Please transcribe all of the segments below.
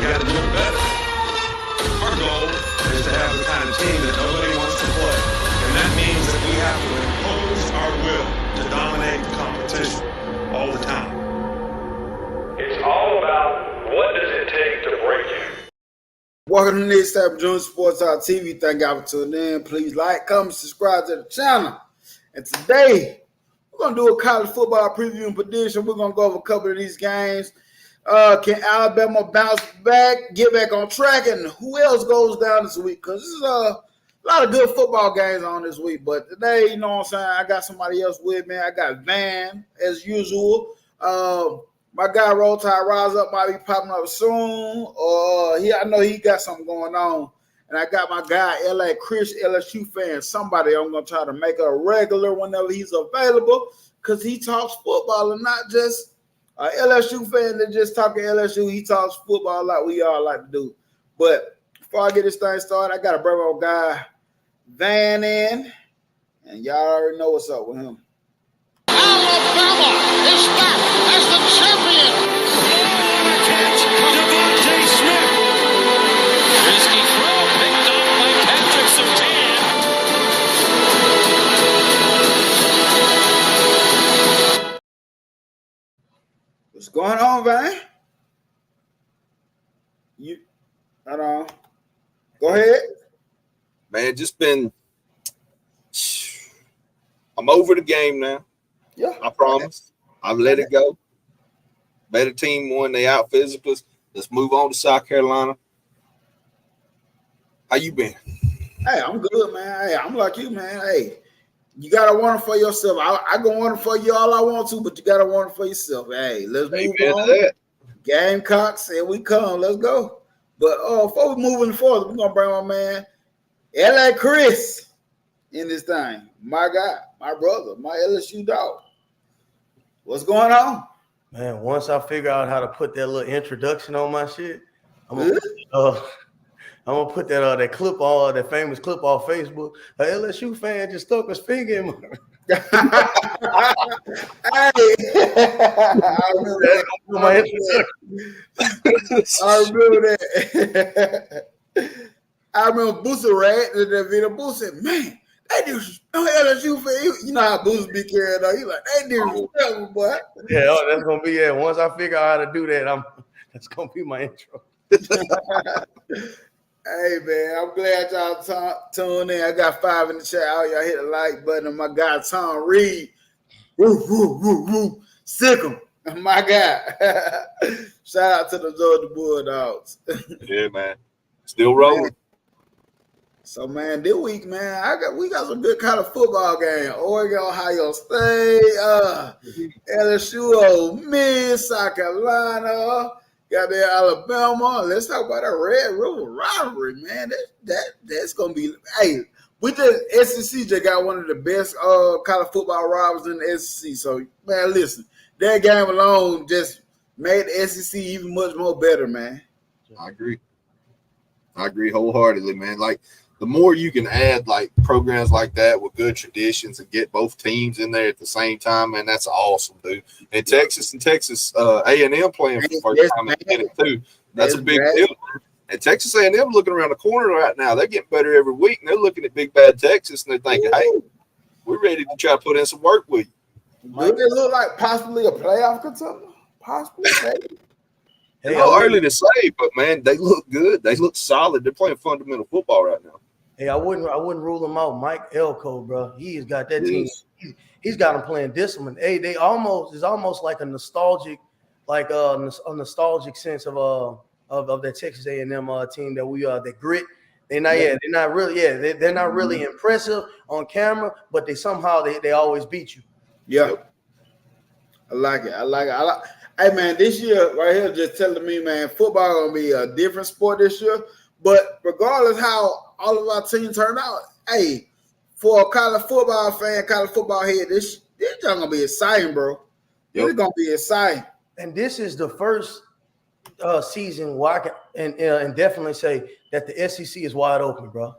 got to do it better. Our goal is to have the kind of team that nobody wants to play. And that means that we have to impose our will to dominate the competition all the time. It's all about what does it take to break you. Welcome to the next type of Junior Sports Talk TV. Thank y'all for tuning in. Please like, comment, subscribe to the channel. And today, we're going to do a college football preview and prediction. We're going to go over a couple of these games. Can Alabama bounce back, get back on track, and who else goes down this week? Because there's a lot of good football games on this week. But today, you know what I'm saying, I got somebody else with me. I got Van, as usual. My guy Roll Tide Rise Up might be popping up soon. I know he got something going on. And I got my guy, LA Chris, LSU fan. Somebody I'm going to try to make a regular whenever he's available because he talks football and not just an LSU fan that just talking LSU. He talks football like we all like to do. But before I get this thing started, I got to bring my guy Van in. And y'all already know what's up with him. Alabama is back as the champion. Oh, a catch. Devontae Smith. Risky throw picked up by Patrick Surtain. What's going on, Van? Go ahead. Man, I'm over the game now. Yeah. I promise. I've let it go. Better team won. They out physically. Let's move on to South Carolina. How you been? Hey, I'm good, man. Hey, I'm like you, man. Hey, you gotta want it for yourself. I gonna want it for you all I want to, but you gotta want it for yourself. Hey, let's move on. That. Gamecocks, here we come. Let's go. But before we moving forward, we're gonna bring my man LA Chris in this thing. My guy, my brother, my LSU dog. What's going on? Man, once I figure out how to put that little introduction on my shit, I'm gonna put that clip on that famous clip on Facebook. A LSU fan just stuck his finger in my Hey, I remember that. I remember Boosie Rat in that video. Boosie said, man, that dude's LSU fan. You know how Boosie be carrying on. He's like, that dude's terrible, boy. Yeah, that's gonna be it. Once I figure out how to do that, that's gonna be my intro. Hey man, I'm glad y'all tuned in. I got 5 in the chat. All y'all hit the like button. And my guy Tom Reed, sick him. My guy. Shout out to the Georgia Bulldogs. Yeah, man. Still rolling. So man, this week, man, we got some good kind of football game. Oregon, Ohio State, LSU, Ole Miss, South Carolina. Got there Alabama. Let's talk about that Red River Rivalry, man. That's gonna be. Hey, SEC just got one of the best college football rivals in the SEC. So man, listen, that game alone just made the SEC even much more better, man. I agree wholeheartedly, man. Like the more you can add like programs like that with good traditions and get both teams in there at the same time, man, that's awesome, dude. And Texas A&M playing for the first time in a minute too. That's a big deal. And Texas A&M looking around the corner right now. They're getting better every week, and they're looking at big bad Texas, and they're thinking, hey, we're ready to try to put in some work with you. Do they look like possibly a playoff contender? Possibly, maybe. It's early to say, but man, they look good. They look solid. They're playing fundamental football right now. Hey, I wouldn't rule them out. Mike Elko, bro, he's got that team. He's got them playing discipline. Hey, it's almost like a nostalgic, a nostalgic sense of that Texas A&M team that we are. That grit. They're not really impressive on camera, but they always beat you. Yeah, I like it. Hey man, this year right here just telling me, man, football gonna be a different sport this year. But regardless how all of our teams turn out, hey, for a college football fan, college football head, this just gonna be exciting, bro. It's gonna be exciting. And this is the first season where I can and definitely say that the SEC is wide open, bro.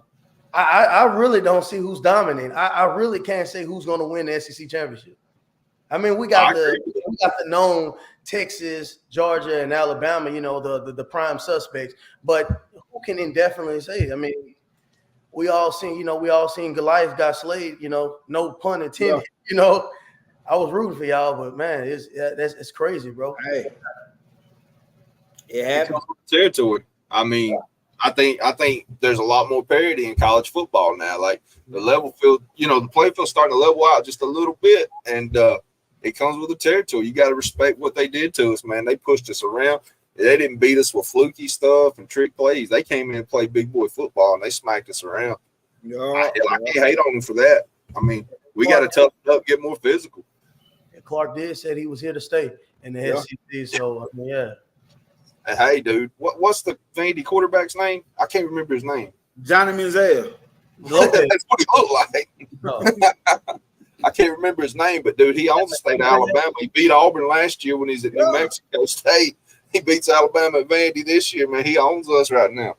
I really don't see who's dominating. I really can't say who's going to win the SEC championship. I mean, we got the known Texas, Georgia, and Alabama, the prime suspects. But who can indefinitely say? I mean, we all seen Goliath got slayed, no pun intended. Yeah. I was rooting for y'all, but man, it's crazy, bro. Hey. It happens. Territory. I mean, I think there's a lot more parity in college football now. Like the level field, the playing field starting to level out just a little bit, and it comes with the territory. You got to respect what they did to us, man. They pushed us around. They didn't beat us with fluky stuff and trick plays. They came in and played big boy football, and they smacked us around. Yeah, I can't hate on them for that. I mean, we got to toughen up, get more physical. Clark did said he was here to stay in the SEC. So, I mean, yeah. Hey, dude, what's the Vandy quarterback's name? I can't remember his name. Johnny Manziel. That's what he looked like. No. I can't remember his name, but, dude, he owns the state of Alabama. He beat Auburn last year when he's at New Mexico State. He beats Alabama at Vandy this year, man. He owns us right now.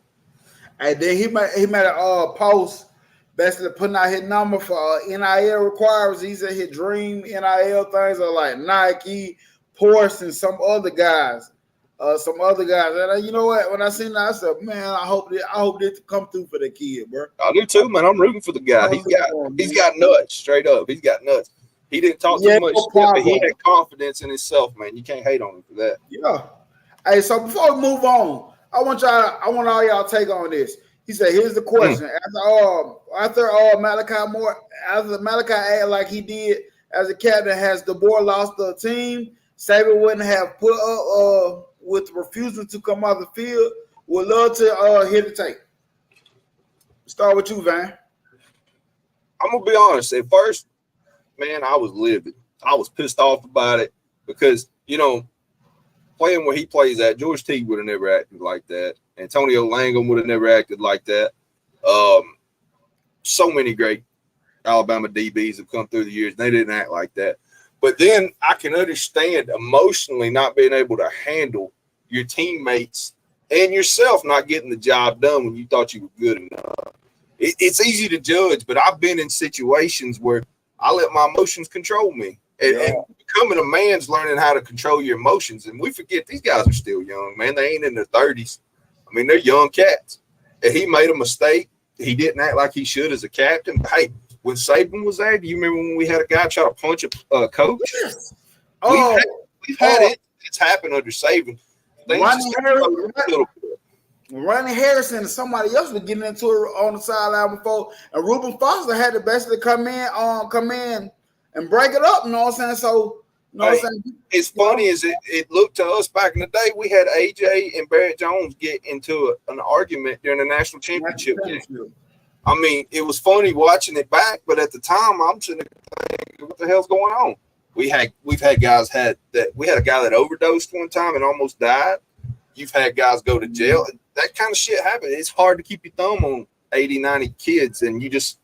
And then he made a post basically putting out his number for NIL requirements. He said his dream NIL things are like Nike, Porsche, and some other guys. And you know what? When I seen that, I said, man, I hope this come through for the kid, bro. I do too, man. I'm rooting for the guy. He's got nuts, straight up. He's got nuts. He didn't talk too much stuff, but he had confidence in himself, man. You can't hate on him for that. Yeah. Hey, so before we move on, I want all y'all take on this. He said, here's the question. After Malachi Moore, after Malachi acted like he did as a captain, has the board lost the team? Saban wouldn't have put up with refusal to come off the field. Would love to hear the tape. Start with you, Van. I'm gonna be honest. At first, man, I was livid. I was pissed off about it because playing where he plays at, George Teague would have never acted like that. Antonio Langham would have never acted like that. So many great Alabama DBs have come through the years. They didn't act like that. But then I can understand emotionally not being able to handle your teammates and yourself not getting the job done when you thought you were good enough. It's easy to judge, but I've been in situations where I let my emotions control me. And becoming a man's learning how to control your emotions. And we forget these guys are still young, man. They ain't in their 30s. I mean, they're young cats. And he made a mistake. He didn't act like he should as a captain. But, hey, when Saban was there, do you remember when we had a guy try to punch a coach? Yes. We've had it. It's happened under Saban. Ronnie Harrison and somebody else was getting into it on the sideline before. And Reuben Foster had to basically come in and break it up. You know what I'm saying? So, what I'm saying? It's funny as it looked to us back in the day. We had AJ and Barrett Jones get into an argument during the national championship game. I mean, it was funny watching it back, but at the time, I'm sitting there thinking, what the hell's going on? We've had guys we had a guy that overdosed one time and almost died. You've had guys go to jail. That kind of shit happens. It's hard to keep your thumb on 80, 90 kids, and you just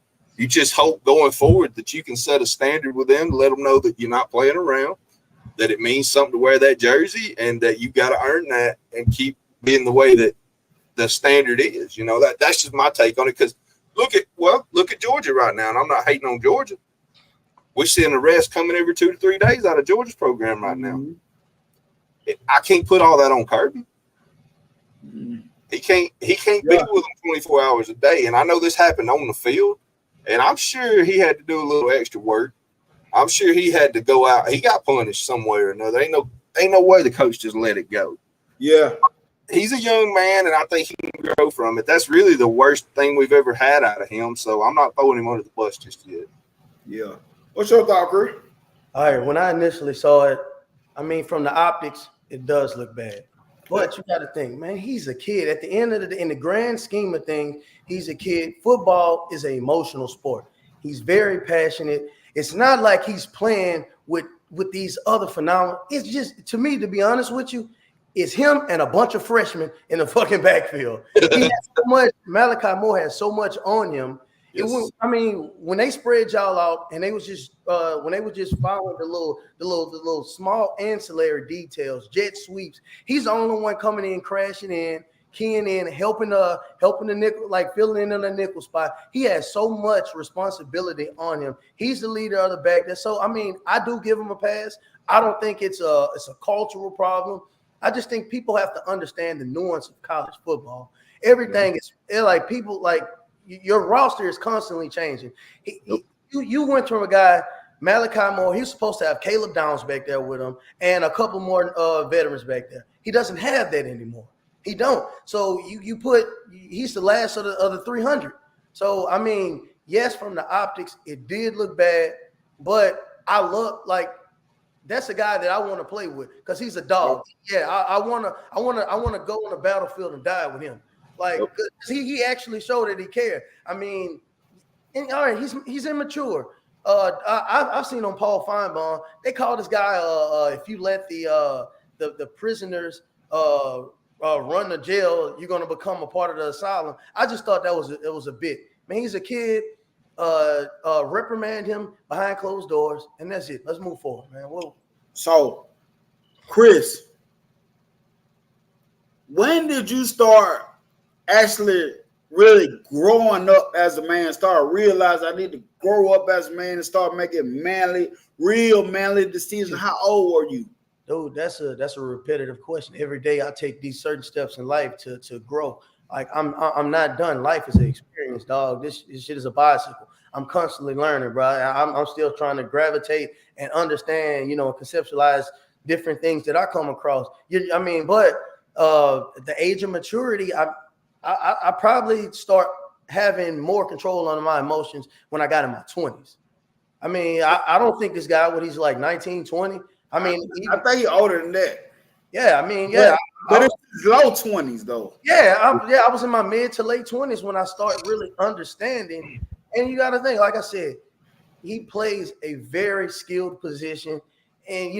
hope going forward that you can set a standard with them to let them know that you're not playing around, that it means something to wear that jersey, and that you got to earn that and keep being the way that the standard is. That's just my take on it. Because look at Georgia right now, and I'm not hating on Georgia. We're seeing arrests coming every 2 to 3 days out of Georgia's program right now. I can't put all that on Kirby. He can't be with them 24 hours a day. And I know this happened on the field, and I'm sure he had to do a little extra work. I'm sure he had to go out. He got punished some way or another. Ain't no way the coach just let it go. Yeah. He's a young man, and I think he can grow from it. That's really the worst thing we've ever had out of him. So I'm not throwing him under the bus just yet. Yeah. What's your thought, Chris? All right. When I initially saw it, I mean, from the optics, it does look bad. But you got to think, man, he's a kid. At the end of the day, in the grand scheme of things, he's a kid. Football is an emotional sport. He's very passionate. It's not like he's playing with these other phenomena. It's just, to me, to be honest with you, it's him and a bunch of freshmen in the fucking backfield. He has so much. Malachi Moore has so much on him. Yes. When they spread y'all out and they was just following the little small ancillary details, jet sweeps, he's the only one coming in, crashing in, keying in, helping the nickel, like filling in the nickel spot. He has so much responsibility on him. He's the leader of the back. So I mean, I do give him a pass. I don't think it's a cultural problem. I just think people have to understand the nuance of college football. Everything is like people like your roster is constantly changing. You went from a guy, Malachi Moore. He was supposed to have Caleb Downs back there with him and a couple more veterans back there. He doesn't have that anymore. He don't. So he's the last of the 300. So I mean, yes, from the optics, it did look bad, but I look like that's a guy that I want to play with because he's a dog. Yeah, I want to go on the battlefield and die with him. Like he actually showed that he cared. I mean, and, all right, he's immature. I've seen on Paul Feinbaum, they call this guy if you let the prisoners run the jail, you're gonna become a part of the asylum. I just thought it was a bit. Man, he's a kid. Reprimand him behind closed doors, and that's it. Let's move forward, man. Whoa. So, Chris, when did you start actually really growing up as a man? Start realize I need to grow up as a man and start making real manly decisions. How old were you? Dude, that's a repetitive question. Every day I take these certain steps in life to grow. Like I'm not done. Life is an experience, dog. This shit is a bicycle. I'm constantly learning, bro. I'm still trying to gravitate and understand, and conceptualize different things that I come across. But the age of maturity, I probably start having more control on my emotions when I got in my 20s. I mean, I don't think this guy, he's like 19, 20. I mean, I think he's older than that. Yeah, I mean, yeah. But it's low 20s, though. Yeah, I was in my mid to late 20s when I started really understanding. And you got to think, like I said, he plays a very skilled position. And,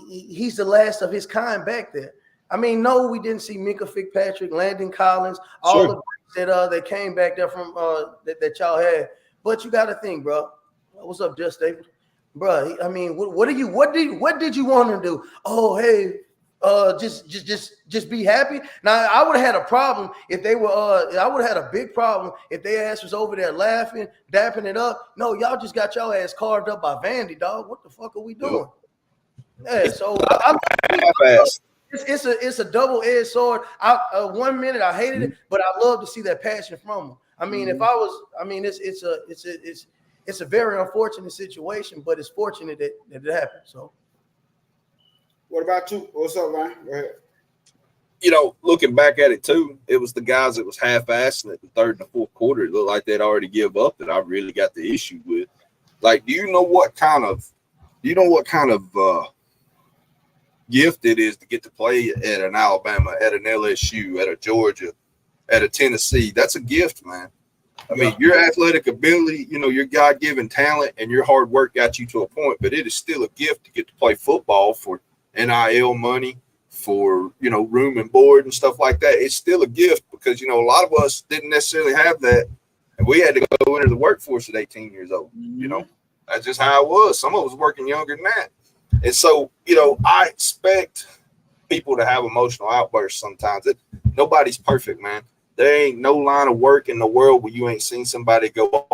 he's the last of his kind back there. I mean, no, we didn't see Mika Fitzpatrick, Landon Collins, all the that came back there from that y'all had. But you got to think, bro. What's up, Just David? Bro, I mean, what did you want to do? Oh, hey, just be happy. Now, I would have had a problem if they were. I would have had a big problem if their ass was over there laughing, dapping it up. No, y'all just got y'all ass carved up by Vandy, dog. What the fuck are we doing? Yeah, so it's a double-edged sword. 1 minute I hated it, but I love to see that passion from him. I mean, it's a very unfortunate situation, but it's fortunate that it happened. So, what about you? What's up, Ryan? Go ahead. Looking back at it too, it was the guys that was half-assing it the third and the fourth quarter. It looked like they'd already give up that I really got the issue with. Like, do you know what kind of gift it is to get to play at an Alabama, at an LSU, at a Georgia, at a Tennessee? That's a gift, man. I mean, your athletic ability, your God-given talent and your hard work got you to a point, but it is still a gift to get to play football for NIL money, for, room and board and stuff like that. It's still a gift because, a lot of us didn't necessarily have that. And we had to go into the workforce at 18 years old. That's just how it was. Some of us working younger than that. And so, I expect people to have emotional outbursts sometimes. Nobody's perfect, man. There ain't no line of work in the world where you ain't seen somebody go.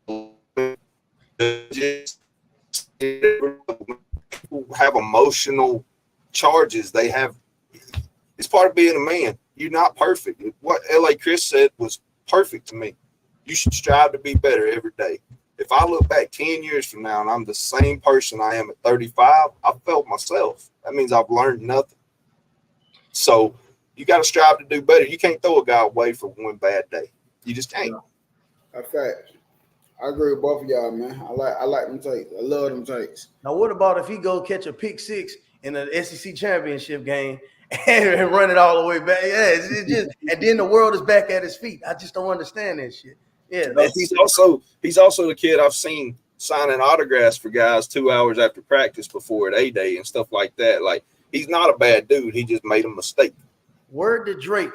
People have emotional charges. It's part of being a man. You're not perfect. What L.A. Chris said was perfect to me. You should strive to be better every day. If I look back 10 years from now and I'm the same person I am at 35, I failed myself. That means I've learned nothing. So you got to strive to do better. You can't throw a guy away for one bad day. You just can't. That's fact. I agree with both of y'all, man. I like them takes. I love them takes. Now, what about if he go catch a pick six in the SEC championship game and run it all the way back? Yeah, it's just, and then the world is back at his feet. I just don't understand that shit. Yeah, he's also the kid I've seen signing autographs for guys 2 hours after practice before at A-Day and stuff like that. Like, he's not a bad dude. He just made a mistake. Word to Drake,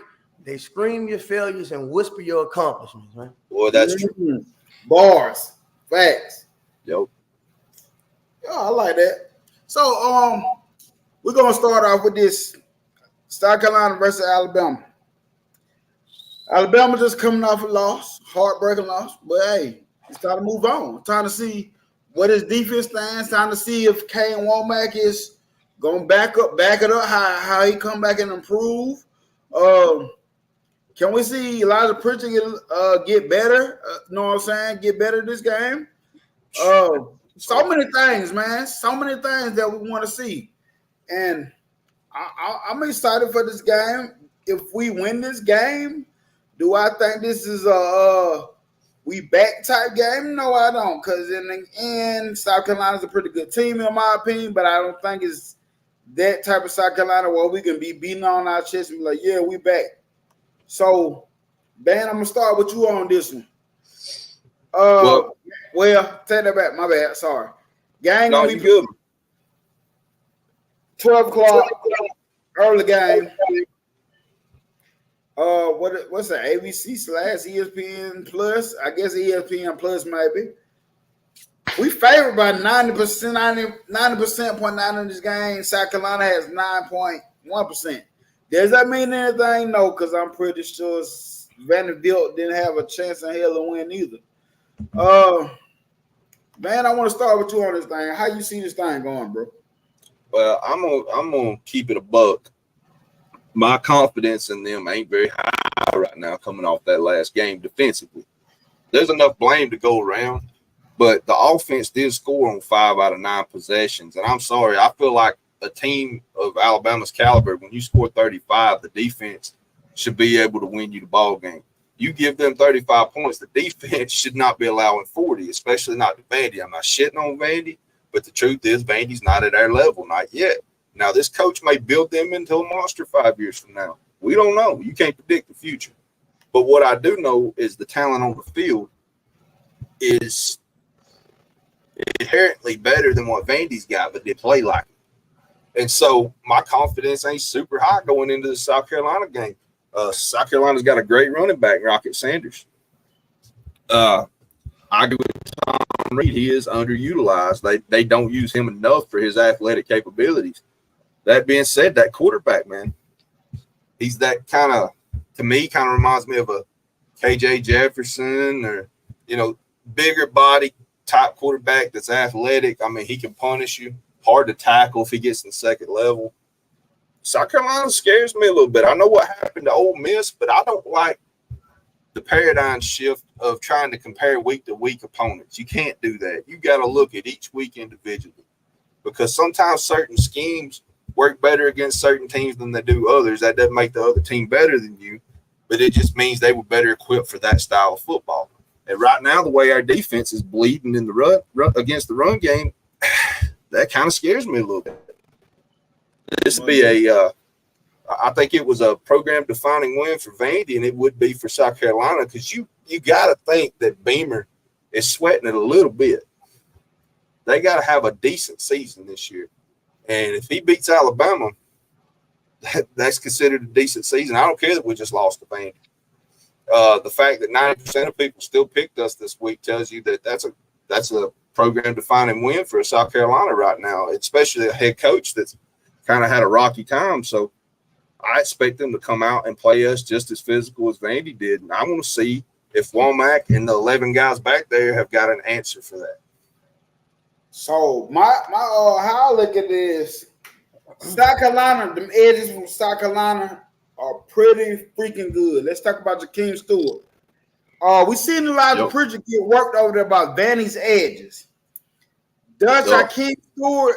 they scream your failures and whisper your accomplishments, man. Boy, that's true. Bars, facts. Yo, I like that. So, we're gonna start off with this: South Carolina versus Alabama. Alabama just coming off a loss, heartbreaking loss. But hey, it's time to move on. Time to see what his defense stands. Time to see if Kane Womack is going to back it up, how he come back and improve. Can we see Elijah Pritchard get better? You know what I'm saying? Get better this game. So many things, man. So many things that we want to see. And I'm excited for this game. If we win this game, do I think this is a we back type game? No, I don't. Because in the end, South Carolina's a pretty good team in my opinion, but I don't think it's that type of South Carolina where we can be beating on our chest and be like, yeah, we back. So, Ben, I'm going to start with you on this one. Well, take that back. My bad. Sorry. Gang no, you good. 12 o'clock, early game. What's the ABC/ESPN Plus? I guess ESPN Plus maybe. We favored by 90% in this game. South Carolina has 9.1%. Does that mean anything? No, because I'm pretty sure Vanderbilt didn't have a chance in hell to win either. Man, I want to start with you on this thing. How you see this thing going, bro? Well, I'm gonna keep it a buck. My confidence in them ain't very high right now coming off that last game defensively. There's enough blame to go around, but the offense did score on 5 out of 9 possessions. And I'm sorry, I feel like a team of Alabama's caliber, when you score 35, the defense should be able to win you the ball game. You give them 35 points, the defense should not be allowing 40, especially not to Vandy. I'm not shitting on Vandy, but the truth is Vandy's not at our level, not yet. Now, this coach may build them into a monster 5 years from now. We don't know. You can't predict the future. But what I do know is the talent on the field is inherently better than what Vandy's got, but they play like it. And so my confidence ain't super high going into the South Carolina game. South Carolina's got a great running back, Rocket Sanders. I agree with Tom Reed. He is underutilized. They don't use him enough for his athletic capabilities. That being said, that quarterback, man, he's that kind of, to me, kind of reminds me of a KJ Jefferson or, bigger body type quarterback that's athletic. I mean, he can punish you. Hard to tackle if he gets in the second level. South Carolina scares me a little bit. I know what happened to Ole Miss, but I don't like the paradigm shift of trying to compare week-to-week opponents. You can't do that. You got to look at each week individually because sometimes certain schemes work better against certain teams than they do others. That doesn't make the other team better than you, but it just means they were better equipped for that style of football. And right now, the way our defense is bleeding in the run against the run game, that kind of scares me a little bit. This would be I think it was a program-defining win for Vandy, and it would be for South Carolina because you got to think that Beamer is sweating it a little bit. They got to have a decent season this year. And if he beats Alabama, that's considered a decent season. I don't care that we just lost to Vandy. The fact that 90% of people still picked us this week tells you that that's a program-defining win for South Carolina right now, especially a head coach that's kind of had a rocky time. So I expect them to come out and play us just as physical as Vandy did. And I want to see if Womack and the 11 guys back there have got an answer for that. So my how I look at this, South Carolina, the edges from South Carolina are pretty freaking good. Let's talk about Jakeem Stewart. We seen Elijah Pritchard get worked over there by Vandy's edges. Does Jakeem Stewart,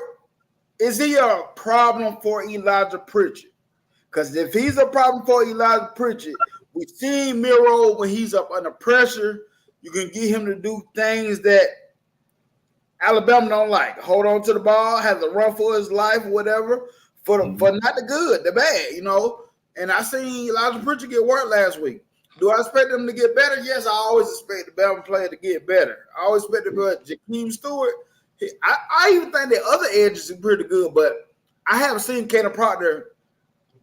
is he a problem for Elijah Pritchard? Because if he's a problem for Elijah Pritchard, we've seen Miro when he's up under pressure. You can get him to do things that Alabama don't like. Hold on to the ball, have to run for his life, whatever, for not the good, the bad, And I seen Elijah Pritchard get worked last week. Do I expect them to get better? Yes, I always expect the Bama player to get better. I always expect them, but Jakeem Stewart, I even think the other edges are pretty good, but I haven't seen Kaden Proctor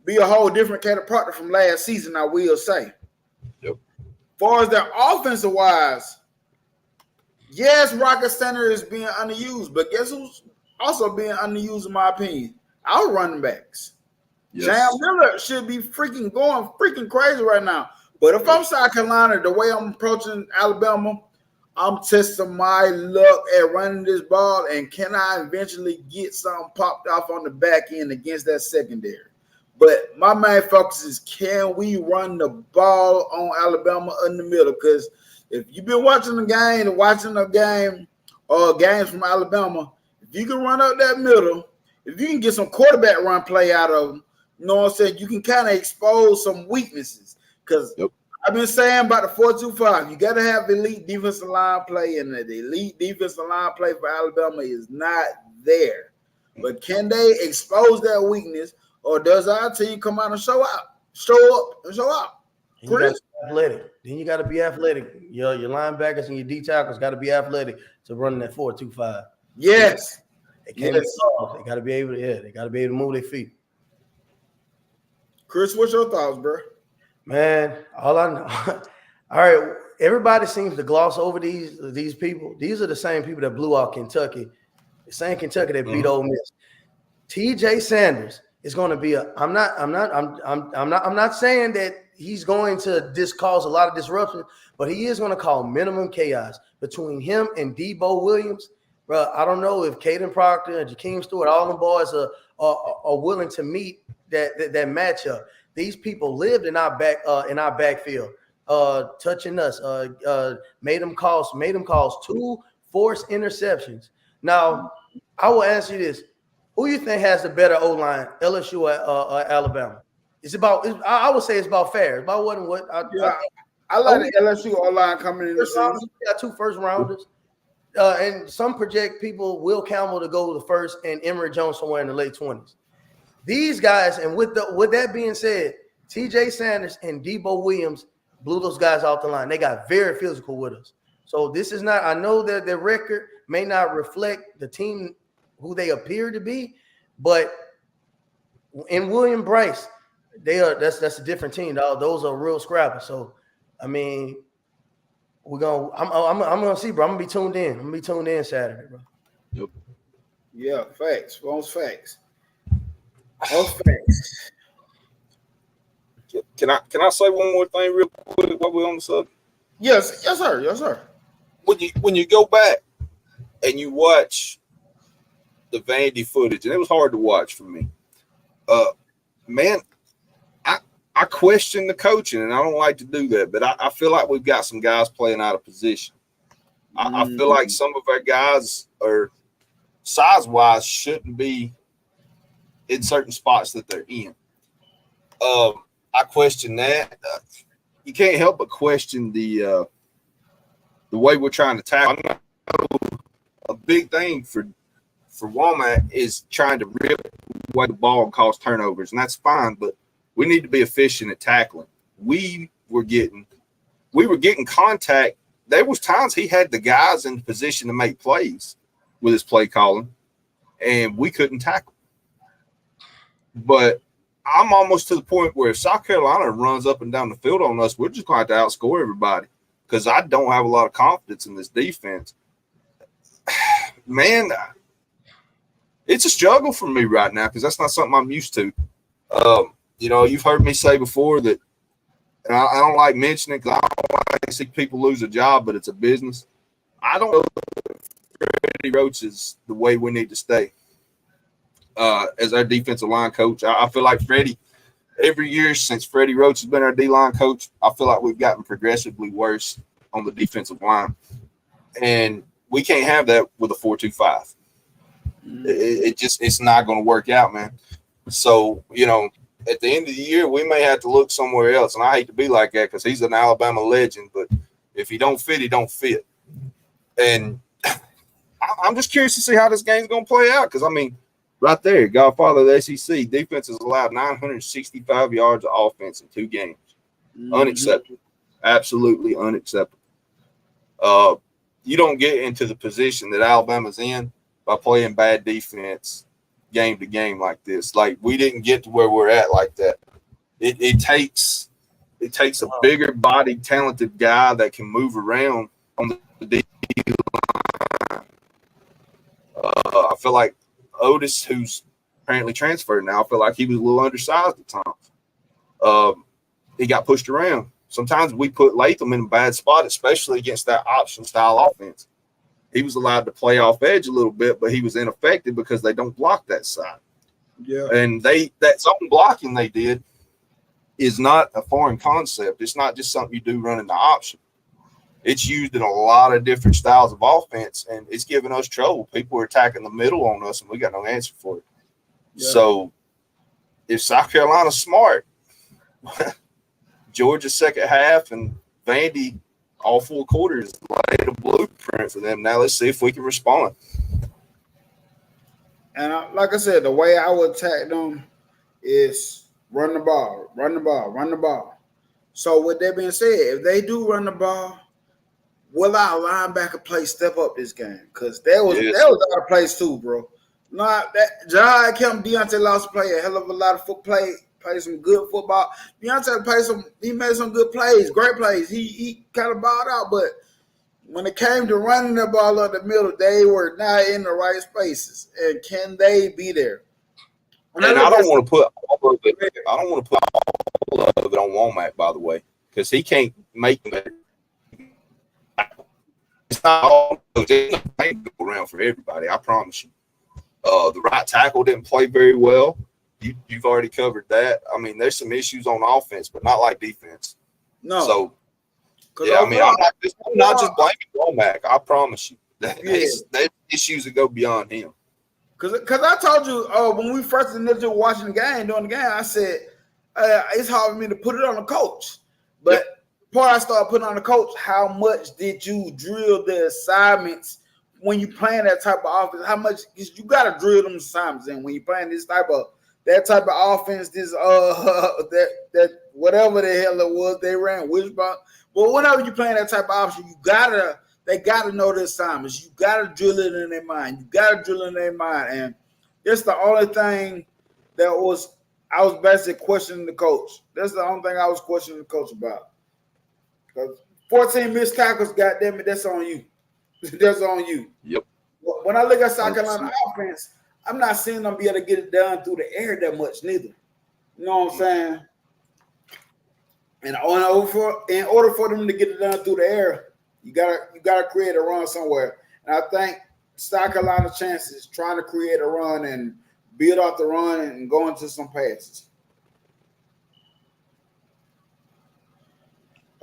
be a whole different Kaden Proctor from last season, I will say. Yep. As far as their offensive wise, yes, Rocket Center is being underused, but guess who's also being underused in my opinion? Our running backs. Yes. Jam Miller should be freaking going freaking crazy right now. But if I'm South Carolina, the way I'm approaching Alabama, I'm testing my luck at running this ball, and can I eventually get something popped off on the back end against that secondary? But my main focus is, can we run the ball on Alabama in the middle? Because if you've been watching the game or games from Alabama, if you can run up that middle, if you can get some quarterback run play out of them, you know what I'm saying, you can kind of expose some weaknesses. Because I've been saying about the 4-2-5, you got to have elite defensive line play, and the elite defensive line play for Alabama is not there. But can they expose that weakness, or does our team come out and show up? You got to be athletic. Then you got to be athletic. Your linebackers and your D tackles got to be athletic to run that 4-2-5. Yes. They can't be soft. They got to be able to. They got to be able to move their feet. Chris, what's your thoughts, bro? Man, all I know. All right, everybody seems to gloss over these people. These are the same people that blew out Kentucky. The same Kentucky that beat Ole Miss. TJ Sanders is going to be I'm not saying that he's going to cause a lot of disruption, but he is going to cause minimum chaos between him and Debo Williams. Bro, I don't know if Caden Proctor and Jakeem Stewart, all them boys are willing to meet that matchup. These people lived in our backfield, touching us, made them cause 2 forced interceptions. Now, I will ask you this: who you think has the better O-line, LSU or Alabama? I would say it's about fair. It's about what. I like the LSU O-line coming in the season. We got 2 first rounders, and some project people Will Campbell to go the first, and Emory Jones somewhere in the late 20s. These guys, and with that being said, TJ Sanders and Debo Williams blew those guys off the line. They got very physical with us. So this is not, I know that their record may not reflect the team who they appear to be, but in William Bryce, that's a different team. Those are real scrappers. So I mean, I'm gonna see, bro. I'm gonna be tuned in. I'm gonna be tuned in Saturday, bro. Yep. Yeah, facts. Most facts. Most facts. Can I say one more thing real quick while we're on the subject? Yes, sir. When you go back and you watch the Vandy footage, and it was hard to watch for me. Man, I question the coaching, and I don't like to do that, but I feel like we've got some guys playing out of position. I feel like some of our guys are size-wise shouldn't be in certain spots that they're in. I question that. You can't help but question the way we're trying to tackle. I know a big thing for Walmart is trying to rip away the ball and cause turnovers, and that's fine, but we need to be efficient at tackling. We were getting contact. There was times he had the guys in position to make plays with his play calling, and we couldn't tackle. But I'm almost to the point where if South Carolina runs up and down the field on us, we're just going to have to outscore everybody, because I don't have a lot of confidence in this defense. Man, it's a struggle for me right now because that's not something I'm used to. You've heard me say before that, and I don't like mentioning it because I don't like to see people lose a job, but it's a business. I don't know if Freddie Roach is the way we need to stay as our defensive line coach. I feel like Freddie, every year since Freddie Roach has been our D-line coach, I feel like we've gotten progressively worse on the defensive line. And we can't have that with a 4-2-5. It's not going to work out, man. So, at the end of the year, we may have to look somewhere else. And I hate to be like that because he's an Alabama legend, but if he don't fit, he don't fit. And I'm just curious to see how this game's going to play out because, right there, Godfather of the SEC, defense has allowed 965 yards of offense in 2 games. Unacceptable. Absolutely unacceptable. You don't get into the position that Alabama's in by playing bad defense game to game like this. Like, we didn't get to where we're at like that. It takes a bigger body, talented guy that can move around on the D line. I feel like Otis, who's apparently transferred now, I feel like he was a little undersized at times. He got pushed around. Sometimes we put Latham in a bad spot, especially against that option style offense. He was allowed to play off edge a little bit, but he was ineffective because they don't block that side. Yeah. And that zone blocking they did is not a foreign concept. It's not just something you do running the option. It's used in a lot of different styles of offense, and it's giving us trouble. People are attacking the middle on us, and we got no answer for it. Yeah. So if South Carolina's smart, Georgia's second half and Vandy all 4 quarters laid a blueprint for them. Now let's see if we can respond. And like I said, the way I would attack them is run the ball, run the ball, run the ball. So with that being said, if they do run the ball, will our linebacker play step up this game? Because there was other plays too, bro. Not that John Kemp, Deontay Lawson play a hell of a lot of play some good football. Deontay he made some good plays, great plays. He kind of balled out, but when it came to running the ball up the middle, they were not in the right spaces. And can they be there? And I don't want to put all of it. I don't want to put all of it on Womack, by the way, because he can't make it. It's not all go around for everybody. I promise you. The right tackle didn't play very well. You've already covered that. I mean, there's some issues on offense, but not like defense. No. So, yeah, I mean, I'm not just blaming Womack. I promise you. There's issues that go beyond him. Because I told you when we first initially watching the game, during the game, I said it's hard for me to put it on the coach. But before I started putting on the coach, how much did you drill the assignments when you playing that type of offense? How much you got to drill them assignments in when you playing that type of offense? This that whatever the hell it was they ran, wishbone. But whenever you playing that type of option, they gotta know the assignments. You gotta drill it in their mind. And that's the only thing I was basically questioning the coach. That's the only thing I was questioning the coach about. Because 14 missed tackles, goddamn it, that's on you. That's on you. Yep. When I look at South Carolina offense, I'm not seeing them be able to get it done through the air that much neither. You know what I'm saying? And in order for them to get it done through the air, you gotta create a run somewhere. And I think South Carolina's chances trying to create a run and build off the run and go into some passes.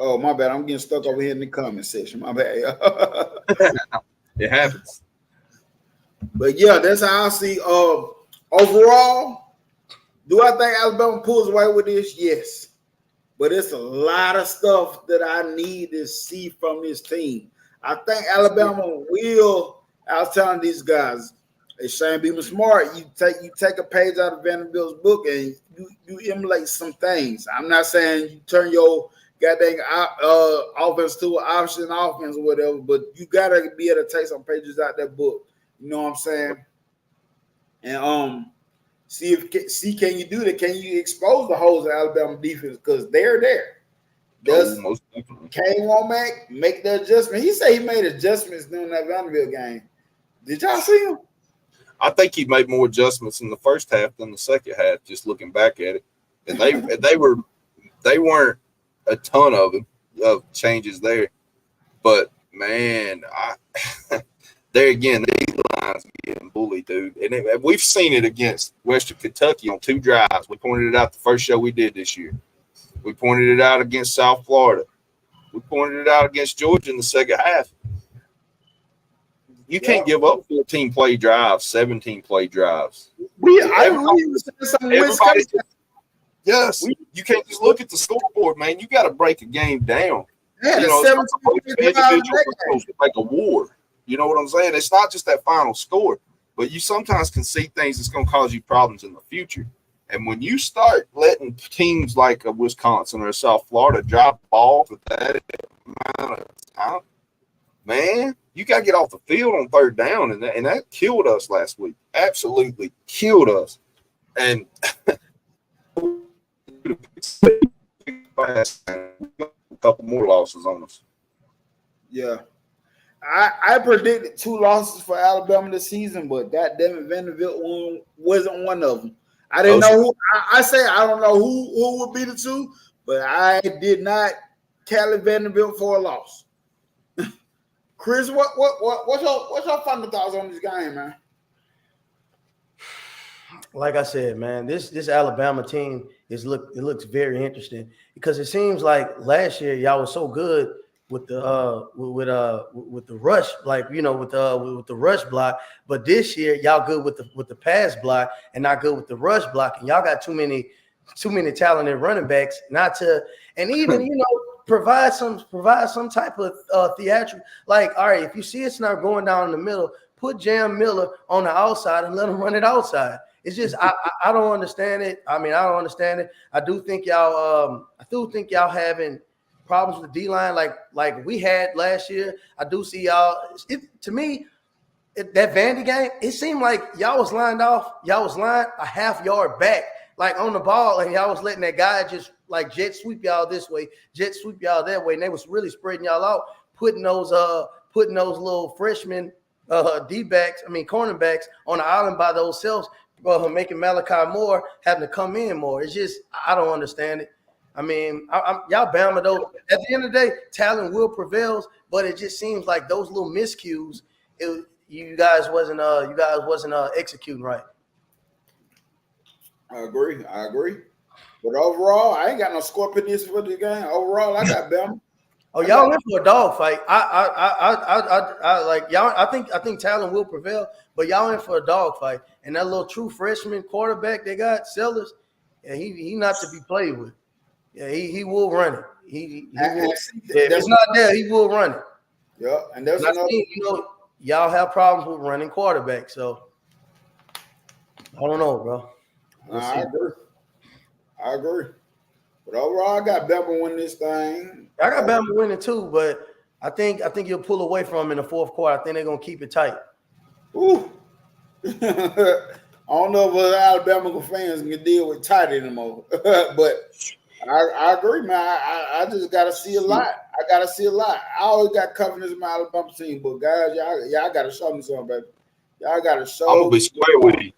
Oh, my bad. I'm getting stuck over here in the comment section. My bad. It happens. But yeah, that's how I see. Overall, do I think Alabama pulls away with this? Yes. But it's a lot of stuff that I need to see from this team. I think Alabama will. I was telling these guys, it's Shane Beamer smart. You take a page out of Vanderbilt's book and you emulate some things. I'm not saying you turn your goddamn offense to an option offense or whatever, but you gotta be able to take some pages out that book. You know what I'm saying? And see can you do that? Can you expose the holes in Alabama defense? Because they're there. Does Kane Womack make the adjustment? He said he made adjustments during that Vanderbilt game. Did y'all see him? I think he made more adjustments in the first half than the second half, just looking back at it. And they weren't a ton of changes there. But man, there again, these lines getting bullied, dude. And we've seen it against Western Kentucky on 2 drives. We pointed it out the first show we did this year. We pointed it out against South Florida. We pointed it out against Georgia in the second half. You can't give up 14 play drives, 17 play drives. Yes, you can't just look at the scoreboard, man. You got to break a game down. Yeah, you know, it's like a war. You know what I'm saying? It's not just that final score, but you sometimes can see things that's going to cause you problems in the future. And when you start letting teams like a Wisconsin or a South Florida drop balls with that amount of time, man, you got to get off the field on third down, and that killed us last week. Absolutely killed us. And a couple more losses on us. Yeah. I predicted 2 losses for Alabama this season, but that Devin Vanderbilt one wasn't one of them. I didn't know who. I say I don't know who would be the 2, but I did not Cali Vanderbilt for a loss. Chris, what's your final thoughts on this game, man? Like I said, man, this Alabama team it looks very interesting because it seems like last year y'all was so good with the rush, like with the rush block, but this year y'all good with the pass block and not good with the rush block, and y'all got too many talented running backs not to, and even provide some type of theatrical, like, all right, if you see it's not going down in the middle, put Jam Miller on the outside and let him run it outside. It's just I don't understand it. I mean, I don't understand it. I do think y'all having problems with the D-line like we had last year. I do see y'all. To me, that Vandy game, it seemed like y'all was lined a half yard back, like on the ball, and y'all was letting that guy just like jet sweep y'all this way, jet sweep y'all that way, and they was really spreading y'all out, putting those little freshmen cornerbacks on the island by themselves, making Malachi Moore having to come in more. It's just I don't understand it. I mean, y'all Bama though. At the end of the day, talent will prevail, but it just seems like those little miscues, you guys wasn't executing right. I agree. But overall, I ain't got no score prediction for this game. Overall, I got Bama. Oh, y'all went for a dog fight. I like y'all. I think talent will prevail, but y'all in for a dog fight. And that little true freshman quarterback they got, Sellers, yeah, he not to be played with. Yeah, he will run it. He will. If it's not there, he will run it. Yeah, and there's another. Y'all have problems with running quarterbacks, so I don't know, bro. I agree. But overall, I got Bama winning this thing. I got Bama winning too, but I think you'll pull away from them in the fourth quarter. I think they're gonna keep it tight. Ooh. I don't know if Alabama fans can deal with tight anymore, but I agree, man. I just gotta see a lot. I always got confidence in my Alabama team, but guys, y'all gotta show me something, baby. Y'all gotta show. I'm gonna be square with you.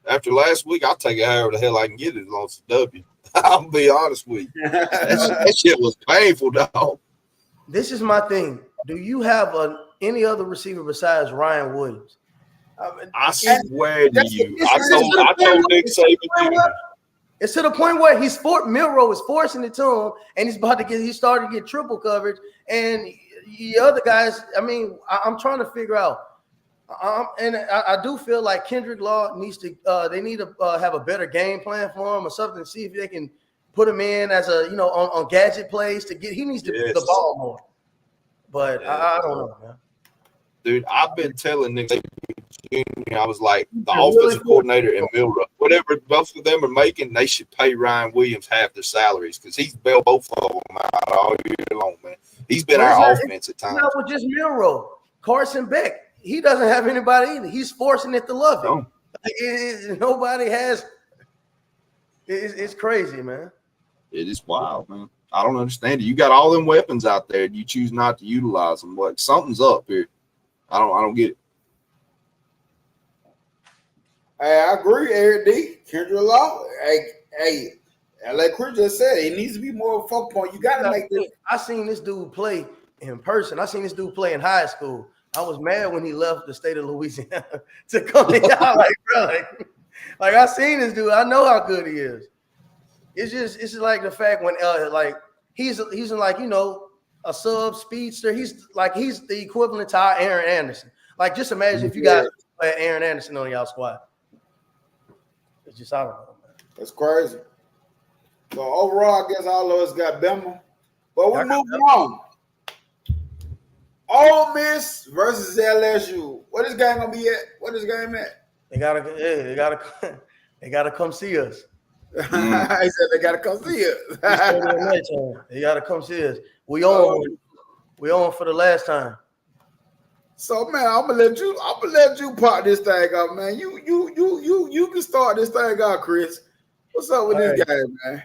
After last week, I'll take it however the hell I can get it as long as it's a W. I'll be honest with you. That shit was painful, dog. This is my thing. Do you have any other receiver besides Ryan Williams? I swear to you. I told Nick Saban. It's to the point where Milroe is forcing it to him, and he's starting to get triple coverage. And the other guys, I mean, I'm trying to figure out. And I do feel like Kendrick Law needs to. They need to have a better game plan for him or something. See if they can put him in as on gadget plays to get. He needs to the ball more. But I don't know, man. Dude, I've been telling Nick Saban Jr. I was like, the offensive coordinator and Milroe, whatever both of them are making, they should pay Ryan Williams half their salaries because he's bailed both of them out all year long, man. He's been our offense at times. Not with just Milroe, Carson Beck. He doesn't have anybody either. He's forcing it to love him. Nobody has. It's crazy, man. It is wild, man. I don't understand it. You got all them weapons out there, and you choose not to utilize them. What? Something's up here. I don't get it. Hey, I agree, Eric D. Kendrick Law. Hey, like Chris just said, it needs to be more of a focal point. You got to make this. I seen this dude play in person. I seen this dude play in high school. I was mad when he left the state of Louisiana to come to y'all. Like, bro, like I seen this dude. I know how good he is. It's just like the fact when like he's like a sub speedster. He's the equivalent to our Aaron Anderson. Like just imagine if you got Aaron Anderson on y'all squad. It's just I don't know, man. That's crazy. So overall, I guess all of us got Bama, but we're moving on. Ole Miss versus LSU. What is game gonna be at? What is game at? They gotta come see us. He said they gotta come see us. They gotta come see us. We on for the last time. So man, I'm gonna let you part this thing up, man. You can start this thing out, Chris. What's up with this game, man?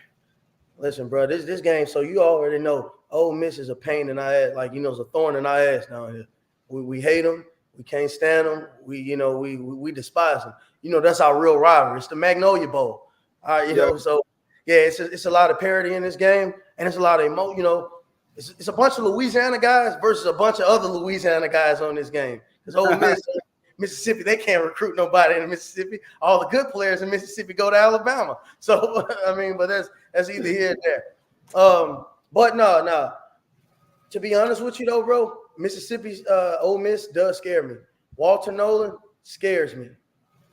Listen, bro, this game. So you already know. Ole Miss is a pain in our ass, it's a thorn in our ass down here. We hate them. We can't stand them. We despise them. That's our real rivalry. It's the Magnolia Bowl. So yeah, it's a lot of parity in this game, and it's a lot of it's a bunch of Louisiana guys versus a bunch of other Louisiana guys on this game. Because Ole Miss, Mississippi, they can't recruit nobody in Mississippi. All the good players in Mississippi go to Alabama. So I mean, but that's either here or there. But no. To be honest with you though, bro, Mississippi's Ole Miss does scare me. Walter Nolan scares me.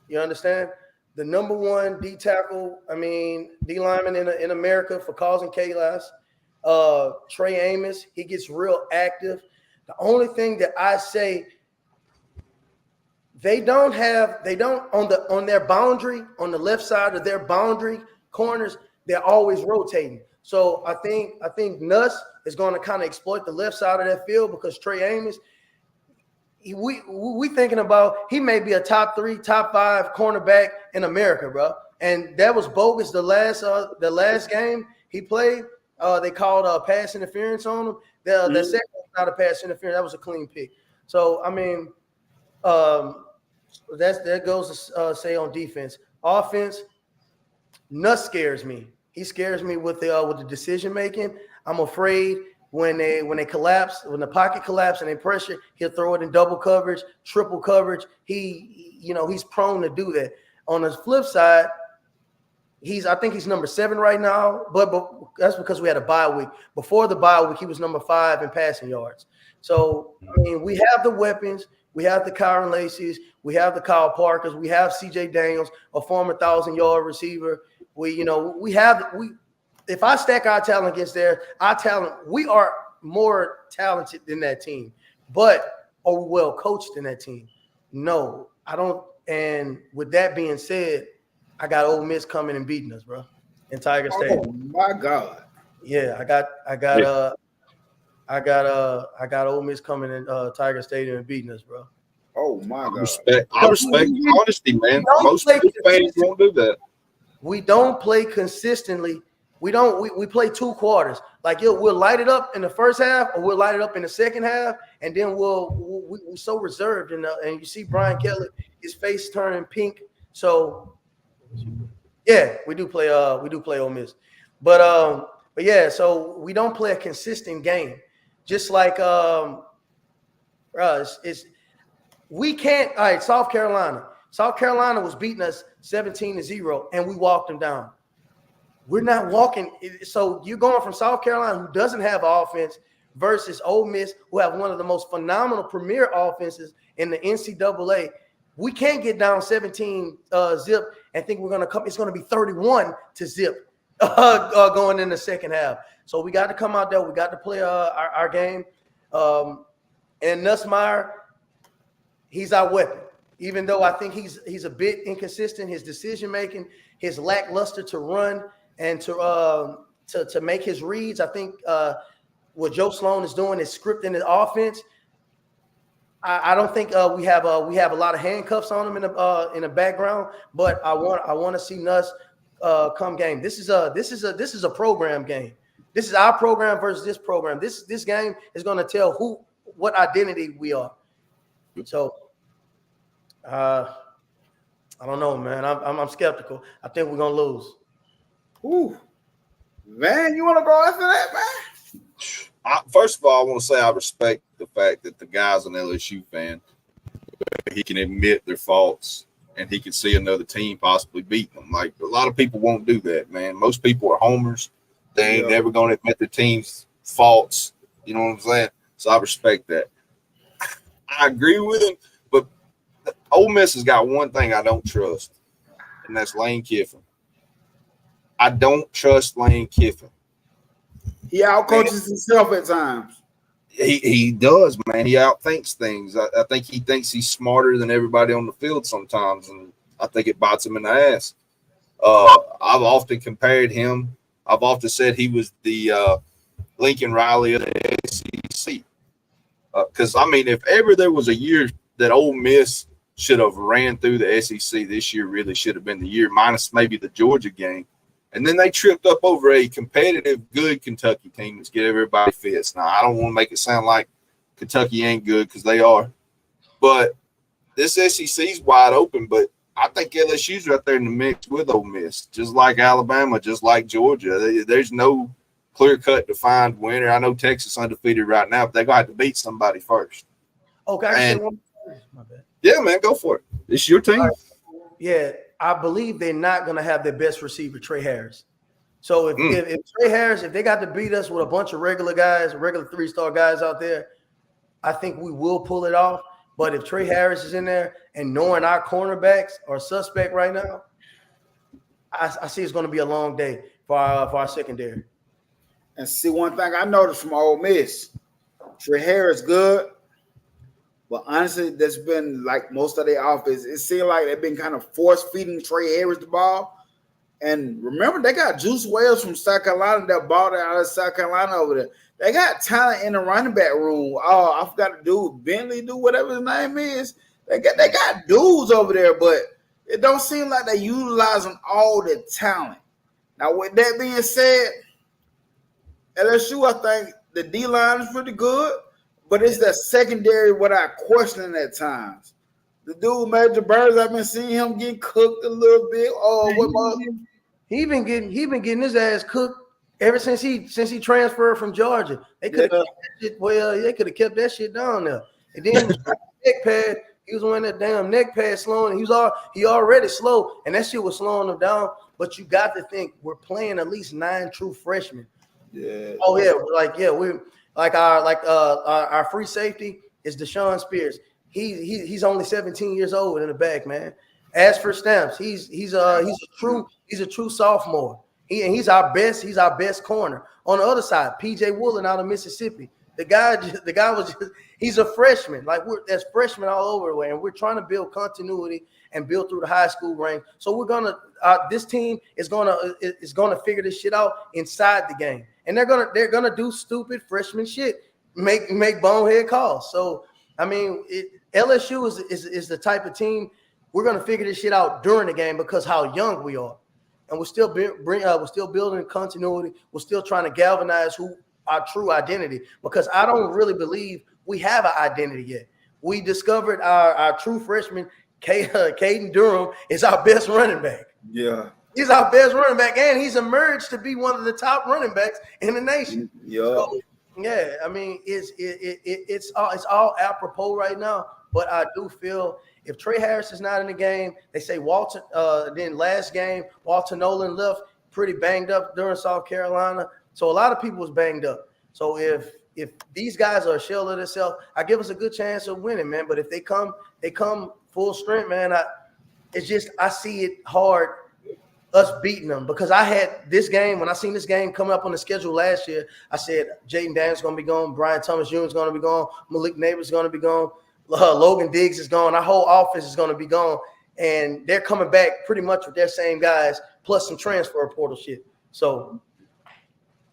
You understand? The number one D tackle, D lineman in America for causing chaos. Trey Amos, he gets real active. The only thing that I say, they don't on their boundary, on the left side of their boundary corners, they're always rotating. So I think Nuss is going to kind of exploit the left side of that field because Trey Amos, we thinking about he may be a top 3, top 5 cornerback in America, bro. And that was bogus. The last game he played, they called pass interference on him. The second was not a pass interference. That was a clean pick. So that goes to say on defense. Offense, Nuss scares me. He scares me with the decision making. I'm afraid when they collapse, when the pocket collapse and they pressure, he'll throw it in double coverage, triple coverage. He's prone to do that. On the flip side, I think he's number 7 right now, but that's because we had a bye week. Before the bye week, he was number 5 in passing yards. So we have the weapons. We have the Kyron Lacey's. We have the Kyle Parkers. We have C.J. Daniels, a former 1,000-yard receiver. If I stack our talent against our talent, we are more talented than that team. But are we well coached in that team? No, I don't. And with that being said, I got Ole Miss coming and beating us, bro, in Tiger Stadium. Oh my God. Yeah, I got Ole Miss coming in Tiger Stadium and beating us, bro. Oh my God. I respect honesty, man. Most fans won't do that. We don't play consistently. We play 2 quarters. Like we'll light it up in the first half, or we'll light it up in the second half, and then we're so reserved. And you see Brian Kelly, his face turning pink. So yeah, we do play Ole Miss, but yeah. So we don't play a consistent game. Just like we can't. All right, South Carolina. South Carolina was beating us 17-0, and we walked them down. We're not walking. So you're going from South Carolina, who doesn't have offense, versus Ole Miss, who have one of the most phenomenal premier offenses in the NCAA. We can't get down 17 zip and think we're going to come. It's going to be 31 to zip going in the second half. So we got to come out there. We got to play our game. And Nussmeier, he's our weapon. Even though I think he's a bit inconsistent, his decision making, his lackluster to run and to make his reads. I think what Joe Sloan is doing is scripting the offense. I don't think we have a lot of handcuffs on him in the background, but I want to see Nuss come game. This is a program game. This is our program versus this program. This game is going to tell what identity we are. So. I don't know, man. I'm skeptical. I think we're gonna lose. Ooh, man, you want to go after that, man? First of all, I want to say I respect the fact that the guy's an LSU fan. He can admit their faults, and he can see another team possibly beating them. Like a lot of people won't do that, man. Most people are homers. They ain't never gonna admit their team's faults. You know what I'm saying? So I respect that. I agree with him. Ole Miss has got one thing I don't trust, and that's Lane Kiffin. I don't trust Lane Kiffin. He outcoaches himself at times. He does, man. He outthinks things. I think he thinks he's smarter than everybody on the field sometimes, and I think it bites him in the ass. I've often compared him. I've often said he was the Lincoln Riley of the SEC. Because, if ever there was a year that Ole Miss should have ran through the SEC, this year really should have been the year, minus maybe the Georgia game. And then they tripped up over a competitive, good Kentucky team that's get everybody fits. Now, I don't want to make it sound like Kentucky ain't good because they are. But this SEC's wide open, but I think LSU's right there in the mix with Ole Miss, just like Alabama, just like Georgia. There's no clear-cut, defined winner. I know Texas undefeated right now, but they're going to have to beat somebody first. Okay, I can say one. My bad. Yeah, man, go for it. It's your team. Yeah, I believe they're not going to have their best receiver, Trey Harris. So if Trey Harris, if they got to beat us with a bunch of regular guys, regular 3-star guys out there, I think we will pull it off. But if Trey Harris is in there and knowing our cornerbacks are suspect right now, I see it's going to be a long day for our secondary. And see, one thing I noticed from Ole Miss, Trey Harris good, but honestly, that's been like most of their offense. It seemed like they've been kind of force feeding Trey Harris the ball. And remember, they got Juice Wells from South Carolina that bought out of South Carolina over there. They got talent in the running back room. Oh, I forgot to do Bentley, do whatever his name is. They got dudes over there, but it don't seem like they're utilizing all the talent. Now, with that being said, LSU, I think the D-line is pretty good, but it's that secondary without questioning at times. The dude, Major Birds, I've been seeing him getting cooked a little bit. Oh, what about he been getting his ass cooked ever since he transferred from Georgia. They could have they could have kept that shit down there. And then neck pad, he was wearing that damn neck pad slowing. He already slow, and that shit was slowing him down. But you got to think we're playing at least 9 true freshmen. Yeah. Oh yeah, we're our free safety is Deshaun Spears. He's only 17 years old in the back, man. As for Stamps, he's a true sophomore. He's our best corner. On the other side, PJ Woolen out of Mississippi. The guy was he's a freshman. Like there's freshmen all over the way, and we're trying to build continuity and build through the high school range. So we're gonna this team is gonna figure this shit out inside the game, and they're gonna do stupid freshman shit, make bonehead calls. So I mean, LSU is the type of team we're gonna figure this shit out during the game because how young we are, and we're still building continuity. We're still trying to galvanize who our true identity, because I don't really believe we have an identity yet. We discovered our true freshman, Caden Durham, is our best running back. Yeah. He's our best running back, and he's emerged to be one of the top running backs in the nation. Yeah. So, yeah, I mean, it's all apropos right now, but I do feel if Trey Harris is not in the game, they say Walter, then last game, Walter Nolan left pretty banged up during South Carolina. So a lot of people was banged up. So if these guys are a shell of themselves, I give us a good chance of winning, man. But if they come full strength, man, I see it hard us beating them, because I had this game when I seen this game coming up on the schedule last year. I said Jaden Daniels is going to be gone, Brian Thomas Jr. is going to be gone, Malik Neighbors is going to be gone, Logan Diggs is gone, our whole offense is going to be gone, and they're coming back pretty much with their same guys plus some transfer portal shit. So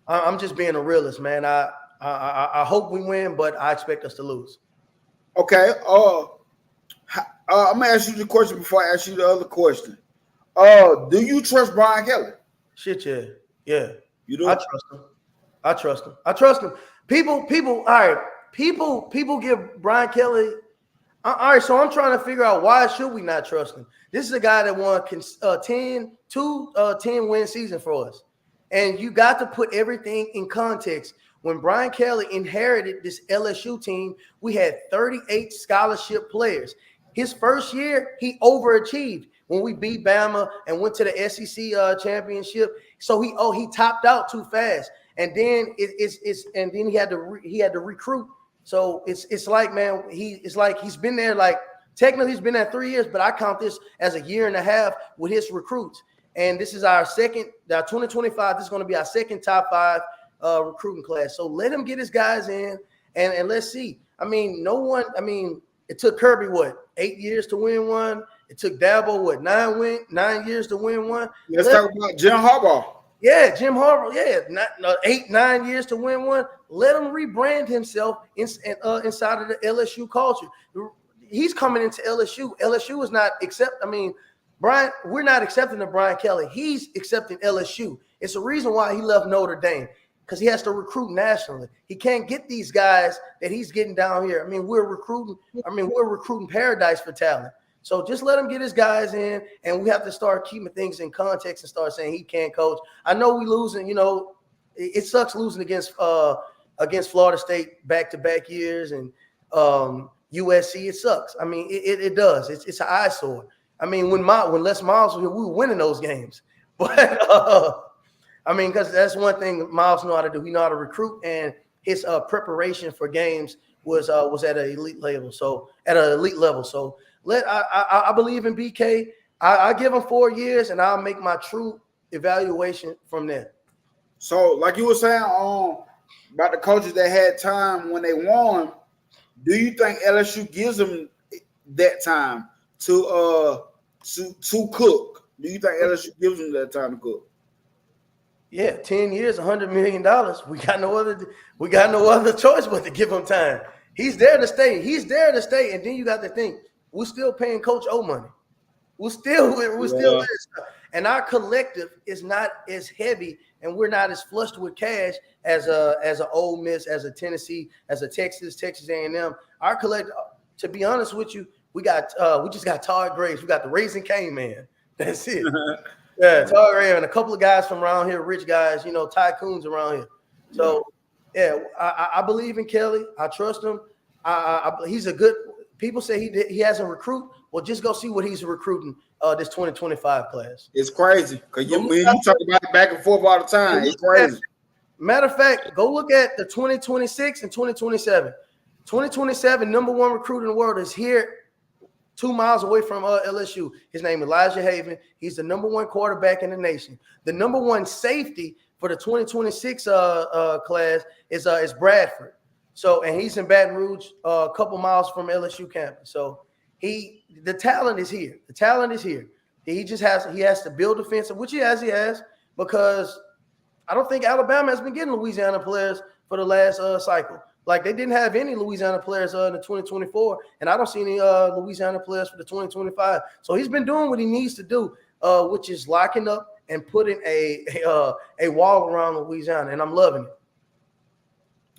I'm just being a realist, man. I hope we win, but I expect us to lose. Okay. I'm gonna ask you the question before I ask you the other question. Do you trust Brian Kelly? Shit, yeah. You do? I trust him. People. All right. People give Brian Kelly. All right. So I'm trying to figure out why should we not trust him? This is a guy that won 10-win season for us. And you got to put everything in context. When Brian Kelly inherited this LSU team, we had 38 scholarship players. His first year, he overachieved when we beat Bama and went to the SEC championship. So he topped out too fast, and then he had to recruit. So it's like, man, he's been there, like technically he's been there 3 years, but I count this as a year and a half with his recruits. And this is our 2025. This is going to be our second top 5 recruiting class. So let him get his guys in, and let's see. I mean, it took Kirby 8 years to win one. It took Dabo 9 years to win one. Let's talk about Jim Harbaugh. Yeah, Jim Harbaugh. Yeah, 9 years to win one. Let him rebrand himself inside of the LSU culture. He's coming into LSU. LSU is not Brian, we're not accepting the Brian Kelly. He's accepting LSU. It's the reason why he left Notre Dame, because he has to recruit nationally. He can't get these guys that he's getting down here. We're recruiting paradise for talent. So just let him get his guys in, and we have to start keeping things in context and start saying he can't coach. I know we losing, it sucks losing against Florida State back-to-back years and USC. It sucks. I mean, it does. It's an eyesore. I mean, when Les Miles was here, we were winning those games. But I mean, because that's one thing Miles know how to do. He know how to recruit, and his preparation for games was at an elite level. So I believe in BK. I give him 4 years, and I'll make my true evaluation from there. So, like you were saying about the coaches that had time when they won, do you think LSU gives them that time to cook? Do you think LSU gives them that time to cook? Yeah, 10 years, $100 million. We got no other choice but to give him time. He's there to stay. And then you got to think, we're still paying Coach O money. We're still there. And our collective is not as heavy, and we're not as flushed with cash as a Ole Miss, as a Tennessee, as a Texas A&M. Our collective, to be honest with you, we just got Todd Graves. We got the Raising Cane Man. That's it. Yeah, Todd Graves and a couple of guys from around here, rich guys, tycoons around here. So, yeah, I believe in Kelly. I trust him. He's a good. People say he hasn't recruit. Well, just go see what he's recruiting this 2025 class. It's crazy because you talk about it back and forth all the time. It's crazy. Matter of fact, go look at the 2026 and 2027. 2027, number one recruit in the world is here 2 miles away from LSU. His name is Elijah Haven. He's the number one quarterback in the nation. The number one safety for the 2026 class is Bradford. So, and he's in Baton Rouge, a couple miles from LSU campus. So the talent is here. The talent is here. He has to build defensive, which he has, because I don't think Alabama has been getting Louisiana players for the last cycle. Like, they didn't have any Louisiana players in the 2024, and I don't see any Louisiana players for the 2025. So he's been doing what he needs to do, which is locking up and putting a wall around Louisiana, and I'm loving it.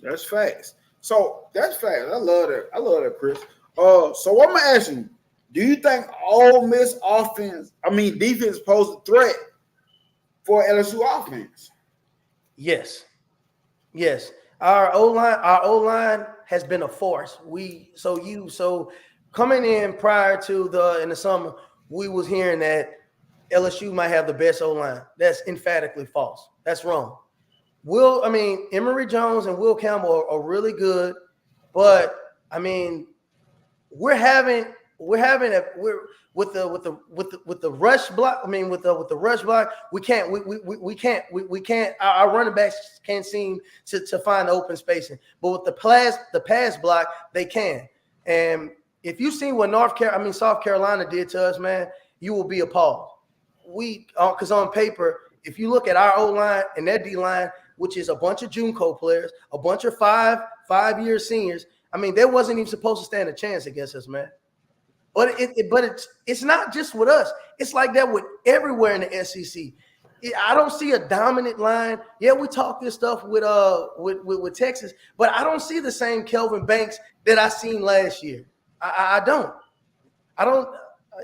That's facts. So that's facts. I love that, Chris. So what I'm gonna ask you, do you think Ole Miss defense poses a threat for LSU offense? Yes. Our O-line has been a force. So coming in prior to in the summer, we was hearing that LSU might have the best O-line. That's emphatically false. That's wrong. Emory Jones and Will Campbell are really good, but I mean, we're with the rush block. With the rush block, we can't. Our running backs can't seem to find open spacing. But with the pass block, they can. And if you've seen what South Carolina did to us, man, you will be appalled. Because on paper, if you look at our O line and their D line, which is a bunch of JUCO players, a bunch of five-year seniors, they wasn't even supposed to stand a chance against us, man. But it's not just with us. It's like that with everywhere in the SEC. I don't see a dominant line. Yeah, we talk this stuff with Texas, but I don't see the same Kelvin Banks that I seen last year. I don't.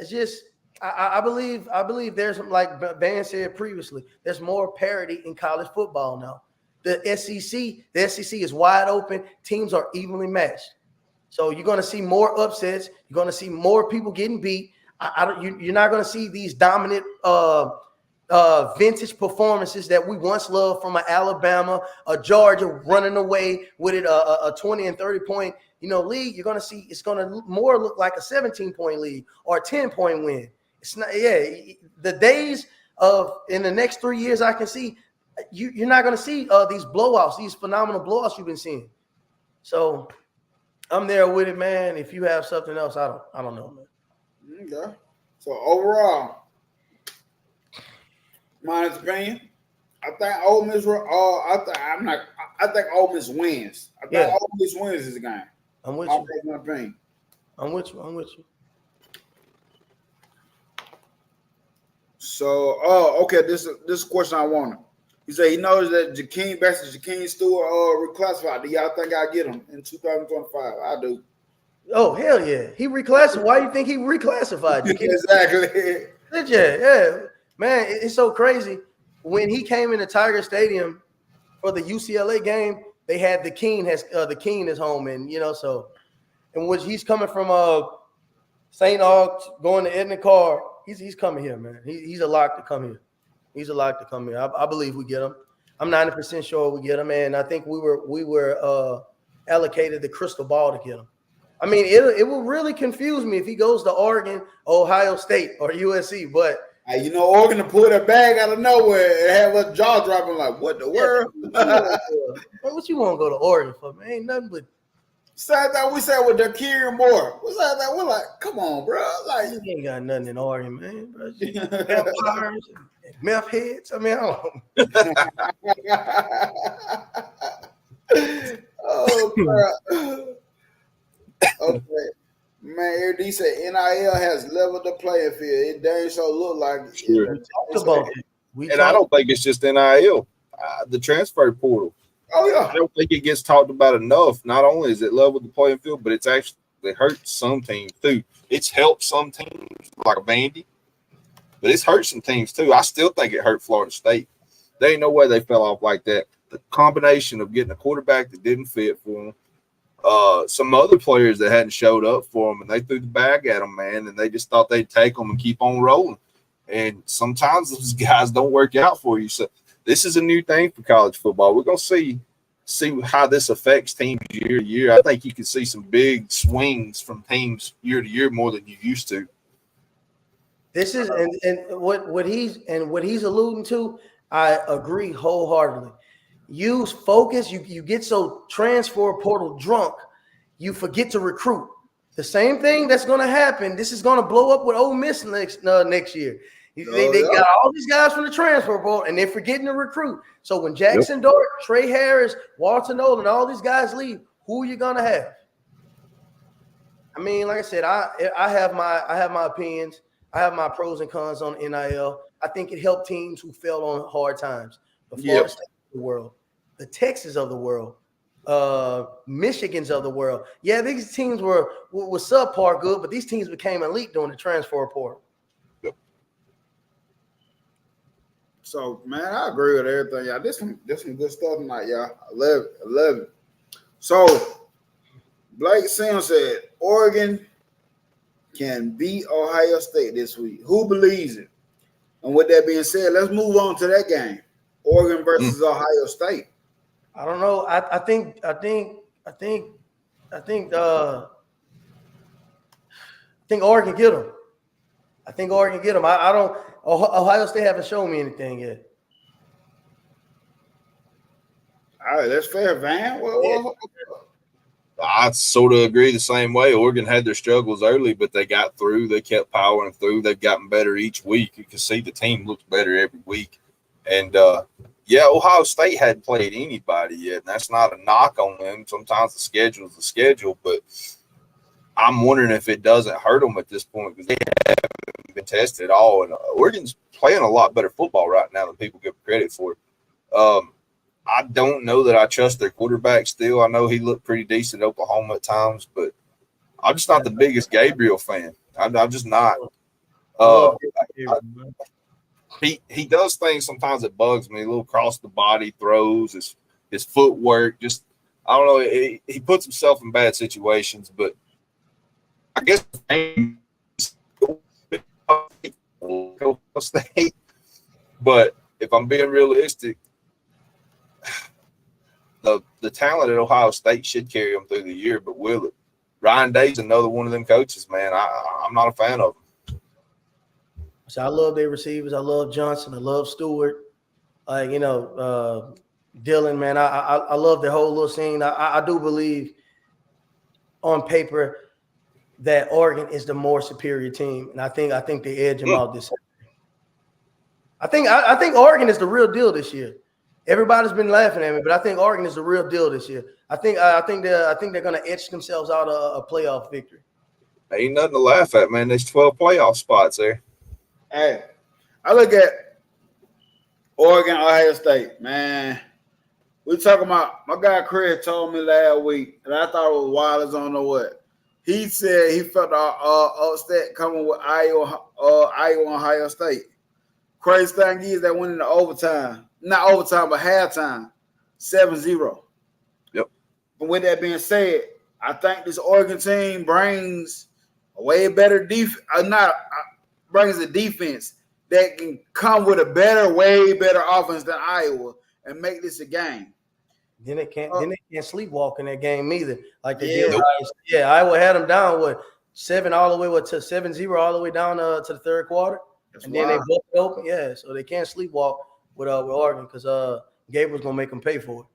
It's just I believe there's, like Van said previously, there's more parity in college football now. The SEC is wide open. Teams are evenly matched. So you're going to see more upsets. You're going to see more people getting beat. You're not going to see these dominant vintage performances that we once loved from an Alabama, a Georgia running away with it, a 20 and 30 point league. You're going to see it's going to more look like a 17-point league or a 10-point win. It's not. Yeah, the days of in the next 3 years, I can see you're not going to see these blowouts, these phenomenal blowouts you've been seeing. So I'm there with it, man. If you have something else, I don't know, man. Okay. So overall, my opinion, I think Ole Miss. I think Ole Miss wins. I think Ole Miss wins this game. I'm with you. My opinion. I'm with you. So, okay. This is a question I wanted. He said he knows that Jakeem Stewart reclassified. Do y'all think I get him in 2025? I do. Oh, hell yeah. He reclassified. Why do you think he reclassified? Exactly. Yeah. Man, it's so crazy. When he came into Tiger Stadium, for the UCLA game, they had the King is home, and so and which he's coming from St. Aug's going to Edna Carr. He's coming here, man. He's a lock to come here. He's a lock to come here. I believe we get him. I'm 90% sure we get him, and I think we were allocated the crystal ball to get him. I mean, it will really confuse me if he goes to Oregon, Ohio State, or USC. But Oregon to pull that bag out of nowhere and have us jaw dropping like, what the world? What you want to go to Oregon for, man? Ain't nothing but. Same thing we said with Dakir Moore. What's that? We're like, come on, bro. Like, you ain't got nothing in Oregon, man. Bro. Vampires and meth heads. I mean, I don't. Oh, bro. Okay. Man, AD said NIL has leveled the playing field. It dang so look like it. Sure. We talked about it. And I don't think it's just NIL. The transfer portal. Oh, yeah. I don't think it gets talked about enough. Not only is it leveled the playing field, but it's actually hurt some teams too. It's helped some teams like a Vandy, but it's hurt some teams too. I still think it hurt Florida State. There ain't no way they fell off like that. The combination of getting a quarterback that didn't fit for them, some other players that hadn't showed up for them, and they threw the bag at them, man, and they just thought they'd take them and keep on rolling. And sometimes those guys don't work out for you. So this is a new thing for college football. We're going to see how this affects teams year to year. I think you can see some big swings from teams year to year more than you used to. This is and what he's alluding to, I agree wholeheartedly. Use focus. You get so transfer portal drunk, you forget to recruit. The same thing that's going to happen. This is going to blow up with Ole Miss next year. They got all these guys from the transfer portal, and they're forgetting to recruit. So when Jackson Dart, Trey Harris, Walter Nolan, all these guys leave, who are you going to have? I mean, like I said, I have my opinions. I have my pros and cons on NIL. I think it helped teams who fell on hard times. The Florida State of the world, the Texas of the world, Michigans of the world. Yeah, these teams were subpar good, but these teams became elite during the transfer portal. So, man, I agree with everything, y'all. This some good stuff tonight, y'all. I love it. So, Blake Sims said Oregon can beat Ohio State this week. Who believes it? And with that being said, let's move on to that game. Oregon versus Ohio State. I don't know. I think Oregon get them. I think Oregon get them. I don't. Ohio State haven't shown me anything yet. All right, that's fair, Van. I sort of agree the same way. Oregon had their struggles early, but they got through. They kept powering through. They've gotten better each week. You can see the team looks better every week. And, Ohio State hadn't played anybody yet, and that's not a knock on them. Sometimes the schedule is the schedule, but I'm wondering if it doesn't hurt them at this point because they haven't been tested at all. And Oregon's playing a lot better football right now than people give credit for. I don't know that I trust their quarterback still. I know he looked pretty decent at Oklahoma at times, but I'm just not the biggest Gabriel fan. I'm just not. He does things sometimes that bugs me. A little cross the body throws, his footwork. Just I don't know. He puts himself in bad situations, but I guess State. But if I'm being realistic, the talent at Ohio State should carry them through the year, but will it? Ryan Day's another one of them coaches, man. I'm not a fan of him. So I love their receivers. I love Johnson. I love Stewart. Dylan, man. I love the whole little scene. I do believe on paper that Oregon is the more superior team, and I think they edge them out this year. I think Oregon is the real deal this year. Everybody's been laughing at me, but I think Oregon is the real deal this year. I think they're going to etch themselves out a playoff victory. Ain't nothing to laugh at, man. There's 12 playoff spots there. Hey, I look at Oregon, Ohio State, man. We talking about my guy Chris told me last week, and I thought it was wild as I don't know what. He said he felt upset coming with Iowa, Ohio State. Crazy thing is that went into overtime. Not overtime, but halftime. 7-0. Yep. But with that being said, I think this Oregon team brings a way better brings a defense that can come with a way better offense than Iowa and make this a game. Then they can't sleepwalk in that game either. Like they Yeah. did. Yeah, Iowa had them down to 7-0 all the way down to the third quarter. That's and then they wild. both open. Yeah, so they can't sleepwalk with Oregon because Gabriel's gonna make them pay for it.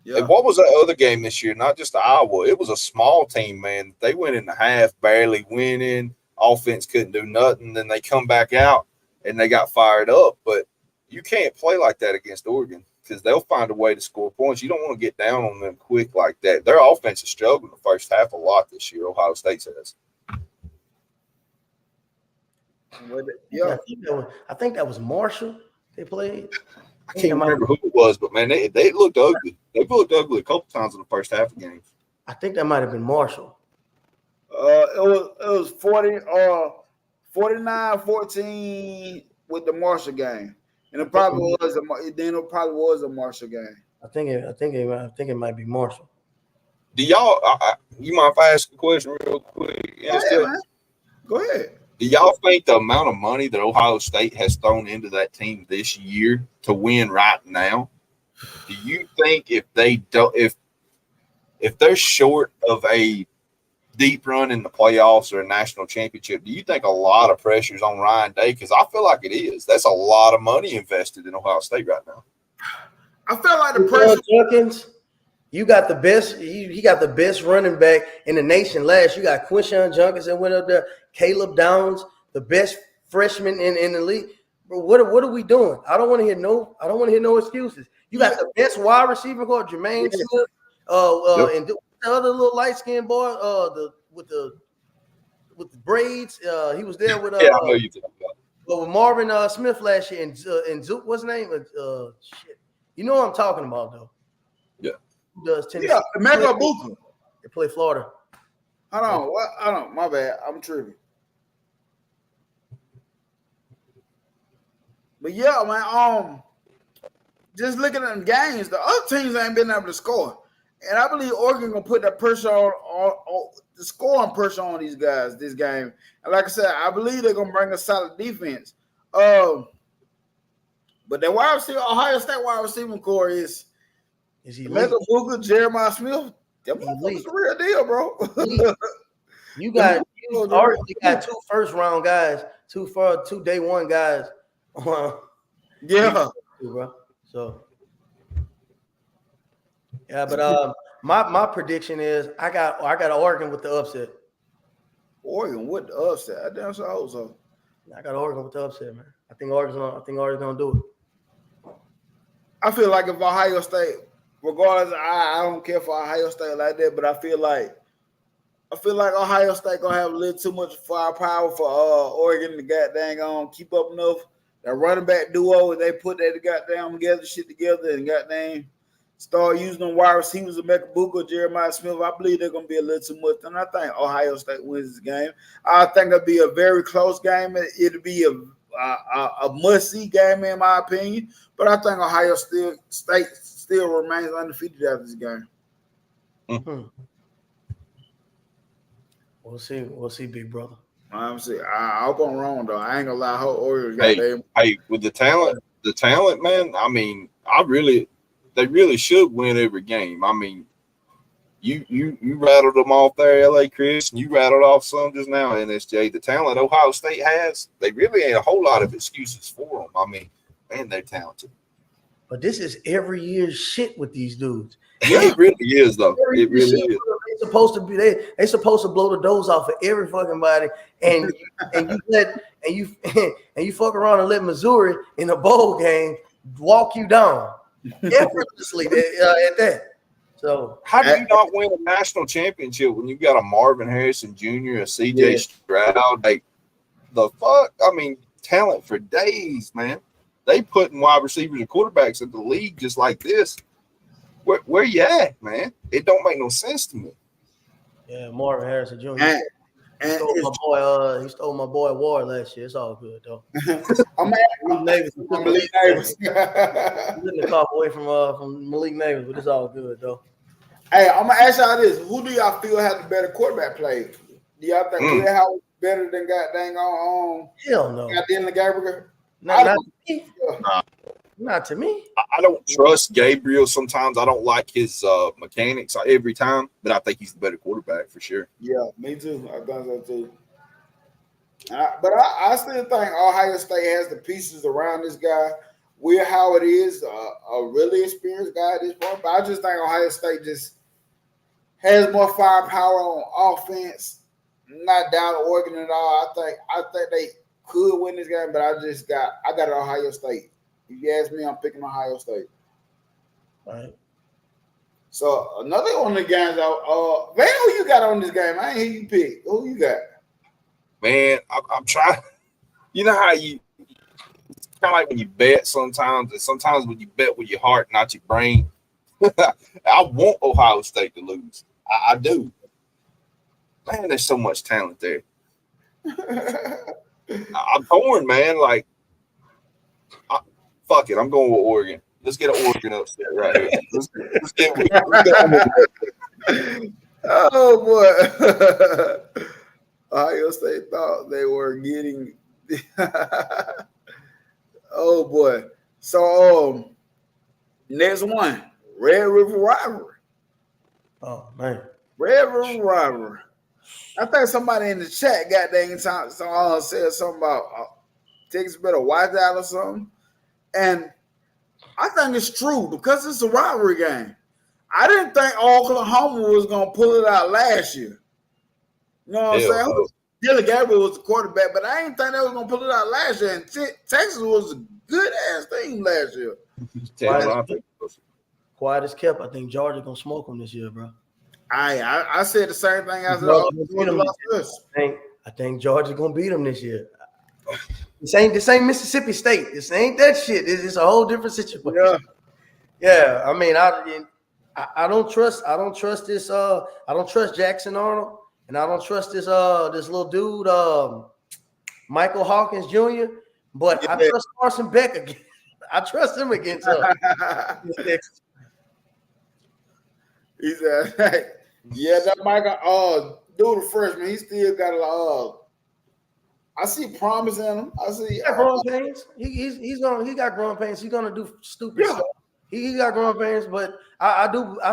Yeah. And what was that other game this year? Not just Iowa. It was a small team, man. They went in the half, barely winning. Offense couldn't do nothing. Then they come back out and they got fired up. But you can't play like that against Oregon because they'll find a way to score points. You don't want to get down on them quick like that. Their offense is struggling the first half a lot this year, Ohio State says. Yeah. I think that was Marshall they played. I can't remember who it was, but, man, they looked ugly. They looked ugly a couple times in the first half of the game. I think that might have been Marshall. It was 49-14 with the Marshall game. And it probably was a Marshall game. I think it might be Marshall. Do y'all you mind if I ask a question real quick? Yeah, man. Go ahead. Do y'all think the amount of money that Ohio State has thrown into that team this year to win right now? Do you think if they're short of a deep run in the playoffs or a national championship, do you think a lot of pressure is on Ryan Day? Because I feel like it is. That's a lot of money invested in Ohio State right now. I feel like the pressure. Jenkins, you got the best. He got the best running back in the nation. Last you got Quinshon Judkins that went up there. Caleb Downs, the best freshman in the league. Bro, what are we doing? I don't want to hear no excuses. You got the best wide receiver called Jermaine Smith. And the other little light skinned boy, with the braids. He was there with I know you talking about. with Marvin Smith last year and Zook. What's his name? Shit. You know what I'm talking about though. Yeah. Who does Tennessee? Yeah, Emeka Buka. They play Florida. Hold on. What? I don't. My bad. I'm tripping. But yeah, man. Just looking at them games, the other teams ain't been able to score, and I believe Oregon gonna put that pressure on the scoring pressure on these guys this game. And like I said, I believe they're gonna bring a solid defense. But the Ohio State wide receiver core is he Emeka Buka, Jeremiah Smith. That motherfucker's the real deal, bro. You already got 2 first-round guys, 2 day one guys. Yeah, bro. So yeah, but my prediction is I got Oregon with the upset. Oregon with the upset. I damn sure hope so. I got Oregon with the upset, man. I think Oregon's gonna do it. I feel like if Ohio State, regardless, I don't care for Ohio State like that, but I feel like Ohio State gonna have a little too much firepower for Oregon to goddamn keep up enough. That running back duo, they put that goddamn shit together and goddamn start using them wide receivers of Emeka Buka, Jeremiah Smith. I believe they're gonna be a little too much, and I think Ohio State wins this game. I think it'll be a very close game. It'll be a must-see game in my opinion, but I think Ohio State still remains undefeated after this game. Mm-hmm. We'll see, big brother. I hope I'm wrong though. I ain't gonna lie. I hope Oregon got them. Hey, with the talent, man. I mean, they really should win every game. I mean, you rattled them off there, LA Chris, and you rattled off some just now, NSJ. The talent Ohio State has, they really ain't a whole lot of excuses for them. I mean, man, they're talented. But this is every year's shit with these dudes. Yeah, it really is, though. It really is. They supposed to blow the doors off of every fucking body, and you fuck around and let Missouri in a bowl game walk you down effortlessly at that. So how do you not win a national championship when you got a Marvin Harrison Jr., a CJ Stroud? Like the fuck? I mean, talent for days, man. They putting wide receivers and quarterbacks in the league just like this. Where you at, man? It don't make no sense to me. Yeah, Marvin Harrison Jr. He stole my boy Ward last year. It's all good though. I'm Malik Neighbors. Getting the call away from Malik Neighbors, but it's all good though. Hey, I'm gonna ask y'all this: who do y'all feel has the better quarterback play? Do y'all think Will Howard better than goddamn Hell no. Dylan Gabriel? Not to me. Not to me. I don't trust Gabriel. Sometimes I don't like his mechanics every time, but I think he's the better quarterback for sure. Yeah, me too. I think so too. But I still think Ohio State has the pieces around this guy. Will Howard is a really experienced guy at this point, but I just think Ohio State just has more firepower on offense. Not down to Oregon at all. I think they could win this game, but I got it Ohio State. If you ask me, I'm picking Ohio State. All right. So another one of the games, Van, who you got on this game? I ain't hear you pick. Who you got? Man, I'm trying. You know how it's kind of like when you bet sometimes, and sometimes when you bet with your heart, not your brain. I want Ohio State to lose. I do. Man, there's so much talent there. I'm torn, man. Like, fuck it. I'm going with Oregon. Let's get an Oregon upset right here. Let's get Oh, boy. Ohio State thought they were getting oh, boy. So, next one, Red River Rivalry. Oh, man. Red River Rivalry. I think somebody in the chat said something about Texas better watch out or something. And I think it's true because it's a rivalry game. I didn't think Oklahoma was going to pull it out last year. You know what I'm saying? Dylan Gabriel was the quarterback, but I didn't think they was going to pull it out last year. And Texas was a good-ass team last year. Quiet as kept. I think Georgia going to smoke them this year, bro. I said the same thing as I think Georgia going to beat them this year. This ain't Mississippi State. This ain't that shit. It's a whole different situation. Yeah. I mean, I don't trust this. I don't trust Jackson Arnold, and I don't trust this little dude, Michael Hawkins Jr. But I trust Carson Beck again. I trust him against Texas. He said, hey, that Michael, dude, the freshman, he still got a I see promise in him. I see he got growing pains. He got growing pains. He's gonna do stupid stuff. He got growing pains, but I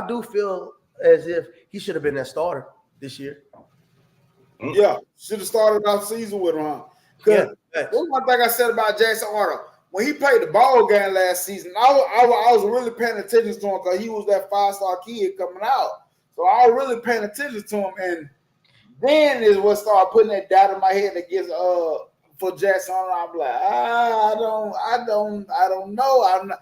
do feel as if he should have been that starter this year. Yeah, should have started off season with him, huh? That's one thing I said about Jackson Arnold. When he played the ball game last season, I was really paying attention to him because he was that 5-star kid coming out. So I was really paying attention to him, and then is what started putting that doubt in my head against for Jackson Arnold. I'm like, I don't know. I'm not.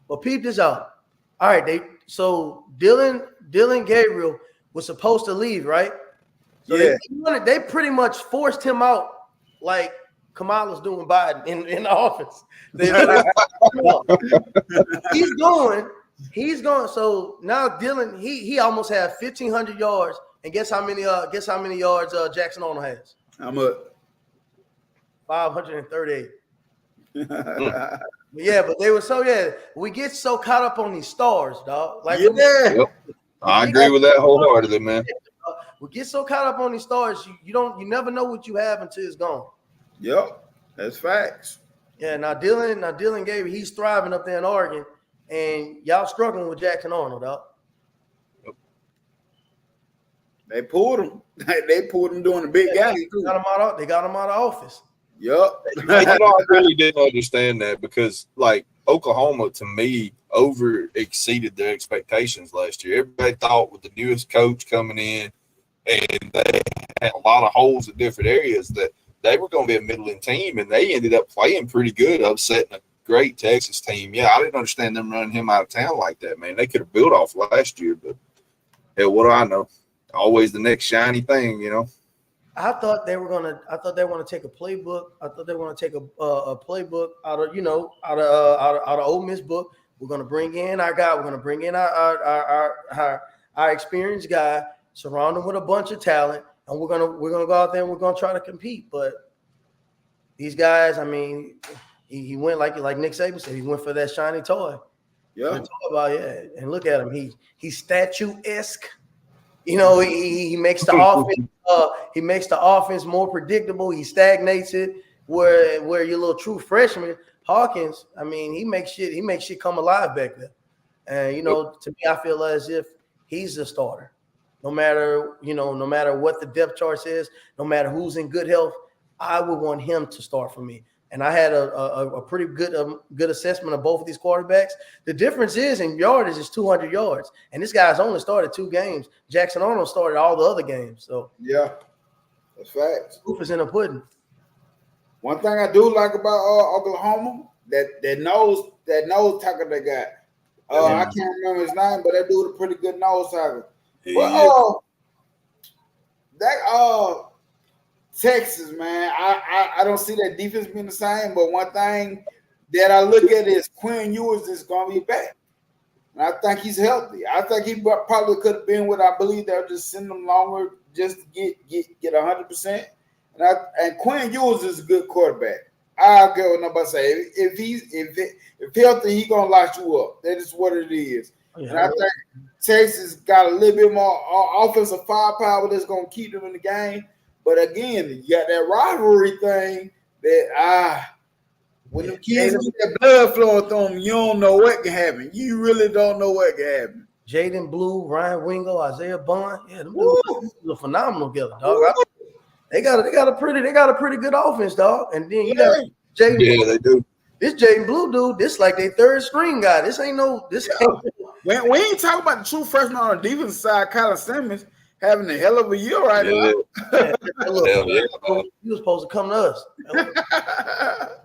But peep this out. All right, so Dylan Gabriel was supposed to leave, right? So they pretty much forced him out, like Kamala's doing Biden in the office. He's going. So now Dylan, he almost had 1,500 yards, and guess how many yards Jackson Arnold has? How much? 538. But we get so caught up on these stars, dog. Like I agree with that wholeheartedly, man. We get so caught up on these stars, you never know what you have until it's gone. Yep, that's facts. Yeah, now Dylan Gabriel, he's thriving up there in Oregon, and y'all struggling with Jackson Arnold, dog. They pulled him. They pulled him during the big game. They got him out of office. Yep. I really didn't understand that because, like, Oklahoma, to me, over exceeded their expectations last year. Everybody thought with the newest coach coming in and they had a lot of holes in different areas that they were going to be a middling team, and they ended up playing pretty good, upsetting a great Texas team. Yeah, I didn't understand them running him out of town like that, man. They could have built off last year, but hell, what do I know? Always the next shiny thing, you know. I thought they want to take a playbook. I thought they want to take a playbook out of Ole Miss book. We're going to bring in our guy. We're going to bring in our experienced guy, surround him with a bunch of talent, and we're gonna go out there and we're gonna try to compete. But these guys, I mean, he went like Nick Saban said, he went for that shiny toy. Yeah. And look at him. He's statuesque. You know, he makes the offense. He makes the offense more predictable. He stagnates it. Where your little true freshman Hawkins, I mean, he makes shit come alive back there. And you know, to me, I feel as if he's the starter. No matter what the depth chart says, no matter who's in good health, I would want him to start for me. And I had a pretty good assessment of both of these quarterbacks. The difference is in yardage is 200 yards, and this guy's only started 2 games. Jackson Arnold started all the other games. So yeah, that's facts. proof is in the pudding. One thing I do like about Oklahoma, that nose tackle they got. I can't remember his name, but that dude a pretty good nose tackle. But Texas, man, I don't see that defense being the same. But one thing that I look at is Quinn Ewers is going to be back, and I think he's healthy. I think he probably could have been what I believe they'll just send him longer just to get 100%. And Quinn Ewers is a good quarterback. I don't care what nobody say. If healthy, he gonna lock you up. That is what it is. Yeah. And I think Texas got a little bit more offensive firepower that's gonna keep them in the game. But again, you got that rivalry thing that when the kids get that blood flowing through them, you don't know what can happen. You really don't know what can happen. Jaden Blue, Ryan Wingo, Isaiah Bond, yeah, them dudes are phenomenal together, dog. They got a pretty good offense, dog. And then you got Jaden. Yeah, they do. This Jaden Blue dude, this like their third string guy. This ain't we ain't talking about the true freshman on the defense side, Colin Simmons having a hell of a year right now. He was supposed to come to us. I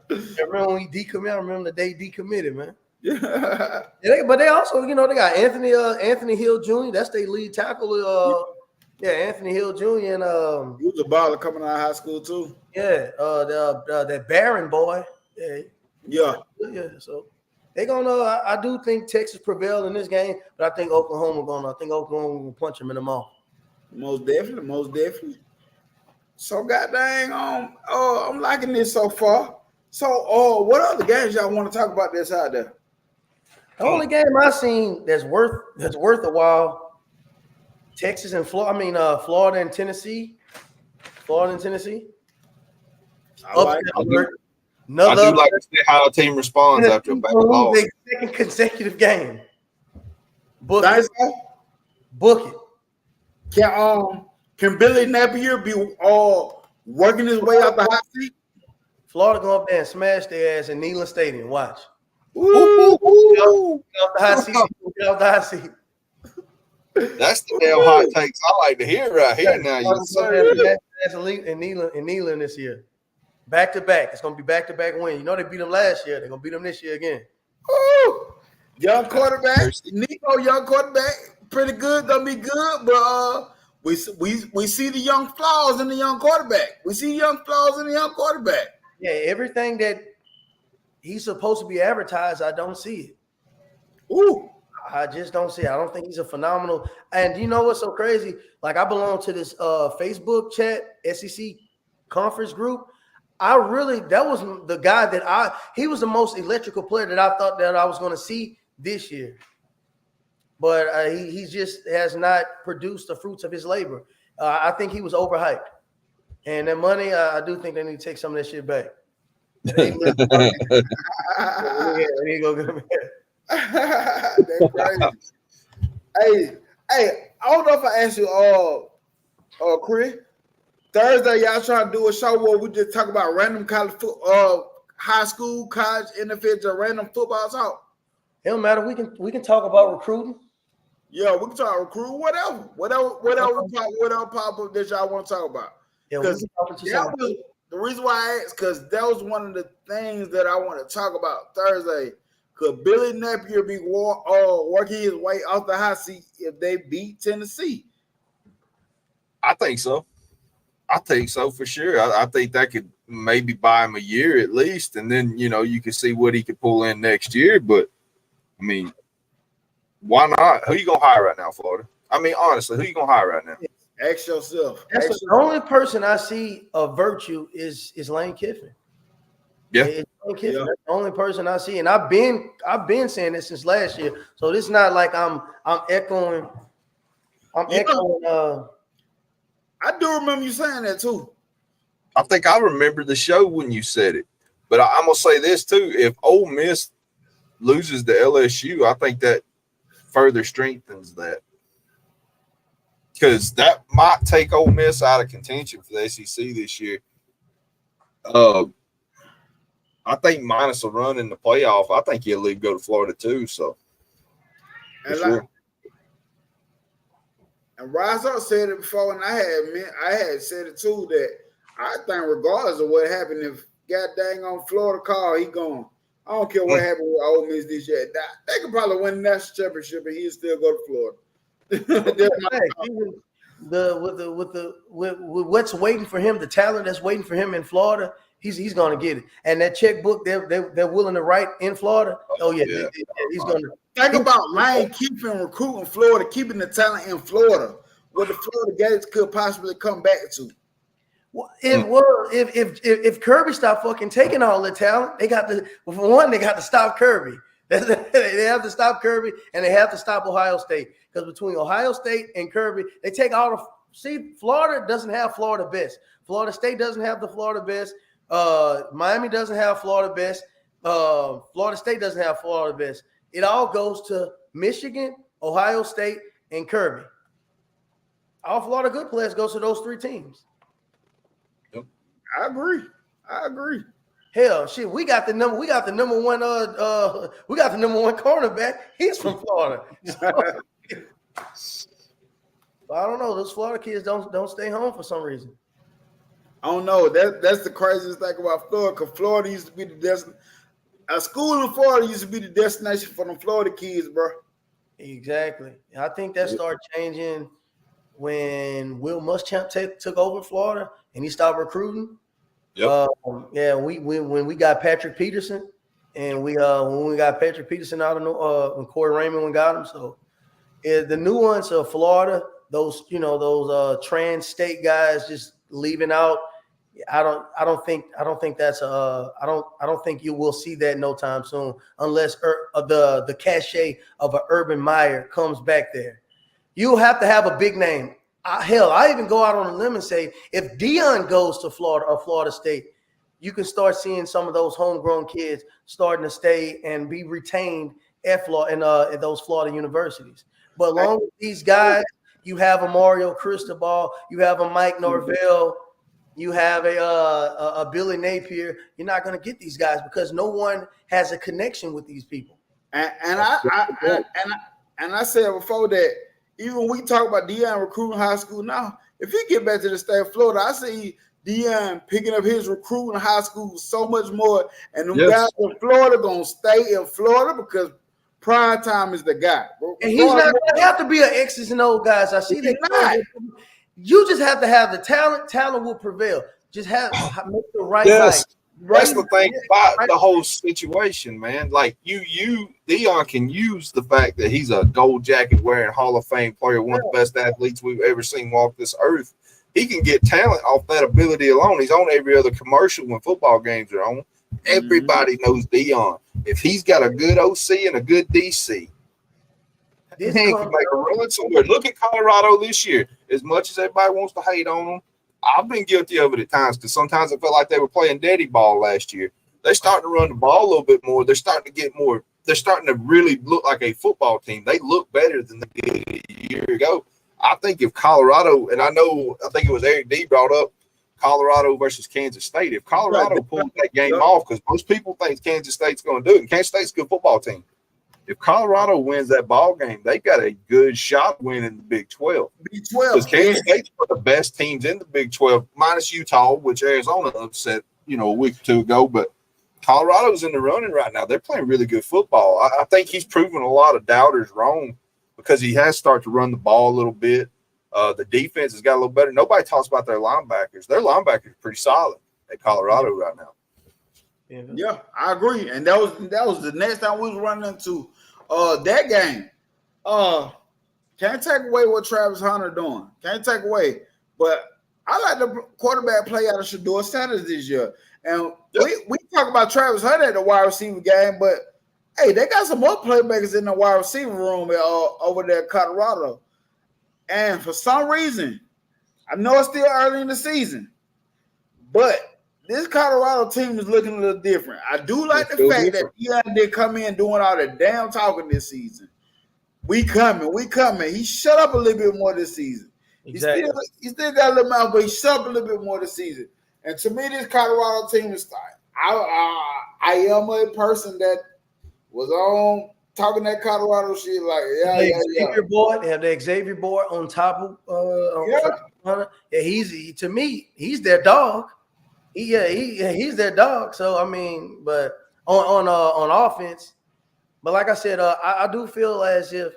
remember when he decommitted. I remember the day he decommitted, man. Yeah. But they also, they got Anthony Hill Jr. That's their lead tackle. Anthony Hill Jr. and he was a baller coming out of high school too. Yeah, that Barron boy. Yeah. So they're gonna. I do think Texas prevailed in this game, but I think Oklahoma will punch them in the mouth. Most definitely. So goddamn, I'm liking this so far. So, what other games y'all want to talk about this out there? The only game I've seen that's worth a while. Texas and Florida. Florida and Tennessee. I do like to see how a team responds after a bad loss. Second consecutive game. Book it. Can Billy Napier be working his way out the hot seat? Florida go up there and smash their ass in Neyland Stadium. Watch. Ooh. Get off the hot seat. That's the damn hot takes I like to hear right here now. Yes, sir. That's elite in Neyland this year. Back to back. It's gonna be back to back win. They beat them last year. They're gonna beat them this year again. Ooh. Young quarterback, Nico, young quarterback, pretty good, gonna be good, but we see the young flaws in the young quarterback. Yeah, everything that he's supposed to be advertised, I don't see it. Ooh. I just don't see it. I don't think he's a phenomenal. And you know what's so crazy? Like, I belong to this Facebook chat, SEC conference group. That was the guy he was the most electrical player that I thought that I was going to see this year. But he just has not produced the fruits of his labor. I think he was overhyped. And that money, I do think they need to take some of that shit back. They need to go get him here. That's crazy. Hey, I don't know if I asked you, Chris. Thursday, y'all trying to do a show where we just talk about random college high school, college, NFL, just random football talk. It don't matter. We can talk about recruiting. Yeah, we can talk recruiting, whatever pop up that y'all want to talk about. Yeah, the reason why I asked, because that was one of the things that I want to talk about Thursday. Could Billy Napier be working his way off the hot seat if they beat Tennessee? I think so. For sure. I think that could maybe buy him a year at least, and then you can see what he could pull in next year. But I mean, why not? Who you gonna hire right now, Florida? I mean, honestly, who you gonna hire right now? Ask yourself. That's Ask the only person I see of virtue is Lane Kiffin. Yeah. It's Lane Kiffin. Yeah. That's the only person I see, and I've been saying this since last year. So this is not like I'm echoing. I do remember you saying that too. I think I remember the show when you said it. But I'm gonna say this too: if Ole Miss loses to LSU, I think that further strengthens that, because that might take Ole Miss out of contention for the SEC this year. I think minus a run in the playoff, I think he'll leave go to Florida too. So, for And sure. And Rizzo said it before, and I had said it too, that I think regardless of what happened, if God dang on Florida call, he gone. I don't care what happened with Ole Miss this year. They could probably win the national championship, and he'd still go to Florida. With what's waiting for him, the talent that's waiting for him in Florida, he's going to get it. And that checkbook they're willing to write in Florida. Oh yeah. He's going to think about Lane keeping recruiting Florida, keeping the talent in Florida, what the Florida Gators could possibly come back to. Well, if Kirby stopped fucking taking all the talent, they got to stop Kirby. They have to stop Kirby, and they have to stop Ohio State, because between Ohio State and Kirby, they take all the. See, Florida doesn't have Florida best. Florida State doesn't have the Florida best. Miami doesn't have Florida best. Florida State doesn't have Florida best. It all goes to Michigan, Ohio State, and Kirby. All Florida good players goes to those three teams. I agree. Hell, shit, we got the number one cornerback. He's from Florida. So, I don't know. Those Florida kids don't stay home for some reason. I don't know. That's the craziest thing about Florida, because Florida used to be the destination. A school in Florida used to be the destination for them Florida kids, bro. Exactly. I think that started changing when Will Muschamp took over Florida and he stopped recruiting. Yep. When we got Patrick Peterson, and when we got Patrick Peterson out of when Corey Raymond got him. So the nuance of Florida, those trans state guys just leaving out. I don't think you will see that no time soon, unless the cachet of an Urban Meyer comes back there. You'll have to have a big name. I even go out on a limb and say, if Deion goes to Florida or Florida State, you can start seeing some of those homegrown kids starting to stay and be retained at Florida in those Florida universities. But along with these guys, you have a Mario Cristobal, you have a Mike Norvell, you have a Billy Napier. You're not going to get these guys because no one has a connection with these people. And I said before that, even we talk about Deion recruiting high school now, if he get back to the state of Florida, I see Deion picking up his recruiting high school so much more, and them guys in Florida gonna stay in Florida because prime time is the guy. And he's not gonna have to be an X's and O's guys. I see that. You just have to have the talent. Talent will prevail. Just make the right guy. That's the thing about the whole situation, man. Like Deion can use the fact that he's a gold jacket wearing Hall of Fame player, one of the best athletes we've ever seen walk this earth. He can get talent off that ability alone. He's on every other commercial when football games are on. Everybody knows Deion. If he's got a good OC and a good DC, he can make a run somewhere. Look at Colorado this year. As much as everybody wants to hate on them, I've been guilty of it at times, because sometimes I felt like they were playing daddy ball last year. They're starting to run the ball a little bit more. They're starting to get more. They're starting to really look like a football team. They look better than they did a year ago. I think if Colorado, and I think it was Eric D brought up Colorado versus Kansas State. If Colorado pulls that game off, because most people think Kansas State's going to do it, and Kansas State's a good football team. If Colorado wins that ball game, they got a good shot winning the Big 12. Big 12. Because Kansas State's one of the best teams in the Big 12, minus Utah, which Arizona upset, a week or two ago. But Colorado's in the running right now. They're playing really good football. I think he's proven a lot of doubters wrong, because he has started to run the ball a little bit. The defense has got a little better. Nobody talks about their linebackers. Their linebackers are pretty solid at Colorado right now. Yeah, I agree. And that was the next time we was running into that game. Can't take away what Travis Hunter doing. Can't take away. But I like the quarterback play out of Shedeur Sanders this year. And we talk about Travis Hunter at the wide receiver game, but hey, they got some more playmakers in the wide receiver room over there at Colorado. And for some reason, I know it's still early in the season, but this Colorado team is looking a little different. I do like the fact that Deion did come in doing all the damn talking this season. We coming. He shut up a little bit more this season. Exactly. He still got a little mouth, but he shut up a little bit more this season. And to me, this Colorado team is I am a person that was on talking that Colorado shit like, Xavier Boyd, they have the Xavier Boyd on top of he's to me, he's their dog. He's their dog. So I mean, but on offense, but like I said, I do feel as if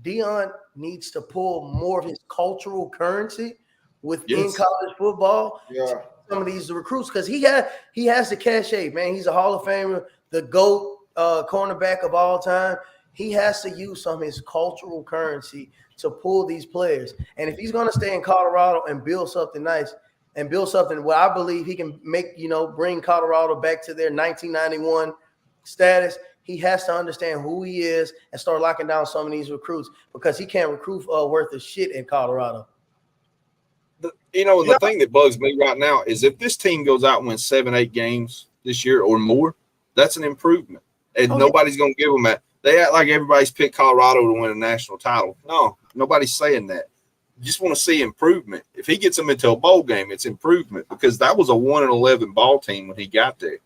Deion needs to pull more of his cultural currency within college football. Yeah. Some of these recruits, because he has the cachet, man. He's a Hall of Famer, the GOAT cornerback of all time. He has to use some of his cultural currency to pull these players. And if he's going to stay in Colorado and build something nice and build something where I believe he can make, bring Colorado back to their 1991 status, he has to understand who he is and start locking down some of these recruits, because he can't recruit worth of shit in Colorado. The thing that bugs me right now is if this team goes out and wins 7-8 games this year or more, that's an improvement. And nobody's going to give them that. They act like everybody's picked Colorado to win a national title. No, nobody's saying that. You just want to see improvement. If he gets them into a bowl game, it's improvement, because that was a 1-11 ball team when he got there.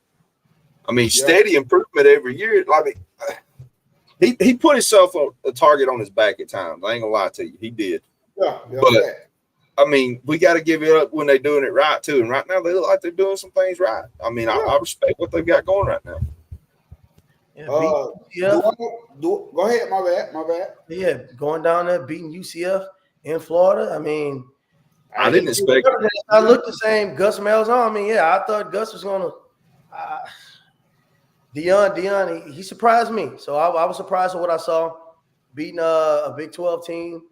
I mean, steady improvement every year. I mean, he put himself on a target on his back at times. I ain't going to lie to you. He did. Yeah. But I mean, we got to give it up when they're doing it right, too. And right now, they look like they're doing some things right. I mean, I respect what they've got going right now. Go ahead. My bad. Yeah, going down there, beating UCF in Florida. I mean, I didn't expect it. I looked the same. Gus Malzahn. I mean, I thought Gus was going to Deion, he surprised me. So I was surprised with what I saw, beating a Big 12 team,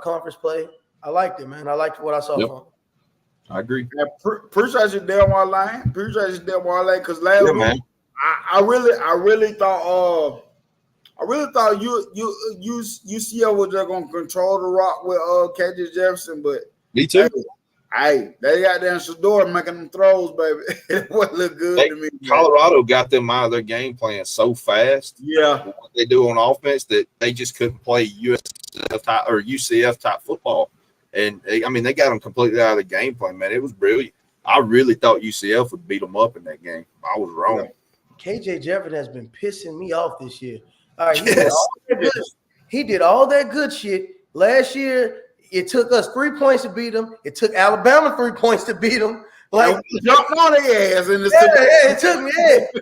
conference play. I liked it, man. I liked what I saw from him. I agree. Yeah, appreciate you, Delmar Lane. Because last week, I really thought UCF was just gonna control the rock with KJ Jefferson, but me too. Hey, they got down Shedeur making them throws, baby. It wouldn't look good to me. Colorado got them out of their game plan so fast. Yeah, what they do on offense that they just couldn't play UCF type football. And they got them completely out of the game plan, man. It was brilliant. I really thought UCF would beat them up in that game. I was wrong. KJ Jefferson has been pissing me off this year. All right, he did all that good shit last year. It took us 3 points to beat them. It took Alabama 3 points to beat them. Like jumped on their ass in the it took me.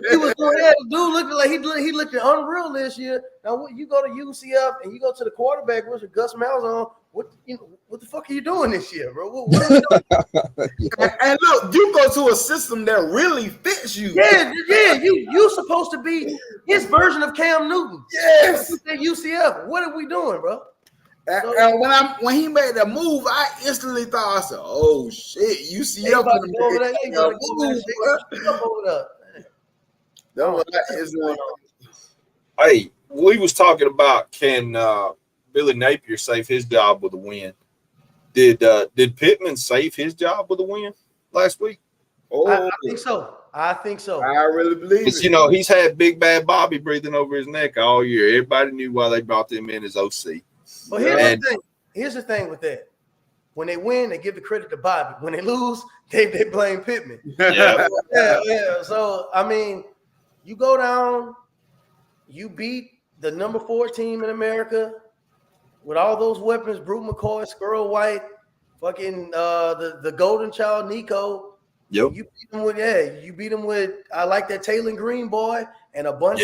He was doing that. Dude looked like he looked unreal this year. Now you go to UCF and you go to the quarterback with Gus Malzahn. What the fuck are you doing this year, bro? What are you doing? And look, you go to a system that really fits you. Yeah. You supposed to be his version of Cam Newton. Yes. At UCF. What are we doing, bro? And when he made that move, I instantly thought, I said, "Oh shit, UCF Hey, we was talking about can Billy Napier save his job with a win? Did Pittman save his job with a win last week? Oh, I think so. I really believe it. He's had Big Bad Bobby breathing over his neck all year. Everybody knew why they brought them in as OC. Well, here's the thing with that. When they win, they give the credit to Bobby. When they lose, they blame Pittman. Yeah. Yeah. So, I mean, you go down, you beat the number 4 team in America with all those weapons, Brew McCoy, Squirrel White, fucking the golden child, Nico. Yep. You beat him with I like that Taylor Green boy and a bunch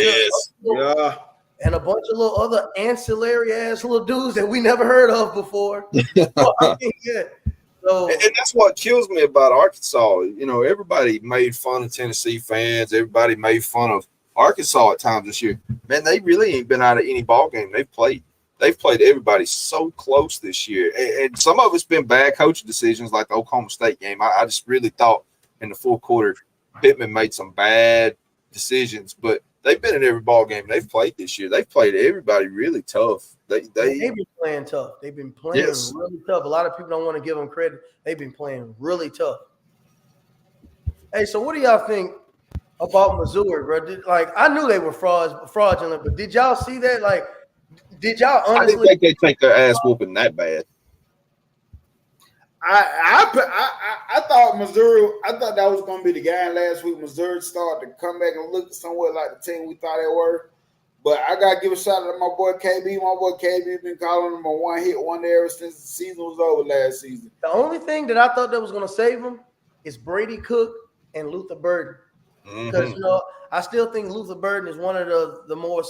and a bunch of little other ancillary ass little dudes that we never heard of before. So, and that's what kills me about Arkansas. Everybody made fun of Tennessee fans. Everybody made fun of Arkansas at times this year. Man, they really ain't been out of any ball game they've played. they've played everybody so close this year. And some of it's been bad coaching decisions, like the Oklahoma State game. I just really thought in the fourth quarter, Pittman made some bad decisions, but they've been in every ball game they've played this year. They've played everybody really tough. They've been playing tough. They've been playing really tough. A lot of people don't want to give them credit. They've been playing really tough. Hey, so what do y'all think about Missouri, bro? Like, I knew they were fraudulent, but did y'all see that? Like, did y'all honestly? I didn't think they'd take their ass whooping that bad. I thought Missouri. I thought that was going to be the game last week. Missouri started to come back and look somewhat like the team we thought they were. But I got to give a shout out to my boy KB. My boy KB been calling them a one-hit wonder ever since the season was over last season. The only thing that I thought that was going to save them is Brady Cook and Luther Burden. Because, you know, I still think Luther Burden is one of the more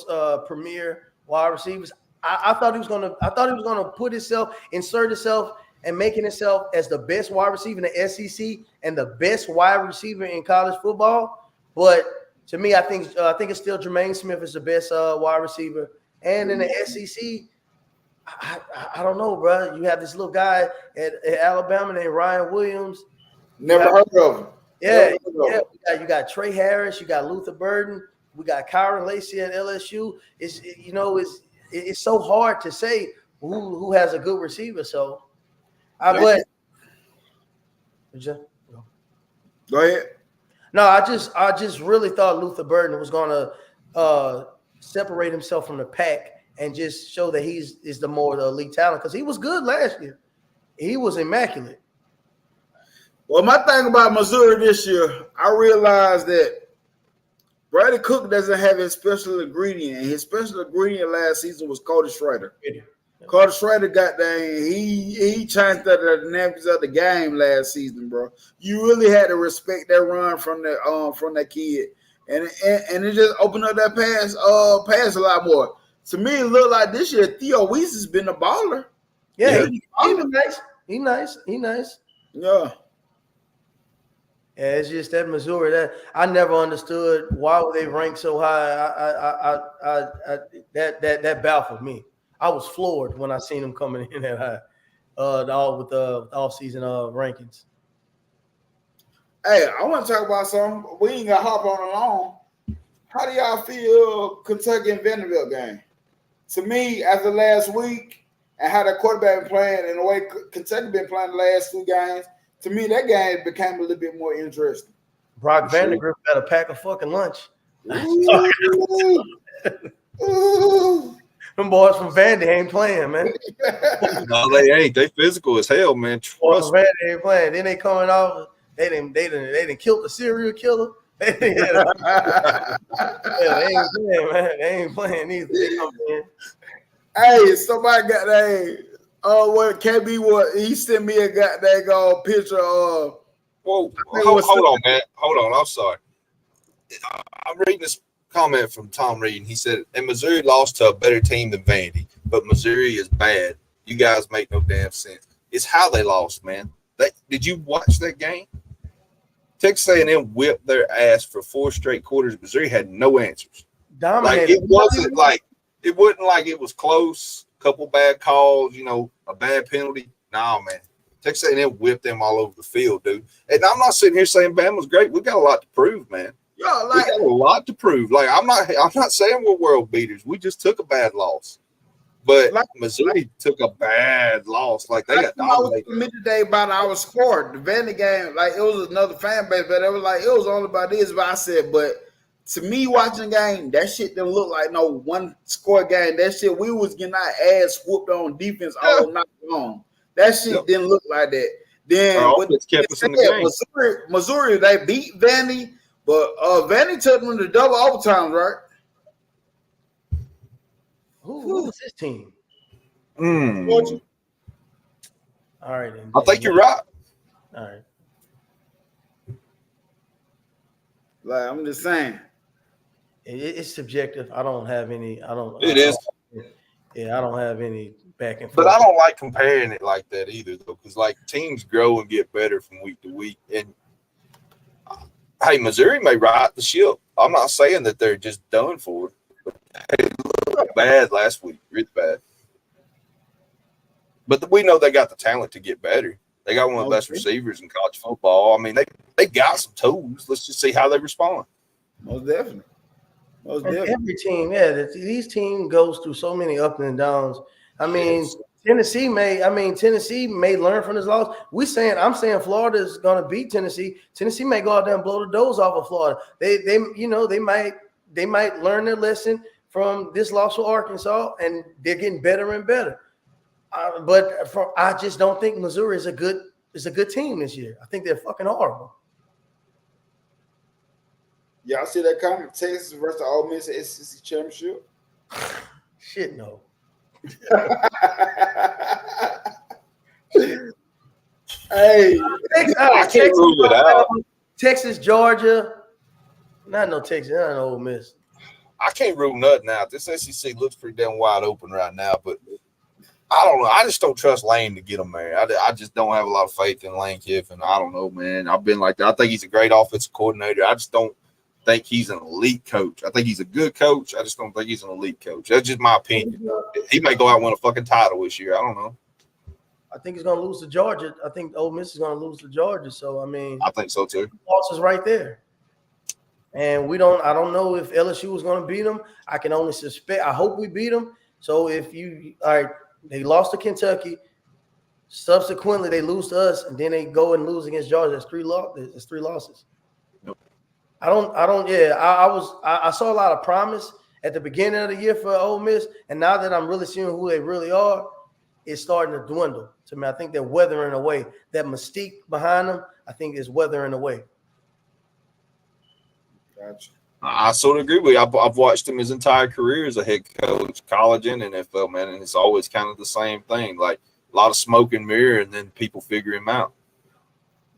premier wide receivers. I thought he was going to insert himself and making himself as the best wide receiver in the SEC and the best wide receiver in college football. But to me, I think it's still Jermaine Smith is the best wide receiver. And in the SEC, I don't know, bro. You have this little guy at Alabama named Ryan Williams. Never heard of him. Yeah. You got Trey Harris. You got Luther Burden. We got Kyron Lacey at LSU. It's so hard to say who has a good receiver. So. Go ahead. No, I just really thought Luther Burden was going to separate himself from the pack and just show that he's the more the elite talent because he was good last year. He was immaculate. Well, my thing about Missouri this year, I realized that Brady Cook doesn't have his special ingredient. His special ingredient last season was Cody Schrader. Carter Schrader got there. He changed the dynamics of the game last season, bro. You really had to respect that run from that kid, and it just opened up that pass a lot more. To me, it looked like this year Theo Weiss has been a baller. Yeah, he's nice. He nice. Yeah. Yeah, it's just that Missouri that I never understood why would they rank so high. That baffled me. I was floored when I seen them coming in that high, with the off-season rankings. Hey, I want to talk about something. We ain't got to hop on along. How do y'all feel Kentucky and Vanderbilt game? To me, after last week and how the quarterback been playing and the way Kentucky been playing the last two games, to me, that game became a little bit more interesting. Brock Vandagriff got a pack of fucking lunch. Ooh. Them boys from Vandy ain't playing, man. No, they ain't. They physical as hell, man. Trust me. Vandy ain't playing. Then they coming off. They didn't kill the serial killer. They ain't playing, man. They ain't playing either. They come in. Hey, somebody got that. What KB was? He sent me a goddamn picture of. Whoa, hold on, man. Hold on. I'm sorry. I'm reading this comment from Tom Reed, and he said, and Missouri lost to a better team than Vandy, but Missouri is bad. You guys make no damn sense. It's how they lost, man. Did you watch that game? Texas A&M whipped their ass for 4 straight quarters. Missouri had no answers. Dominated. Like, it wasn't like it was close, couple bad calls, a bad penalty. Nah, man. Texas A&M whipped them all over the field, dude. And I'm not sitting here saying Bama's great. We got a lot to prove, man. Yeah, we got a lot to prove. Like, I'm not saying we're world beaters. We just took a bad loss. But Missouri took a bad loss. Like, they got dominated. I was today about our score. The Vandy game, it was another fan base, but it was only about this. But I said, but to me, watching the game, that shit didn't look like no one score game. That shit, we was getting our ass whooped on defense all night long. That shit didn't look like that. Then kept us in the game. Missouri, they beat Vandy, but Vandy took them to double overtime, right? Who was his team? Georgia. All right, then. I think you're right. All right. I'm just saying. It's subjective. I don't have any. It is. Yeah, I don't have any back and forth. But I don't like comparing it like that either, though, because teams grow and get better from week to week. And hey, Missouri may ride the ship. I'm not saying that they're just done for it. But they looked bad last week, really bad. But we know they got the talent to get better. They got one of the best receivers in college football. I mean, they got some tools. Let's just see how they respond. Most definitely. Every team, these teams goes through so many ups and downs. I mean, Yes. Tennessee may learn from this loss. I'm saying Florida is going to beat Tennessee. Tennessee may go out there and blow the doors off of Florida. They might learn their lesson from this loss for Arkansas, and they're getting better and better. I just don't think Missouri is a good team this year. I think they're fucking horrible. Y'all see that comment? Texas versus Ole Miss SEC championship? Shit, no. Hey, I can't rule it out. Texas, Georgia. Not no Texas, not no Ole Miss. I can't rule nothing out. This SEC looks pretty damn wide open right now, but I don't know. I just don't trust Lane to get them there. I just don't have a lot of faith in Lane Kiffin. I don't know, man. I've been like that. I think he's a great offensive coordinator. I just don't think he's an elite coach. I think he's a good coach. I just don't think he's an elite coach. That's just my opinion. He may go out and win a fucking title this year. I don't know. I think he's going to lose to Georgia. I think Ole Miss is going to lose to Georgia. So, I mean, I think so too. Losses right there. And I don't know if LSU is going to beat them. I can only suspect. I hope we beat them. So they lost to Kentucky. Subsequently, they lose to us, and then they go and lose against Georgia. That's three losses. Nope. I saw a lot of promise at the beginning of the year for Ole Miss, and now that I'm really seeing who they really are, it's starting to dwindle to me. I think they're weathering away. That mystique behind them, I think, is weathering away. Gotcha. I sort of agree with you. I've watched him his entire career as a head coach, college and NFL, man, and it's always kind of the same thing. Like a lot of smoke and mirror, and then people figure him out.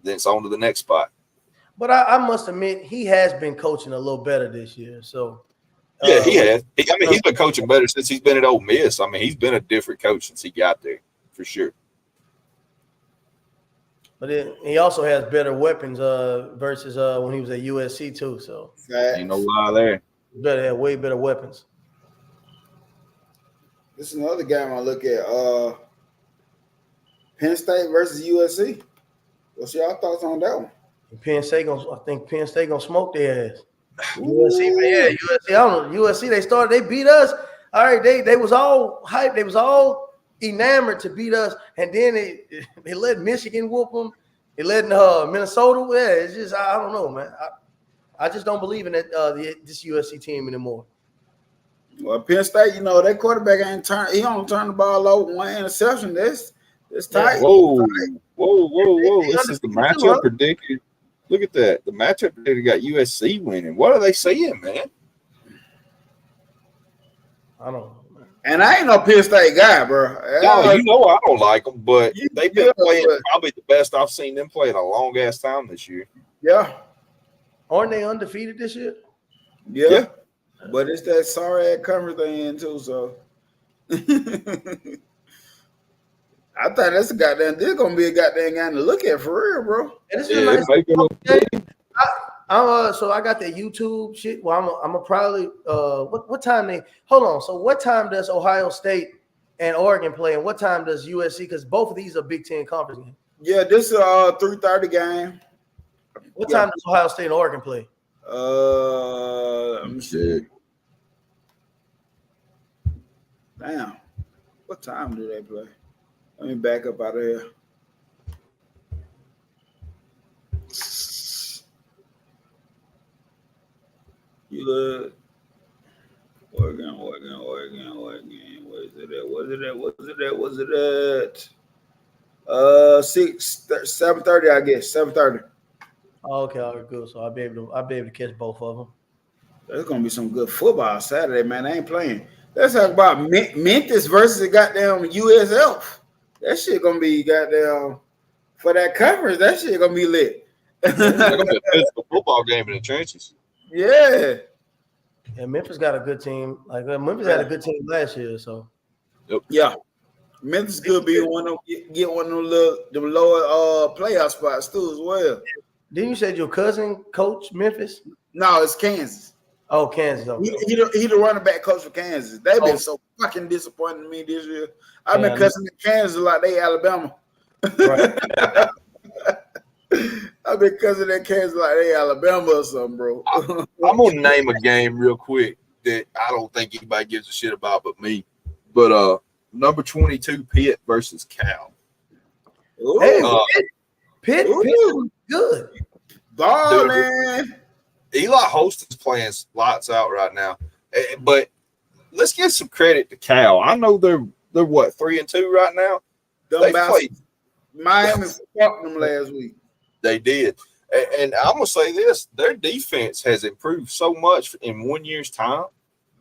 Then it's on to the next spot. But I must admit, he has been coaching a little better this year. So yeah, he has. He's been coaching better since he's been at Ole Miss. I mean, he's been a different coach since he got there, for sure. But he also has better weapons versus when he was at USC too. So ain't no lie there. Better have way better weapons. This is another game I look at. Penn State versus USC. What's y'all thoughts on that one? I think Penn State gonna smoke their ass. USC, man, USC. I don't know. USC, they beat us. All right, they was all hyped. They was all enamored to beat us, and then they let Michigan whoop them. They let Minnesota. Yeah, it's just I don't know, man. I just don't believe in it. This USC team anymore. Well, Penn State, their quarterback ain't turn. He only turned the ball over one interception. That's tight. Whoa. This is the matchup predicted. Look at that. The matchup predicted got USC winning. What are they saying, man? I don't know. And I ain't no Penn State guy, bro. No, I don't like them, but they've been playing probably the best I've seen them play in a long ass time this year. Yeah. Aren't they undefeated this year? Yeah. But it's that sorry ass cover thing too, so I thought that's this gonna be a goddamn game to look at for real, bro. And this is nice. So I got that YouTube shit. Well, I'm probably what time they hold on. So what time does Ohio State and Oregon play, and what time does USC? Because both of these are Big Ten conference games. Yeah, this is a 3:30 game. What time does Ohio State and Oregon play? Let me see. Damn, what time do they play? Let me back up out of here. You look. Oregon. Where is it at? 7:30, I guess. 7:30. Oh, okay, all right, good. So I'll be able to catch both of them. There's gonna be some good football Saturday, man. They ain't playing. Let's talk about Memphis versus the goddamn USF. That shit gonna be goddamn for that coverage. That shit gonna be lit. It's gonna be a physical football game in the trenches. Yeah. Yeah, Memphis got a good team. Like Memphis had a good team last year, so. Yep. Yeah. Memphis could be one of them lower playoff spots too as well. Didn't you say your cousin coach Memphis? No, it's Kansas. Oh, Kansas. Okay. He the running back coach for Kansas. They've been so fucking disappointing to me this year. I've been cussing at Kansas like they Alabama. Right. I've been cussing at Kansas like they Alabama or something, bro. I'm gonna name a game real quick that I don't think anybody gives a shit about but me. But number 22 Pitt versus Cal. Hey, Pitt is good. Ballin'. Eli Host is playing lots out right now, but let's give some credit to Cal. I know they're what 3-2 right now. They played Miami fucked them last week. They did, and I'm gonna say this: their defense has improved so much in 1 year's time.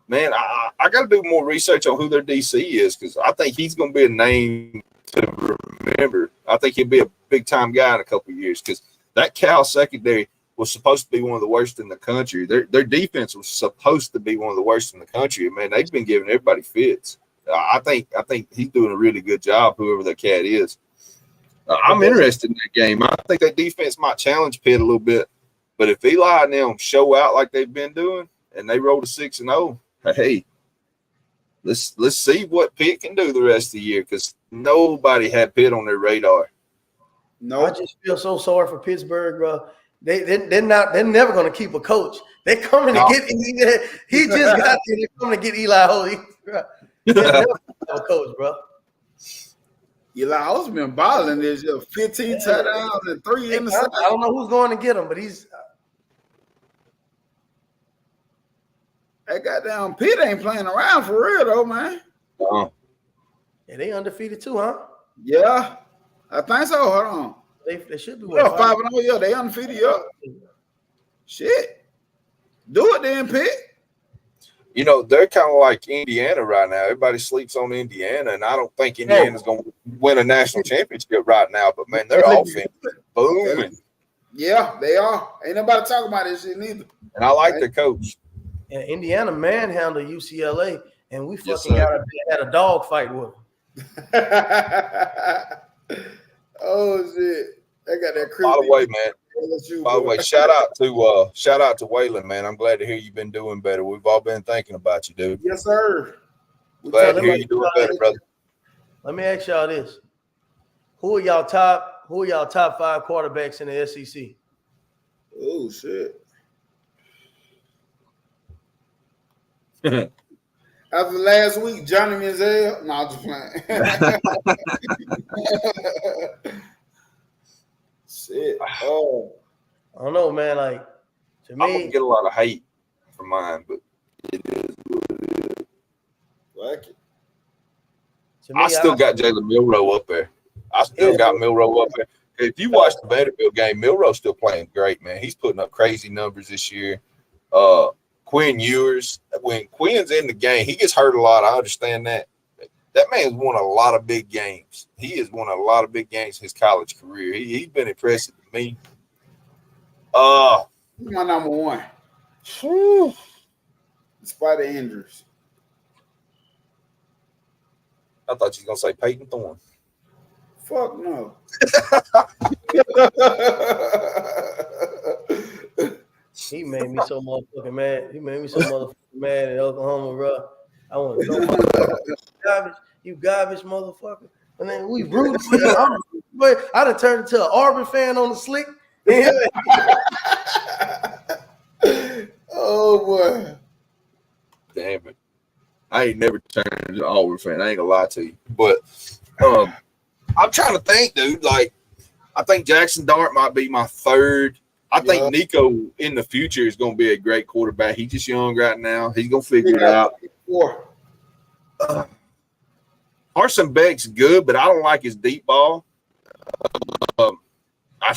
Man, I got to do more research on who their DC is because I think he's going to be a name to remember. I think he'll be a big-time guy in a couple of years because that Cal secondary was supposed to be one of the worst in the country. Their defense was supposed to be one of the worst in the country. Man, they've been giving everybody fits. I think he's doing a really good job, whoever that cat is. I'm interested in that game. I think that defense might challenge Pitt a little bit, but if Eli and them show out like they've been doing and they roll to 6-0, hey, let's see what Pitt can do the rest of the year because nobody had Pitt on their radar. No, I just feel so sorry for Pittsburgh, bro. They're never gonna keep a coach. They're coming to get he just got there. They're coming to get Eli Holy. They're never gonna have a coach, bro. Eli Ho's been balling this year. 15 touchdowns and 3 interceptions. I don't know who's going to get him, but he's. That goddamn Pitt ain't playing around for real though, man. Yeah, they undefeated too, huh? Yeah, I think so. Hold on. They should be 5-0. Yeah, they undefeated. Yeah. Shit. Do it then, Pitt. You know, they're kind of like Indiana right now. Everybody sleeps on Indiana, and I don't think Indiana's going to win a national championship right now. But, man, their offense is booming. Yeah, they are. Ain't nobody talking about this shit neither. And I like their coach. And Indiana manhandled UCLA, and we fucking had a dog fight with them. Oh, shit. They got that creepy. By the way, man. By the way, shout out to Waylon, man. I'm glad to hear you've been doing better. We've all been thinking about you, dude. Yes, sir. Glad to hear you doing better, brother. Let me ask y'all this: Who are y'all top 5 quarterbacks in the SEC? Oh shit! After last week, Johnny Manziel. No, I'm just playing. Shit. Oh, I don't know, man. Like to me, I'm gonna get a lot of hate for mine, but it is what it is. like it. To me, I still got Jalen Milroe up there. If you watch the Vanderbilt game, Milroe's still playing great, man. He's putting up crazy numbers this year. Quinn Ewers, when Quinn's in the game, he gets hurt a lot. I understand that. That man's won a lot of big games. He has won a lot of big games in his college career. He's been impressive to me. He's my number one. Despite the injuries. I thought you were going to say Peyton Thorne. Fuck no. he made me so motherfucking mad. He made me so motherfucking mad in Oklahoma, bro. I want to know you garbage motherfucker. And then we rooting for you. I done turned into an Auburn fan on the slick. Oh boy. Damn it. I ain't never turned into an Auburn fan. I ain't gonna lie to you. But I'm trying to think, dude. Like, I think Jackson Dart might be my third. I think Nico in the future is gonna be a great quarterback. He's just young right now. He's gonna figure it out. Carson Beck's good, but I don't like his deep ball. I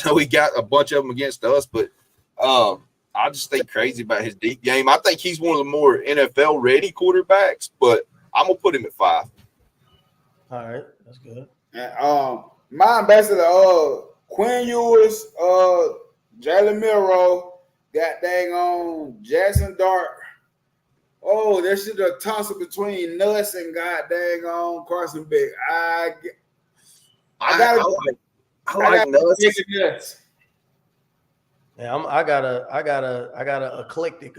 know he got a bunch of them against us, but I just think crazy about his deep game. I think he's one of the more NFL ready quarterbacks, but I'm gonna put him at 5. All right, that's good. And mine basically Quinn Ewers, Jalen Milroe, got dang on Jackson Dart. Oh, there should have tossed it between Nuss and god dang on Carson Beck. I like Nuss. Yeah, I got a eclectic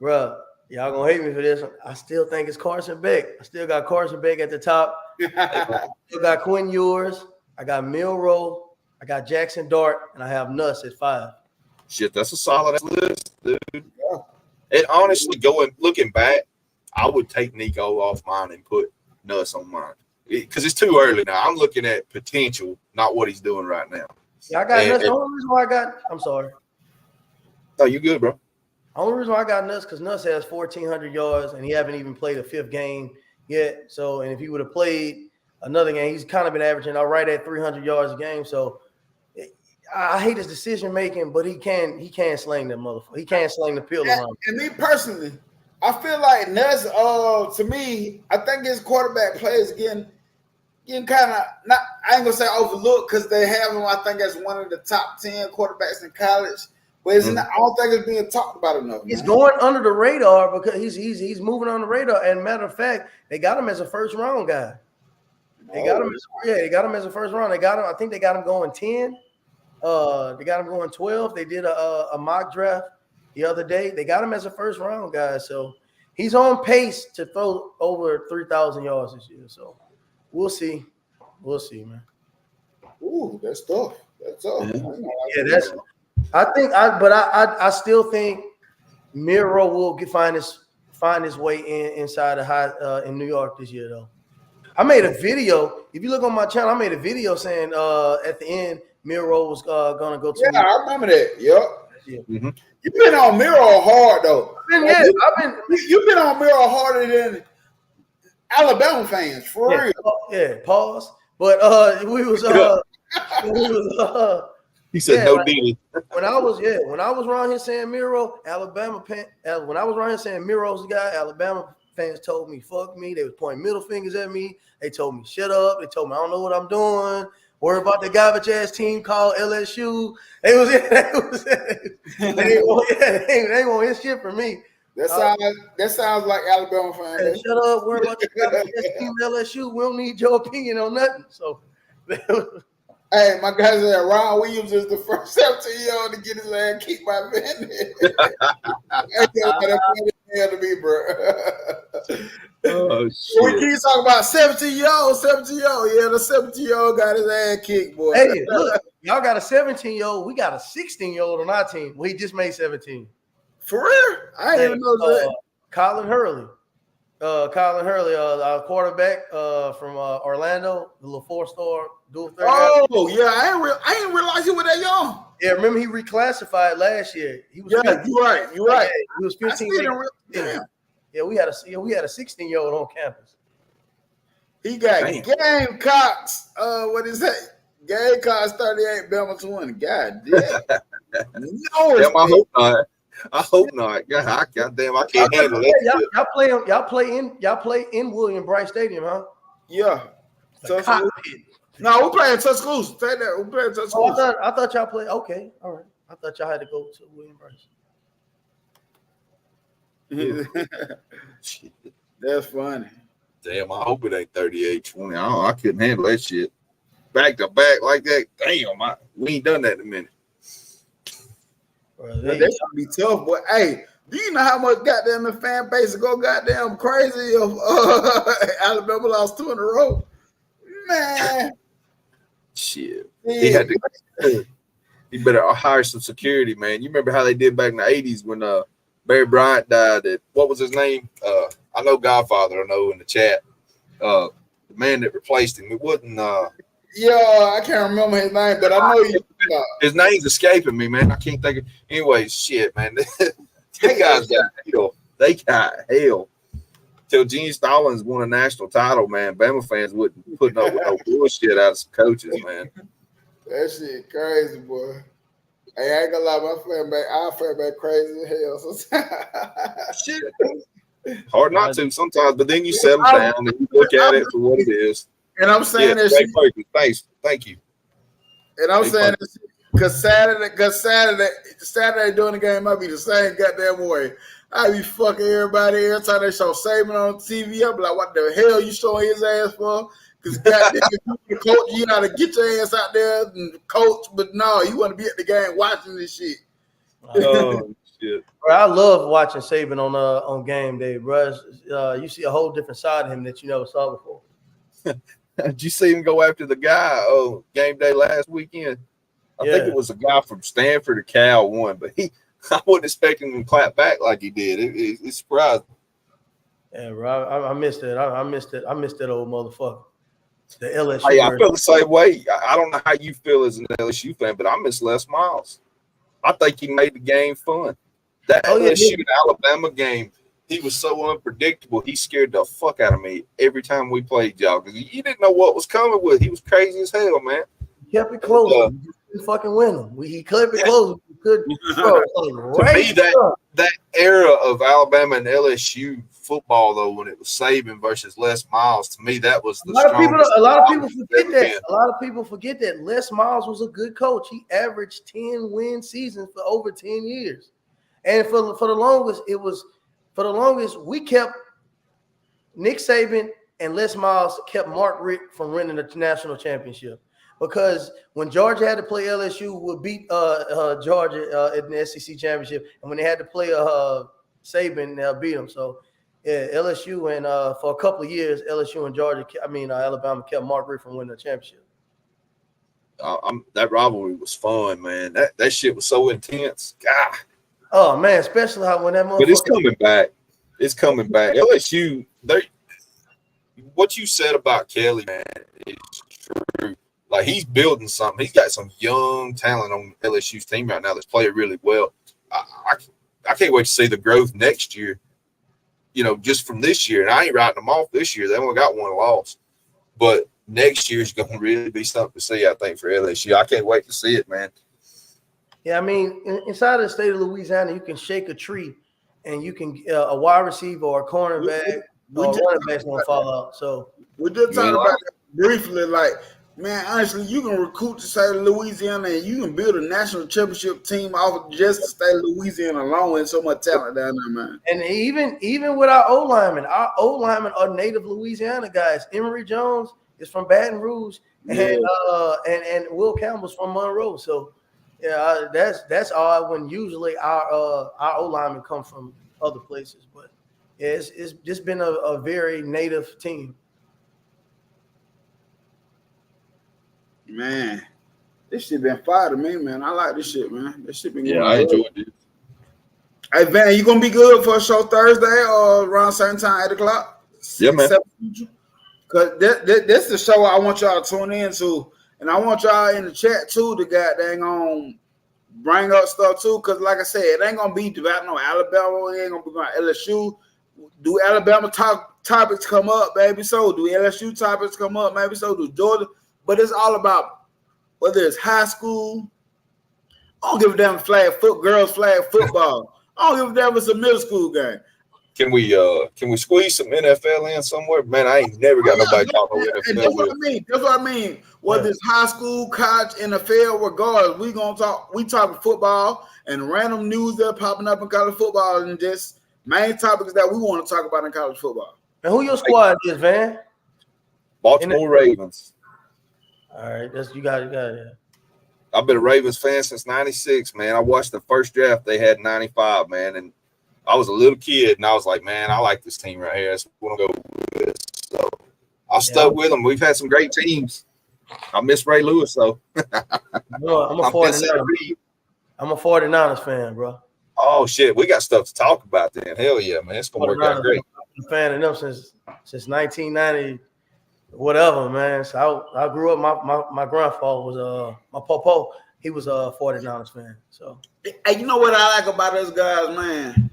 Bruh, y'all gonna hate me for this one. I still think it's Carson Beck. I still got Carson Beck at the top. I still got Quinn Ewers. I got Milroe. I got Jackson Dart, and I have Nuss at 5. Shit, that's a solid list, dude. Yeah. And honestly, looking back, I would take Nico off mine and put Nuss on mine because it's too early now. I'm looking at potential, not what he's doing right now. Yeah, I got Nuss. The only reason why I'm sorry. No, you good, bro. The only reason why I got Nuss because Nuss has 1,400 yards and he haven't even played a 5th game yet. So, and if he would have played another game, he's kind of been averaging right at 300 yards a game. So, I hate his decision making, but he can sling that motherfucker. He can't sling the pill around. And me personally, I feel like Nuss, to me, I think his quarterback play is getting kind of not. I ain't gonna say overlooked because they have him. I think as one of the top 10 quarterbacks in college. But it's not, I don't think it's being talked about enough. He's going under the radar because he's moving on the radar. And matter of fact, they got him as a first round guy. They got him as a first round. They got him. I think they got him going 10. They got him going 12. They did a mock draft the other day. They got him as a first round guy. So he's on pace to throw over 3,000 yards this year. So we'll see. We'll see, man. Ooh, that's tough. That's tough. Yeah, that's. I still think Miro will find his way inside the high in New York this year though. I made a video. If you look on my channel, I made a video saying at the end Miro was gonna go to. Yeah, I remember that. Yep. Yeah. Mm-hmm. You've been on Miro hard though. You've been on Miro harder than Alabama fans for real. Yeah. Pause. But we was. He said no deal. When I was around here saying Miro, when I was around here saying Miro's the guy, Alabama fans told me, fuck me. They was pointing middle fingers at me. They told me, shut up. They told me, I don't know what I'm doing. Worry about the garbage ass team called LSU. They ain't want his shit for me. That sounds like Alabama fans. Hey, shut up. Worry about the garbage ass team LSU. We don't need your opinion on nothing. So hey, my guy said Ron Williams is the first 17-year-old to get his ass kicked by Van. That's to me, bro. Oh, shit. We keep talking about 17-year-old. Yeah, the 17-year-old got his ass kicked, boy. Hey, look, y'all got a 17-year-old. We got a 16-year-old on our team. Well, he just made 17. For real? I didn't even know that. Colin Hurley, our quarterback from Orlando, the little 4-star dual threat. Oh, yeah, I didn't realize he was that young. Yeah, remember he reclassified last year. He was you're right. You're right. He was 15. Yeah, we had a 16-year-old on campus. He got Gamecocks. What is that? Gamecocks 38, Bama 20. God damn. No, I hope not. God damn, I can't handle that. Y'all play in William Bright Stadium, huh? Yeah. No, we're playing Tuscaloosa. Take that. We're playing Tuscaloosa. I thought y'all played. Okay, all right. I thought y'all had to go to William Bright. That's funny. Damn, I hope it ain't 38-20. I couldn't handle that shit. Back to back like that. Damn, we ain't done that in a minute. That's gonna be tough, but hey, do you know how much goddamn the fan base go goddamn crazy if Alabama lost 2 in a row? Man. Shit. He better hire some security, man. You remember how they did back in the 80s when Barry Bryant died? What was his name? I know Godfather, I know in the chat. The man that replaced him. It wasn't yeah, I can't remember his name, but I know his name's escaping me, man. I can't think of anyways, shit, man. They guys got hell. They got hell. Till Gene Stallings won a national title, man, Bama fans wouldn't put up with no bullshit out of some coaches, man. That shit crazy, boy. Hey, I ain't gonna lie, I feel back crazy as hell. Shit. Hard not to sometimes, but then you settle down and you look at it for what it is. And I'm saying this shit. Thanks. Thank you. And I'm saying this because Saturday during the game might be the same goddamn way. I be fucking everybody every time they show Saban on TV. I be like, what the hell you showing his ass for? Because goddamn, the coach, you gotta get your ass out there and coach, but no, you want to be at the game watching this shit. Oh shit. Bro, I love watching Saban on game day, bro. You see a whole different side of him that you never saw before. Did you see him go after the guy game day last weekend? I think it was a guy from Stanford or Cal won, but I wasn't expecting him to clap back like he did. It surprised me. Yeah, bro, I missed it. I missed it. I missed that old motherfucker. The LSU. Hey, I feel the same way. I don't know how you feel as an LSU fan, but I miss Les Miles. I think he made the game fun. That LSU and Alabama game, he was so unpredictable. He scared the fuck out of me every time we played y'all because you didn't know what was coming with. He was crazy as hell, man. He kept it close. We just couldn't fucking win him. He kept it close. We could. To me, that era of Alabama and LSU football, though, when it was Saban versus Les Miles, to me that was the strongest. A lot of people forget that. A lot of people forget that Les Miles was a good coach. He averaged 10 win seasons for over 10 years, and for the longest we kept Nick Saban and Les Miles kept Mark Richt from winning the national championship. Because when Georgia had to play LSU, would beat Georgia in the SEC championship, and when they had to play Saban, they'll beat them. So, yeah, LSU and for a couple of years, LSU and Alabama kept Mark Richt from winning the championship. That rivalry was fun, man. That shit was so intense. God. Oh man, especially how when that motherfucker. But it's coming back. It's coming back. LSU, what you said about Kelly, man, is true. Like, he's building something. He's got some young talent on LSU's team right now that's playing really well. I can't wait to see the growth next year, just from this year. And I ain't writing them off this year. They only got one loss. But next year is going to really be something to see, I think, for LSU. I can't wait to see it, man. Yeah, I mean, inside of the state of Louisiana, you can shake a tree and you can a wide receiver or a cornerback or running back's going to fall out. So we did talk about that briefly, like, man, honestly, you can recruit the state of Louisiana and you can build a national championship team off of just the state of Louisiana alone and so much talent down there, man. And even with our O-linemen are native Louisiana guys. Emory Jones is from Baton Rouge, and Will Campbell's from Monroe. So, yeah, that's odd when usually our O-linemen come from other places. But, yeah, it's just been a very native team. Man, this shit been fire to me, man. I like this shit, man. This shit been good. I enjoyed it. Hey, Van, you gonna be good for a show Thursday or around same time, 8 o'clock? Yeah, man. Because this is the show I want y'all to tune into. And I want y'all in the chat, too, to goddamn bring up stuff, too. Because, like I said, it ain't going to be about no Alabama. It ain't going to be about LSU. Do Alabama topics come up? Maybe so. Do LSU topics come up? Maybe so. Do Georgia? But it's all about whether it's high school. I don't give a damn girls flag football. I don't give a damn if it's a middle school game. Can we squeeze some NFL in somewhere? Man, I ain't never got nobody talking about NFL. That's what I mean. Whether it's high school, college, NFL, regardless, we talking football and random news that are popping up in college football and just main topics that we want to talk about in college football. And who your squad is, Van? Baltimore Ravens. All right, you got it. I've been a Ravens fan since '96, man. I watched the first draft they had in '95, man, and I was a little kid, and I was like, man, I like this team right here. That's what I'm going to go with. So I stuck with them. We've had some great teams. I miss Ray Lewis, though. No, I'm a 49ers fan, bro. Oh, shit. We got stuff to talk about then. Hell yeah, man. It's going to work out great. I'm a fan of them since 1990. Whatever, man. So I grew up. My grandfather was my popo. He was a 49ers fan. So, hey, you know what I like about us guys, man?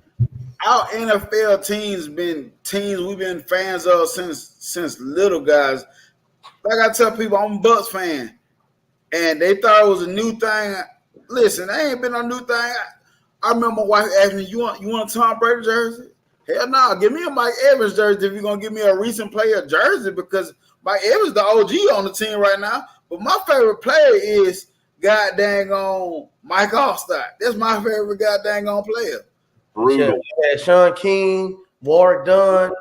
Our NFL teams been teams we've been fans of since little guys. Like I tell people, I'm a Bucks fan, and they thought it was a new thing. Listen, they ain't been a new thing. I remember my wife asked me, "You want a Tom Brady jersey?" Hell no, give me a Mike Evans jersey if you're gonna give me a recent player jersey because Mike Evans the OG on the team right now. But my favorite player is god dang on Mike Allstott. That's my favorite god dang on player. Brutal. Yeah, Sean King, Warwick Dunn.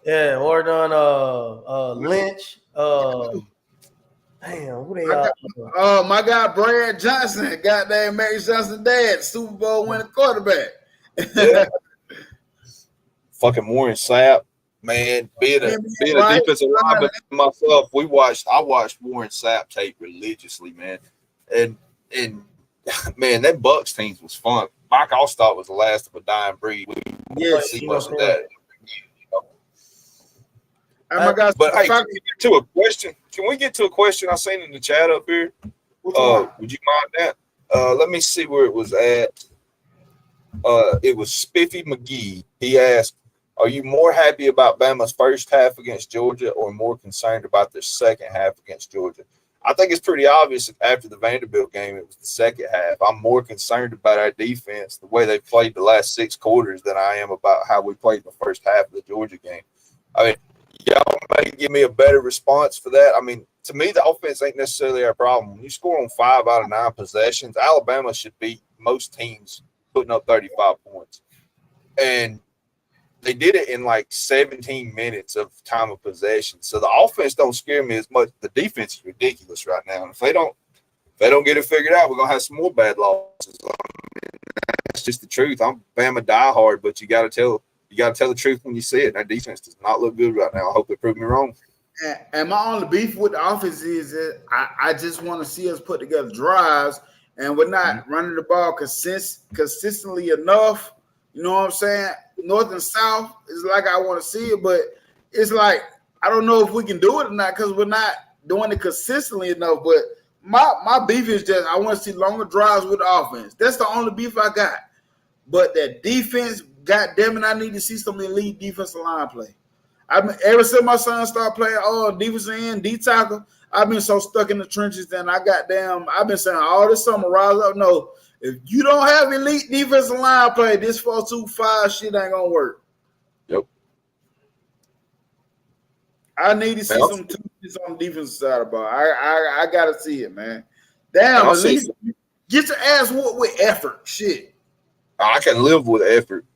Yeah, Warwick Dunn, Lynch. Damn, who they My guy Brad Johnson, goddamn Max Johnson dad, Super Bowl winning quarterback. Yeah. Fucking Warren Sapp, man, being a defensive lineman myself, I watched Warren Sapp tape religiously, man, and man, that Bucks teams was fun. Mike Allstott was the last of a dying breed. We see much of that. But hey, can we get to a question? Can we get to a question I seen in the chat up here? Would you mind that? Let me see where it was at. It was Spiffy McGee. He asked, "Are you more happy about Bama's first half against Georgia, or more concerned about their second half against Georgia?" I think it's pretty obvious after the Vanderbilt game, it was the second half. I'm more concerned about our defense, the way they played the last 6 quarters, than I am about how we played the first half of the Georgia game. I mean, y'all may give me a better response for that. I mean, to me, the offense ain't necessarily our problem. When you score on 5 out of 9 possessions, Alabama should beat most teams putting up 35 points. And they did it in like 17 minutes of time of possession. So the offense don't scare me as much. The defense is ridiculous right now. And if they don't get it figured out, we're gonna have some more bad losses. I mean, that's just the truth. I'm Bama diehard, but you gotta tell the truth when you see it. That defense does not look good right now. I hope they prove me wrong. And my only beef with the offense is that I just want to see us put together drives, and we're not running the ball consistently enough. You know what I'm saying? North and South is like I want to see it, but it's like I don't know if we can do it or not because we're not doing it consistently enough. But my beef is just I want to see longer drives with the offense. That's the only beef I got. But that defense, God damn it, I need to see some elite defensive line play. Ever since my son started playing defensive end, D tackle, I've been so stuck in the trenches. And I've been saying all this summer, rise up. No, if you don't have elite defensive line play, this 4-2-5 shit ain't gonna work. Yep. I need to see some touches on the defensive side of the ball. I gotta see it, man. Damn, at least get your ass whooped with effort. Shit. I can live with effort.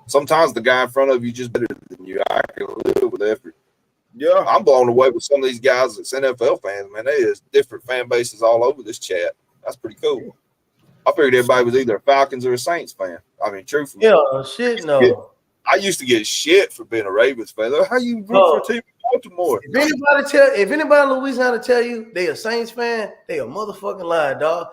Sometimes the guy in front of you just better than you. I can live with effort. Yeah. I'm blown away with some of these guys that's NFL fans, man. There's different fan bases all over this chat. That's pretty cool. I figured everybody was either a Falcons or a Saints fan. I mean, truthfully. Yeah, shit, no. I used to get shit for being a Ravens fan. Like, how you root for a team in Baltimore? If anybody in Louisiana tell you they a Saints fan, they a motherfucking lie, dog.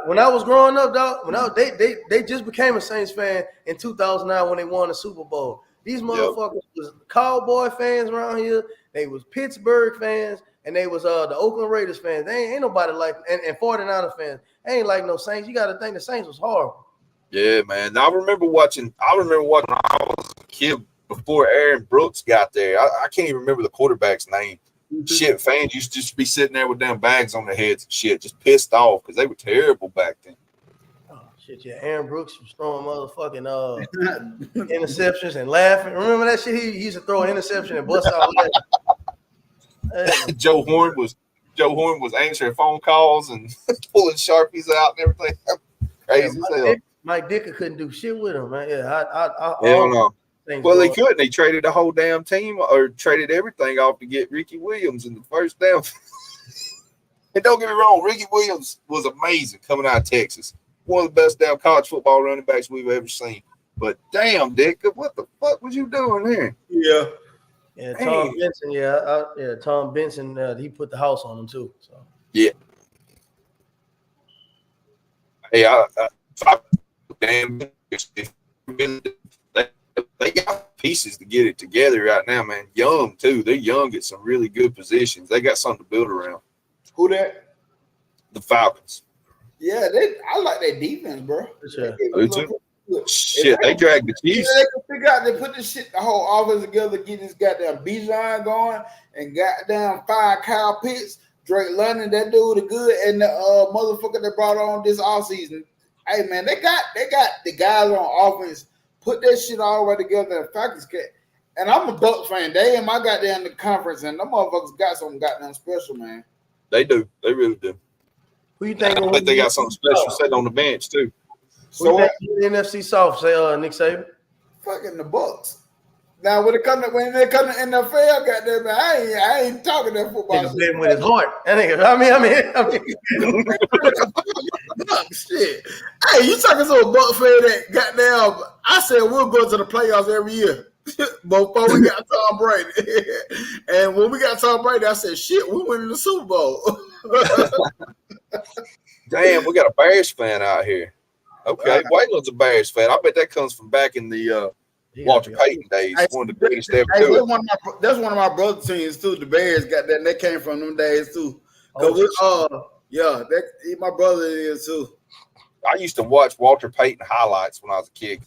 When I was growing up, dog, they just became a Saints fan in 2009 when they won the Super Bowl. These motherfuckers was Cowboy fans around here. They was Pittsburgh fans, and they was the Oakland Raiders fans. They ain't nobody like and 49er fans. They ain't like no Saints. You got to think the Saints was horrible. Yeah, man. I remember watching when I was a kid before Aaron Brooks got there. I can't even remember the quarterback's name. Shit, fans used to just be sitting there with damn bags on their heads and shit, just pissed off because they were terrible back then. Oh shit, yeah. Aaron Brooks was throwing motherfucking interceptions and laughing. Remember that shit? He used to throw an interception and bust out laughing. Joe Horn was answering phone calls and pulling Sharpies out and everything. Crazy as hell. Mike Dicker couldn't do shit with him, man. Yeah, I don't know. Well, he couldn't. He traded the whole damn team or traded everything off to get Ricky Williams in the first down. And don't get me wrong, Ricky Williams was amazing coming out of Texas. One of the best damn college football running backs we've ever seen. But damn, Dick, what the fuck was you doing there? Yeah. Yeah, Tom Benson. Tom Benson. He put the house on him too. So yeah. Hey, damn. They got pieces to get it together right now, man. Young too. They're young at some really good positions. They got something to build around. Who that? The Falcons. Yeah, I like that defense, bro. Shit, they dragged the Chiefs. They can figure out. They put the whole offense together, get this goddamn Bijan going, and goddamn 5 Kyle Pitts, Drake London. That dude is good, and the motherfucker they brought on this offseason. Hey man, they got the guys on offense. Put that shit all the way together. And Falcons and I'm a Bucs fan. They in my goddamn the conference, and them motherfuckers got something goddamn special, man. They do. They really do. Who you think? I think they got something special sitting on the bench too. So the NFC South, say Nick Saban. Fucking the Bucs. Now when they come to NFL, goddamn, man, I ain't talking that football Nigga shit. playing with his heart. That nigga, I mean. Fuck, shit. Hey, you talking to a Buck fan that goddamn? I said we'll go to the playoffs every year before we got Tom Brady, and when we got Tom Brady, I said shit, we winning the Super Bowl. Damn, we got a Bears fan out here. Okay, Waylon's a Bears fan. I bet that comes from back in the Walter Payton days. One of the greatest ever Hey, do it. that's one of my brother's teams too. The Bears got that. They came from them days too. My brother is too. I used to watch Walter Payton highlights when I was a kid.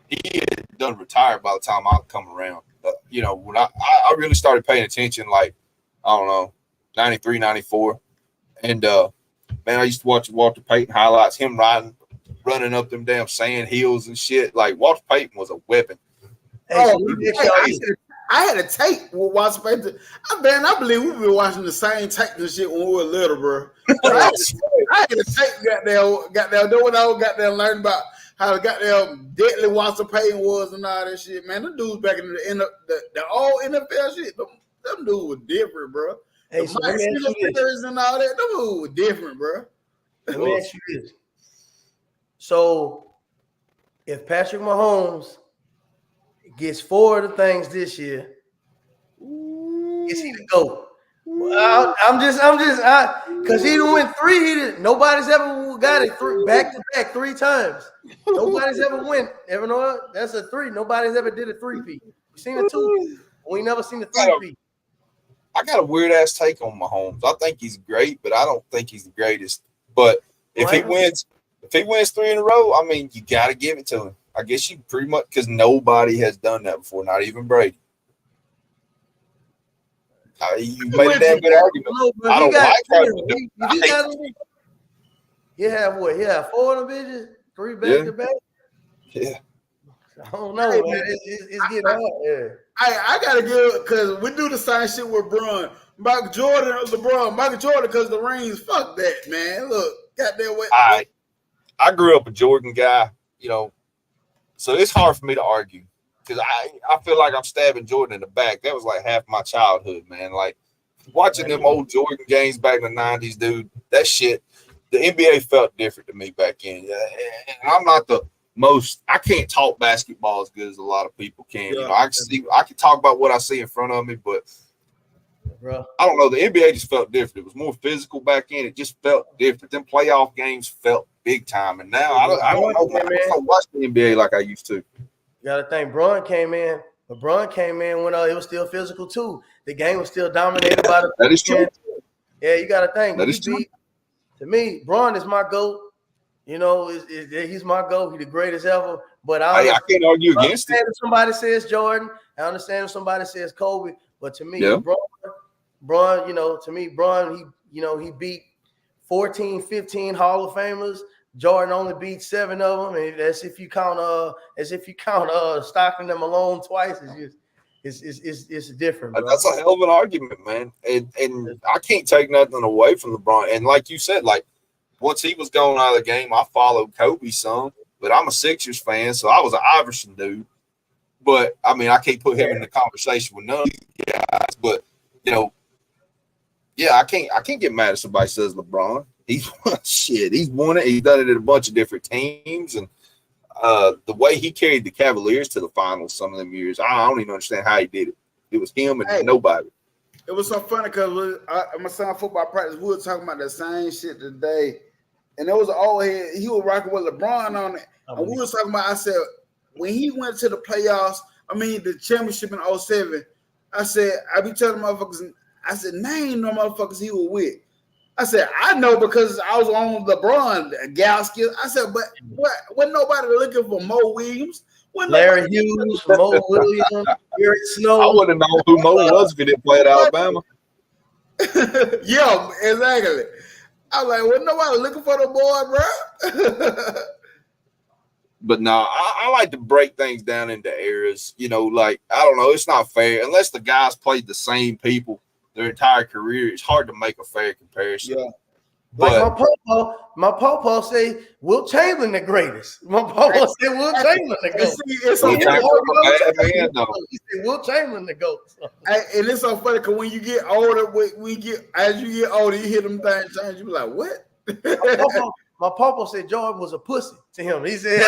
He had done retired by the time I come around. When I really started paying attention, like, I don't know, 93, 94. And, man, I used to watch Walter Payton highlights, him running up them damn sand hills and shit. Like, Walter Payton was a weapon. I had a tape with Walter Payton. I believe we've been watching the same tape and shit when we were little, bro. I had a tape goddamn, when I goddamn learned about how goddamn deadly Walter Payton was and all that shit, man. Them dudes back in the old NFL shit, them dudes were different, bro. Hey, so let me ask you this. And all that, them dudes were different, bro. Let me ask you this. So, if Patrick Mahomes gets 4 of the things this year, is he the GOAT? I'm just, because he didn't win 3. Nobody's ever got it back to back 3 times. Nobody's ever ever know that's a 3. Nobody's ever did a 3-peat. We seen a 2. We never seen a 3-peat. I got a weird ass take on Mahomes. I think he's great, but I don't think he's the greatest. But if he wins 3 in a row, I mean, you got to give it to him. I guess you pretty much, because nobody has done that before, not even Brady. You made a damn good argument. I don't like how you do it. He had what? He had 4 of them bitches, 3 back to back. Yeah. I don't know, man. It's getting hard. Yeah. I gotta give, because we do the same shit with Bron. Michael Jordan or LeBron. Michael Jordan, because the rings. Fuck that, man. Look, goddamn way. I grew up a Jordan guy, so it's hard for me to argue because I feel like I'm stabbing Jordan in the back. That was like half my childhood, man. Like watching them old Jordan games back in the 90s, dude, that shit, the NBA felt different to me back then. And I'm not the most, I can't talk basketball as good as a lot of people can. Yeah. I can talk about what I see in front of me, but bro, I don't know. The NBA just felt different. It was more physical back then. It just felt different. Them playoff games felt big time. And now I don't know, man. I don't watch the NBA like I used to. You got to think Bron came in, but Bron came in when it was still physical too. The game was still dominated by the. That is true. Yeah, you got to think. That is true. To me, Bron is my GOAT. He's my GOAT. He's the greatest ever. But I can't argue against it. If somebody says Jordan, I understand if somebody says Kobe. But to me, Bron, to me, Bron, he beat 14, 15 Hall of Famers. Jordan only beat 7 of them, and that's if you count Stockton and Malone twice. It's different, bro. That's a hell of an argument, man. And I can't take nothing away from LeBron. And like you said, like once he was going out of the game, I followed Kobe some, but I'm a Sixers fan, so I was an Iverson dude. But I mean, I can't put him in the conversation with none of these guys. But I can't get mad if somebody says LeBron. He's won it. He's done it at a bunch of different teams, and the way he carried the Cavaliers to the finals some of them years, I don't even understand how he did it. It was him and nobody. It was so funny because my son football practice, we were talking about the same shit today, and there was an old head. He was rocking with LeBron on it, and we were talking about. I said when he went to the playoffs, the championship in 2007, I said I be telling motherfuckers. I said name no motherfuckers he was with. I said, I know because I was on LeBron Galsky. I said, but wasn't nobody looking for Mo Williams? Larry Hughes, Mo Williams, Eric Snow. I wouldn't know who Mo was if he didn't play at Alabama. Yeah, exactly. I was like, wasn't nobody looking for the boy, bro? But no, I like to break things down into eras. Like, I don't know. It's not fair. Unless the guys played the same people their entire career, it's hard to make a fair comparison. Like But my pawpaw say Will Chamberlain the greatest. My pawpaw say Will Chamberlain the GOAT. It's so Will funny. Chamberlain a bad man, though. He said Will Chamberlain the GOAT. And it's so funny because when you get older, as you get older, you hear them things change. You be like, what? My pawpaw said Jordan was a pussy to him. He said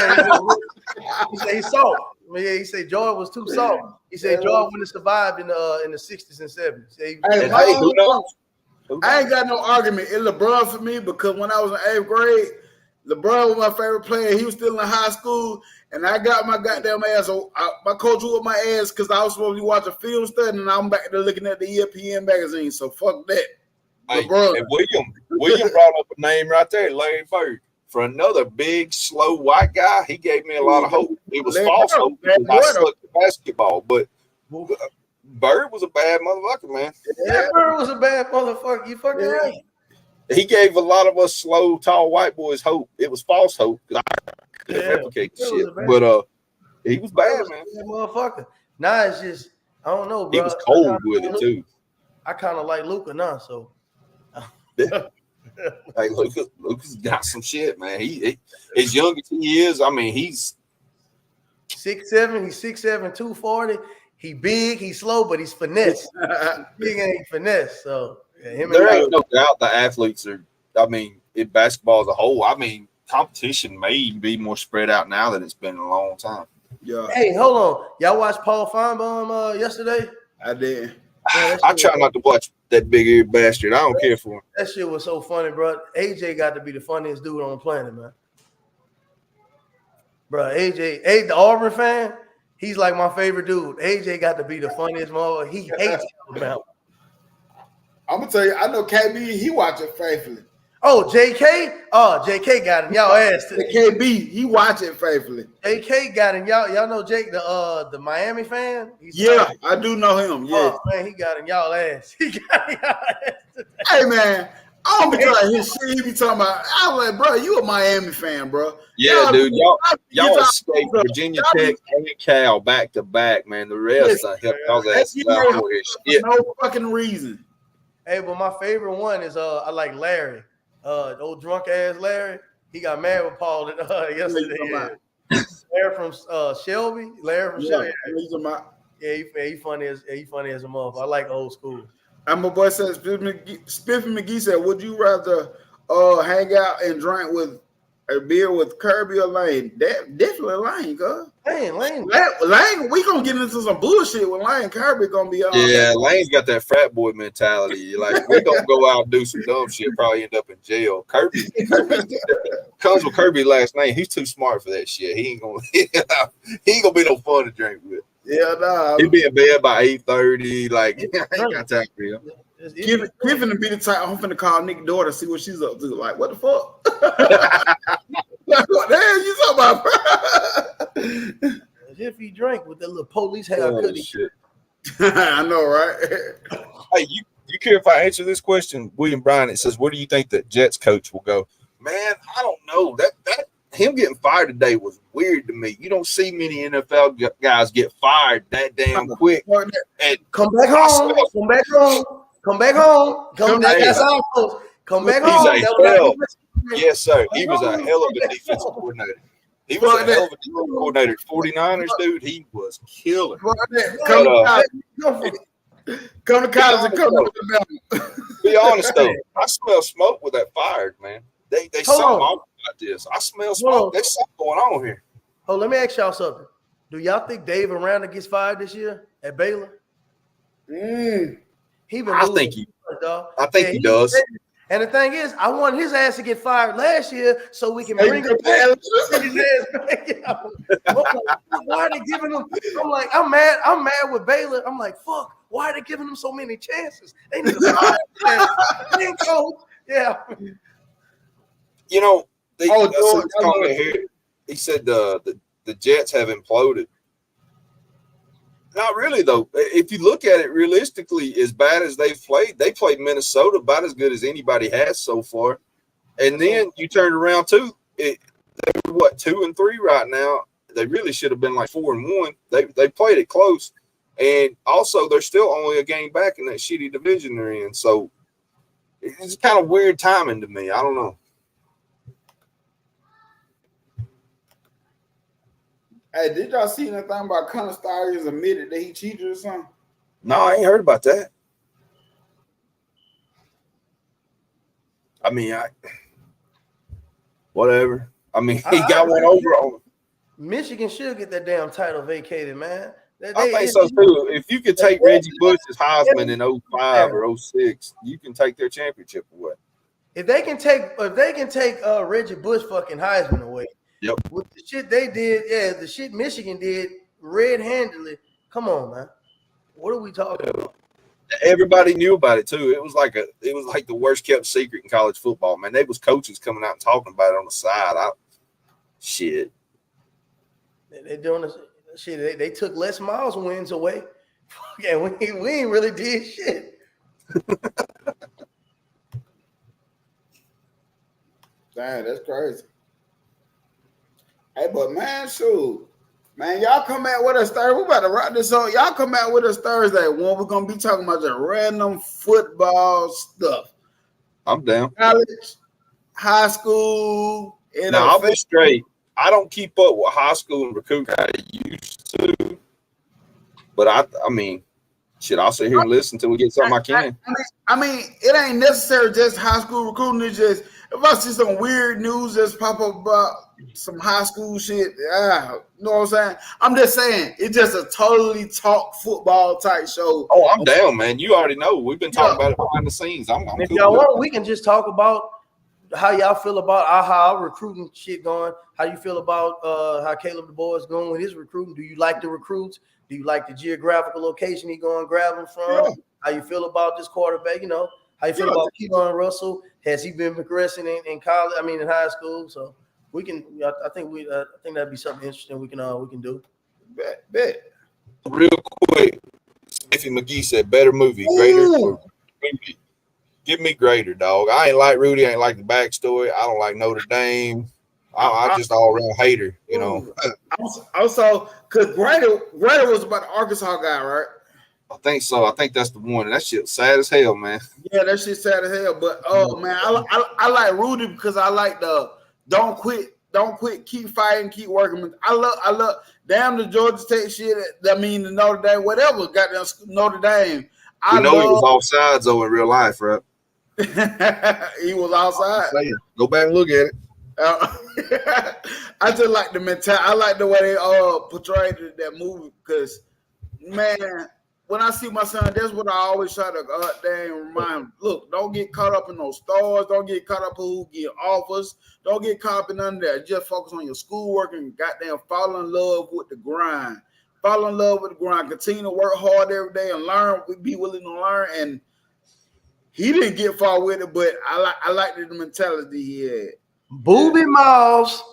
he's soft. Yeah, he said Jordan was too soft. He said Jordan wouldn't have survived in the 60s and 70s. Hey, who knows? I ain't got no argument. It's LeBron for me because when I was in 8th grade, LeBron was my favorite player. He was still in high school, and I got my goddamn ass. My coach whooped my ass because I was supposed to be watching film study, and I'm back there looking at the ESPN magazine. So fuck that. Hey, LeBron. and William brought up a name right there, Larry Bird. For another big, slow white guy, he gave me a lot of hope. It was false hope because I sucked at basketball, but Bird was a bad motherfucker, man. Yeah, Bird was a bad motherfucker. You fucking right. He gave a lot of us slow, tall white boys hope. It was false hope. I couldn't replicate the shit, but he was bad, man. Motherfucker. Now it's just I don't know, bro. He was cold with it too. I kind of like Luka now, so. Hey, Lucas got some shit, man. He as young as he is, I mean, he's 6'7", he's 6'7", 240. He big, he's slow, but he's finesse. Big and finesse. So there ain't no doubt the athletes are. I mean, in basketball as a whole, I mean, competition may be more spread out now than it's been in a long time. Yeah. Hey, hold on. Y'all watched Paul Feinbaum yesterday? I did. Yeah, I try not to watch that big-eared bastard. I don't care for him. That shit was so funny, bro. AJ got to be the funniest dude on the planet, man. Bro, AJ, the Auburn fan, he's like my favorite dude. AJ got to be the funniest motherfucker. He hates Alabama. I'm gonna tell you, I know KB. He watch it faithfully. Oh, JK? Oh, JK got in y'all ass today. KB, he watch it faithfully. JK got in y'all. Y'all know Jake, the Miami fan? Yeah, I do know him. Yeah. Oh, man, he got in y'all ass. He got in y'all ass today. Hey, man, I don't be talking his shit. He be talking about, I was like, bro, you a Miami fan, bro. Yeah, dude. Y'all escaped bro. Virginia Tech and Cal back to back, man. The rest helped y'all asses out for his shit. No fucking reason. Hey, but my favorite one is I like Larry. Old drunk ass Larry. He got mad with Paul yesterday. Larry from Shelby. Larry from Shelby. He funny as a motherfucker. I like old school. And my boy says, Spiffy McGee said, would you rather hang out and drink with a beer with Kirby or Lane? Definitely Lane, cuz. Lane. We gonna get into some bullshit with Lane. Kirby gonna be on. Yeah, Lane's got that frat boy mentality. Like, we gonna go out and do some dumb shit, probably end up in jail. Kirby comes with Kirby last name. He's too smart for that shit. He ain't gonna be no fun to drink with. Yeah, nah. He'll be in bed by 8:30. Like, I ain't got time for him. Given to be the type, I'm finna call Nick's daughter, see what she's up to. Like, what the fuck? Like, what the hell you talking about, bro? If he drank with that little police haircut. Shit. I know, right? Hey, you care if I answer this question? William Bryan, it says, where do you think the Jets coach will go? Man, I don't know. That him getting fired today was weird to me. You don't see many NFL guys get fired that damn quick. And come back home. Come back home. Come back home. Come back home. Come back home. Yes, sir. He was a hell of a defensive coordinator. He was a hell of a defensive coordinator. 49ers, dude, he was killer. Come to college and come to the Be honest, though, I smell smoke with that fired, man. They saw about this. I smell smoke. There's something going on here. Oh, let me ask y'all something. Do y'all think Dave Aranda gets fired this year at Baylor? Mm. I think he does. And the thing is, I want his ass to get fired last year so we can bring him back. Why are they giving him? I'm like, I'm mad with Baylor. I'm like, fuck. Why are they giving him so many chances? They need to fire him. Yeah. You know, he said the Jets have imploded. Not really, though. If you look at it realistically, as bad as they played Minnesota about as good as anybody has so far. And then you turn around too. They're 2-3 right now. They really should have been like 4-1. They played it close, and also they're still only a game back in that shitty division they're in. So, it's kind of weird timing to me. I don't know. Hey, did y'all see anything about Connor Stars admitted that he cheated or something? No, I ain't heard about that. I mean, whatever. I mean, he got one over on. Michigan should get that damn title vacated, man. I think so too. If you could take Reggie Bush's Heisman in 05 or 06, you can take their championship away. If they can take Reggie Bush fucking Heisman away, yep. With the shit they did, the shit Michigan did red-handedly. Come on, man. What are we talking about? Everybody knew about it too. It was like the worst kept secret in college football, man. There was coaches coming out and talking about it on the side. Shit. They're doing this shit. They took Les Miles wins away. Yeah, we ain't really did shit. Damn, that's crazy. Hey, but man, shoot. Man, y'all come out with us Thursday. We about to wrap this up. Y'all come out with us Thursday when we're going to be talking about just random football stuff. I'm down. College, high school. Now, I'll be straight. I don't keep up with high school and recruiting I used to. But, I mean, shit, I'll sit here and listen until we get something I can. I mean, it ain't necessarily just high school recruiting. It's just, if I see some weird news just pop up about some high school shit, you know what I'm saying? I'm just saying, it's just a totally talk football type show. Oh, I'm down, man. You already know. We've been talking about it behind the scenes. I'm if cool y'all want, we can just talk about how y'all feel about how recruiting shit going. How you feel about how Caleb DeBoer is going with his recruiting? Do you like the recruits? Do you like the geographical location he going to grab them from? Yeah. How you feel about this quarterback? You know, how you feel about Keelan Russell? Has he been progressing in college? I mean, in high school. So we can. I think that'd be something interesting we can do. Bet. Real quick, Smithy McGee said, "Better movie, greater movie. Give me greater, dog. I ain't like Rudy. I ain't like the backstory. I don't like Notre Dame. I just all around hater, you know." Also, because Greater was about the Arkansas guy, right? I think so. I think that's the one. And that shit sad as hell, man. Yeah, that shit sad as hell. But man, I like Rudy because I like the don't quit, keep fighting, keep working. I love damn the Georgia State shit. I mean the Notre Dame, whatever. Goddamn Notre Dame. He was offsides though in real life, right? He was outside. Go back and look at it. I just like the mentality. I like the way they portrayed that movie because, man, when I see my son, that's what I always try to remind him. Look, don't get caught up in those stars. Don't get caught up in who get offers. Don't get caught up in none of that. Just focus on your schoolwork and goddamn fall in love with the grind. Fall in love with the grind. Continue to work hard every day and learn. Be willing to learn. And he didn't get far with it, but I like the mentality he had. Booby Miles,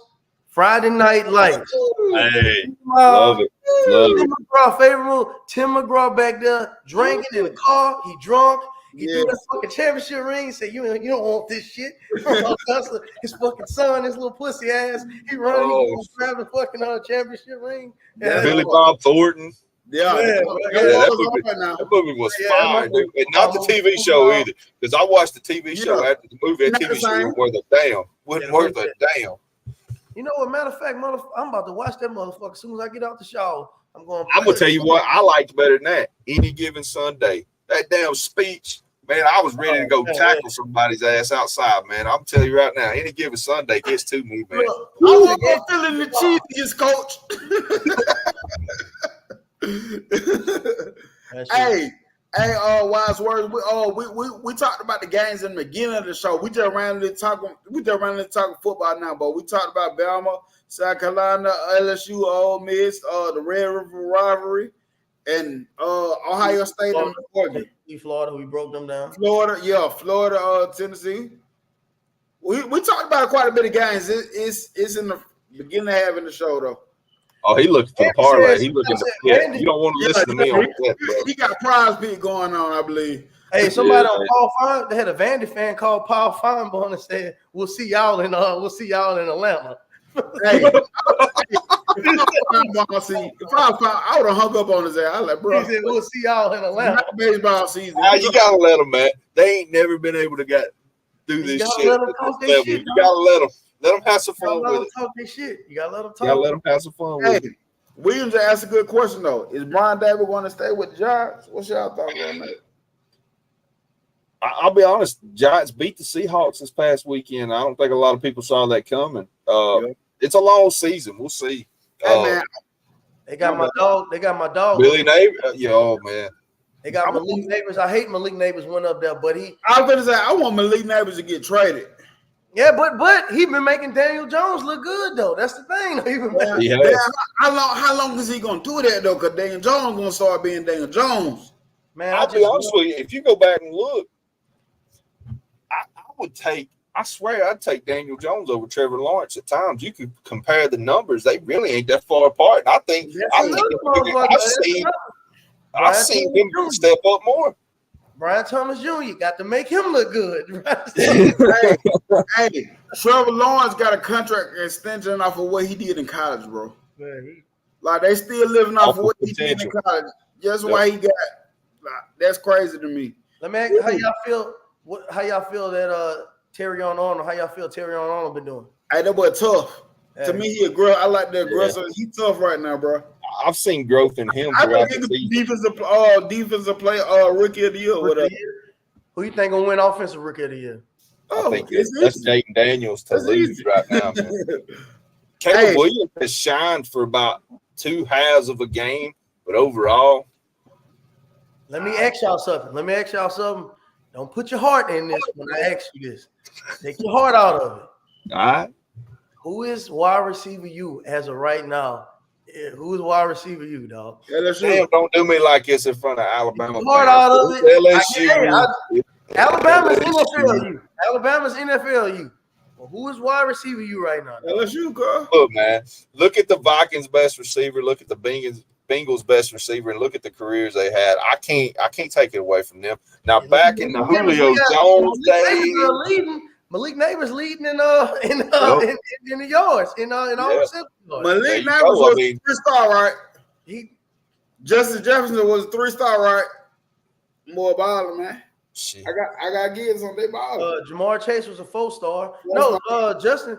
Friday Night Lights. Hey, love it. Tim McGraw, favorite rule. Tim McGraw back there drinking in the car. He drunk. He threw that fucking championship ring. He said, "You don't want this shit." His fucking son, his little pussy ass. He running. He grab the fucking championship ring. Billy Bob Thornton. That movie was fire, dude. And not the TV show either. Because I watched the TV show after the movie. That TV show wasn't worth a damn. Wasn't worth a damn. You know what? Matter of fact, I'm about to watch that motherfucker as soon as I get out the shower. I'm gonna tell you what I liked better than that. Any Given Sunday. That damn speech, man. I was ready to go tackle somebody's ass outside, man. I'm telling you right now, Any Given Sunday gets to me, man. I'm feeling the cheesiest, coach. Hey, wise words. We talked about the games in the beginning of the show. We just randomly talking football now, but we talked about Bama, South Carolina, LSU, Ole Miss, the Red River Rivalry, and Ohio State and Oregon. Florida, we broke them down. Florida, Tennessee. We talked about quite a bit of games. It's in the beginning half of the show though. Oh, he looking for the parlay. He looking for you don't want to listen to me on that, bro. He got prize pick going on, I believe. Hey, somebody on Paul Fine, they had a Vandy fan called Paul Feinborn and said, "We'll see y'all in Atlanta." Hey, if I would have hung up on his ass. I like, bro. He said, we'll see y'all in Atlanta. Not baseball season. You gotta let them, man. They ain't never been able to do this shit. Let them talk their shit. You gotta let them have some fun with it. Talk their shit. You gotta let them talk. You gotta let them have some fun with it. Williams asked a good question though. Is Brian Davis going to stay with the Giants? What's y'all thought on that? I'll be honest. Giants beat the Seahawks this past weekend. I don't think a lot of people saw that coming. It's a long season. We'll see. Hey man, they got my dog. They got my dog. Billy Neighbors. Man. They got Malik Neighbors. I hate Malik Neighbors went up there, but I was gonna say I want Malik Neighbors to get traded. Yeah, but he been making Daniel Jones look good though. That's the thing. How long is he gonna do that though? Because Daniel Jones gonna start being Daniel Jones. Man, I'll be honest with you. If you go back and look, I swear I'd take Daniel Jones over Trevor Lawrence at times. You could compare the numbers; they really ain't that far apart. And I've seen him step up more. Brian Thomas Jr. got to make him look good. hey, Trevor Lawrence got a contract extension off of what he did in college, bro. Man, like they still living off of what he did in college. Just why he got. That's crazy to me. Let me ask you how y'all feel. How y'all feel that Terrion Arnold? How y'all feel Terrion Arnold been doing? Hey, that boy tough. Hey. To me, he aggressive. I like the aggressive. He tough right now, bro. I've seen growth in him. I think he's defensive player, rookie of the year, whatever. Who you think gonna win offensive rookie of the year? I think that's Jaden Daniels to lose right now, man. Caleb Williams has shined for about 2 halves of a game, but overall, let me ask y'all something. Don't put your heart in this when I ask you this. Take your heart out of it. All right. Who is wide receiver you as of right now? Who is wide receiver you, dog? Damn, don't do me like this in front of Alabama. Heart out of it. LSU. Alabama's NFL you. Alabama's NFL you. Well, who is wide receiver you right now? LSU, girl. Look, man. Look at the Vikings' best receiver. Look at the Bengals' best receiver, and look at the careers they had. I can't take it away from them. Now, back in the Julio Jones days, Malik Neighbors leading in the yards in all the Malik Neighbors was a 3-star, right? Justin Jefferson was a 3-star, right? More baller, man. Shit. I got gigs on their ball. Jamar Chase was a 4-star. Justin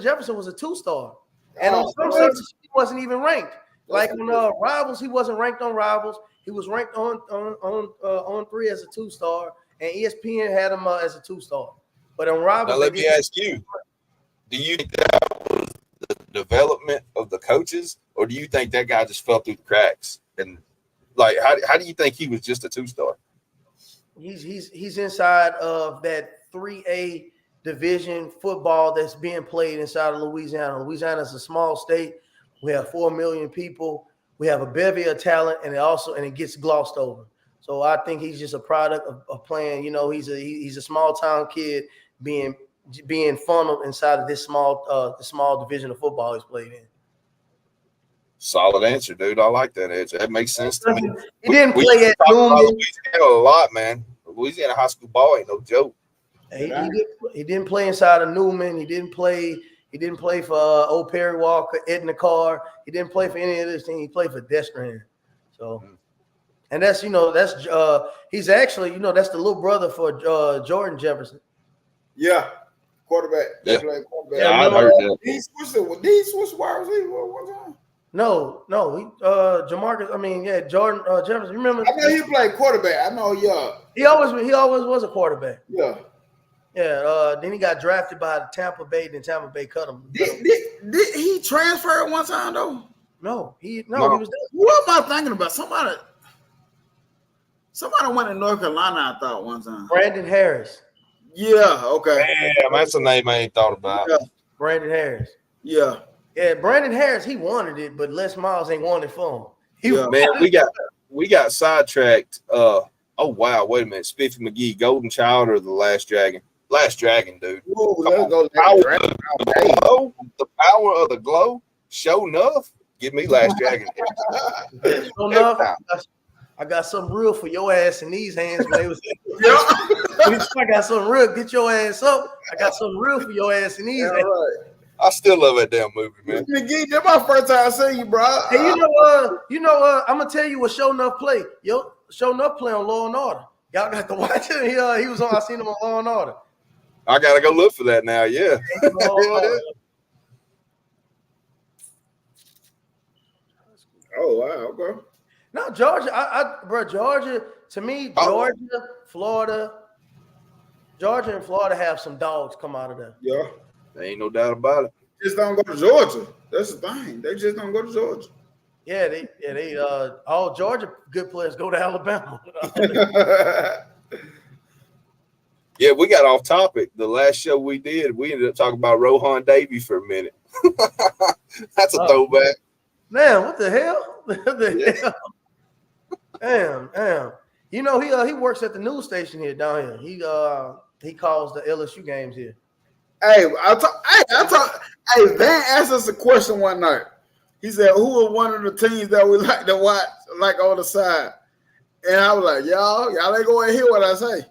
Jefferson was a 2-star. And on some sections, he wasn't even ranked. Like on Rivals, he wasn't ranked on Rivals. He was ranked on 3 as a 2-star, and ESPN had him as a 2-star. But on Rivals, now let me ask you: do you think that was the development of the coaches, or do you think that guy just fell through the cracks? And like, how do you think he was just a 2-star? He's inside of that 3A division football that's being played inside of Louisiana. Louisiana is a small state. We have 4 million people. We have a bevy of talent, and it gets glossed over. So I think he's just a product of playing. You know, he's a small town kid being funneled inside of this small division of football he's played in. Solid answer, dude. I like that answer. That makes sense to me. He didn't play at Newman. Louisiana a lot, man. Louisiana high school ball ain't no joke. He didn't play inside of Newman. He didn't play for Old Perry Walker, Edna Carr. He didn't play for any of this thing. He played for Destrehan. So, and he's actually, that's the little brother for Jordan Jefferson. Yeah, quarterback. Yeah, quarterback. Yeah, I heard that. Did he switch wide receiver one time? No. Jordan Jefferson. Remember? I know he played quarterback. I know, yeah. He always was a quarterback. Yeah. Yeah. Then he got drafted by Tampa Bay. Then Tampa Bay cut him. Did he transfer at one time though? No. He was there. What am I thinking about? Somebody went to North Carolina, I thought, one time. Brandon Harris. Yeah, okay. Damn, that's a name I ain't thought about. Yeah. Brandon Harris. Yeah. Yeah, Brandon Harris, he wanted it, but Les Miles ain't wanted for him. Man, we got sidetracked. Oh wow, wait a minute. Spiffy McGee, Golden Child, or the Last Dragon? Last Dragon, dude. Ooh, let's go. The power of the glow. Show enough. Give me Last Dragon. Show enough. I got something real for your ass in these hands. When they was, I got something real. Get your ass up. I got something real for your ass in these hands. Right. I still love that damn movie, man. McGee, that's my first time seeing you, bro. Hey, I'm gonna tell you what Show Enough play. Show Enough play on Law and Order. Y'all got to watch it. He was on. I seen him on Law and Order. I gotta go look for that now. Yeah. Oh wow, okay. No, Georgia, Georgia. To me, Georgia and Florida have some dogs come out of there. Yeah, There ain't no doubt about it. just don't go to Georgia. That's the thing. They just don't go to Georgia. Yeah, they all Georgia good players go to Alabama. Yeah, we got off topic. The last show we did, we ended up talking about Rohan Davey for a minute. That's a throwback. Man, what the hell? Hell? Damn. You know, he works at the news station here down here. He calls the LSU games here. Hey, Van asked us a question one night. He said, "Who are one of the teams that we like to watch, like on the side?" And I was like, y'all ain't going to hear what I say.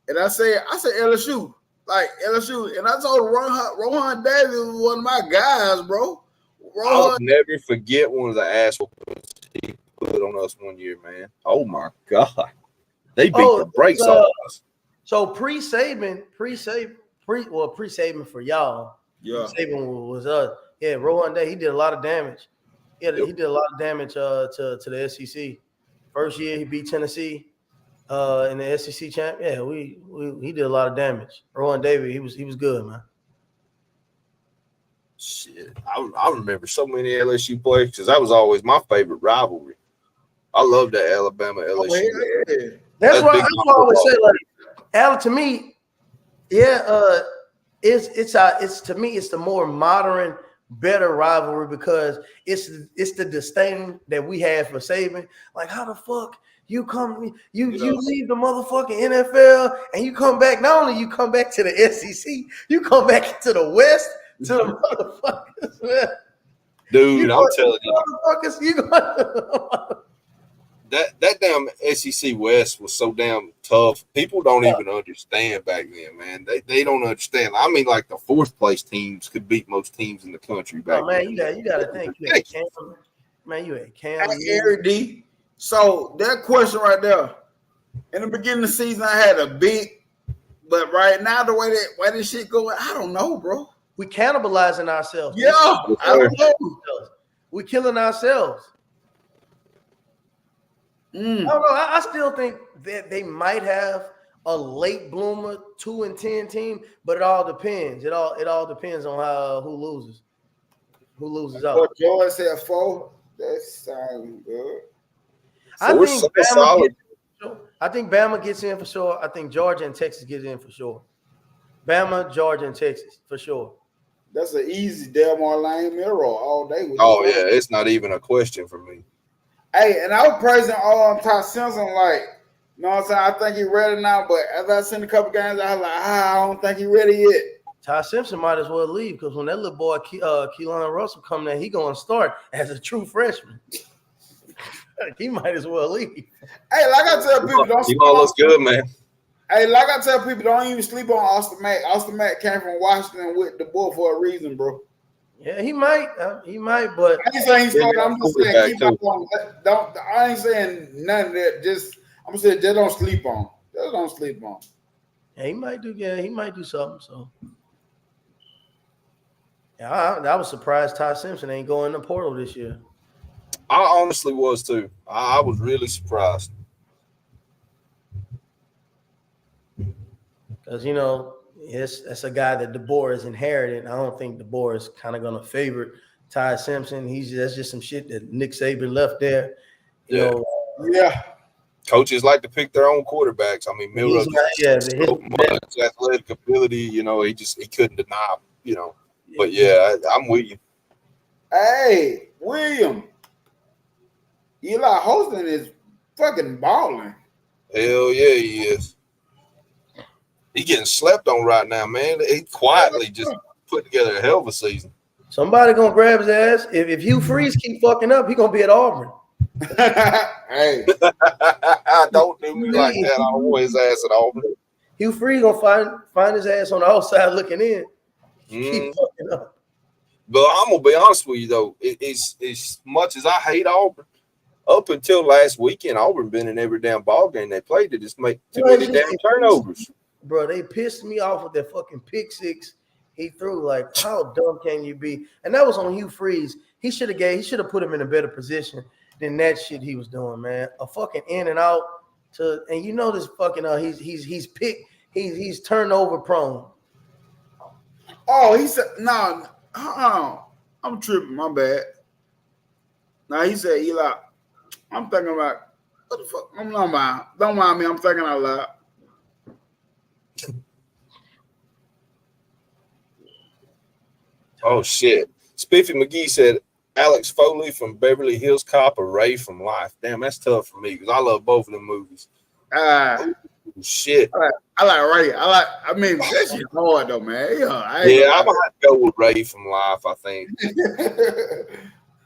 And I said LSU, like LSU. And I told Rohan Davis was one of my guys, bro. I'll never forget one of the ass whoopings he put on us one year, man. Oh my God, they beat the brakes off us. So pre-Saban for y'all. Yeah, Saban was us. Yeah, Rohan Day, he did a lot of damage. Yeah, he did a lot of damage to the SEC. First year he beat Tennessee in the SEC champ. Yeah, he did a lot of damage. Rohan Davey, he was good, man. Shit, I remember so many LSU players because that was always my favorite rivalry. I love that Alabama LSU. yeah. That's why I always say, like, to me, it's to me it's the more modern, better rivalry because it's the disdain that we had for Saban. Like, how the fuck you leave the motherfucking NFL and you come back? Not only you come back to the SEC, you come back to the West to the motherfuckers. Man. Dude, I'm telling you, motherfuckers, that damn SEC West was so damn tough. People don't even understand back then, man. They don't understand. I mean, like the fourth place teams could beat most teams in the country back then. You got to think. You had Cam, man, you had Cam. Eric D. So that question right there. In the beginning of the season, I had a big, but right now the way this shit going, I don't know, bro. We cannibalizing ourselves. Yeah, I don't know. We killing ourselves. I don't know. I still think that they might have a late bloomer 2-10 team, but it all depends. It all depends on who loses. Who loses out. But George said 4. That sounds good. I think Bama gets in for sure. I think Georgia and Texas get in for sure. Bama, Georgia, and Texas for sure. That's an easy Delmar Lane mirror all day. Oh yeah, it's not even a question for me. Hey, and I was praising Ty Simpson, like, you know what I'm saying? I think he's ready now, but as I seen a couple games, I was like, I don't think he's ready yet. Ty Simpson might as well leave because when that little boy Keelan Russell come there, he gonna start as a true freshman. He might as well leave. Hey, like I tell people, don't sleep on. Looks good, man. Hey, like I tell people, don't even sleep on Austin Mack. Austin Mack came from Washington with the bull for a reason, bro. Yeah, he might, but I ain't saying he's starting. I'm just saying keep on. I ain't saying none of that. I'm saying just don't sleep on. Just don't sleep on. Yeah, he might do something. So yeah, I was surprised Ty Simpson ain't going in the portal this year. I honestly was too. I was really surprised. Because, that's a guy that DeBoer is inherited. I don't think DeBoer is kind of going to favor Ty Simpson. That's just some shit that Nick Saban left there. You know. Yeah. Coaches like to pick their own quarterbacks. I mean, Miller, so much athletic ability, he couldn't deny, But yeah, I'm with you. Hey, William. Eli Holston is fucking balling. Hell yeah, he is. He getting slept on right now, man. He quietly just put together a hell of a season. Somebody gonna grab his ass. If Hugh Freeze keep fucking up, he gonna be at Auburn. Hey, don't do me like that. I don't want his ass at Auburn. Hugh Freeze gonna find his ass on the outside looking in. Keep fucking up. But I'm gonna be honest with you though, it's as much as I hate Auburn. Up until last weekend, Auburn been in every damn ball game they played to just make too many damn turnovers. Bro, they pissed me off with that fucking pick six he threw. Like, how dumb can you be? And that was on Hugh Freeze. He should have put him in a better position than that shit he was doing, man. A fucking in and out to, and you know this fucking he's turnover prone. Oh, he said no. I'm tripping. My bad. Now he said Eli. I'm thinking about what the fuck. I'm not mind. Don't mind me. I'm thinking out loud. Oh shit! Spiffy McGee said Alex Foley from Beverly Hills Cop or Ray from Life. Damn, that's tough for me because I love both of them movies. Shit. I like Ray. I mean, that shit hard though, man. Yeah, I'm gonna have to go with Ray from Life. I think.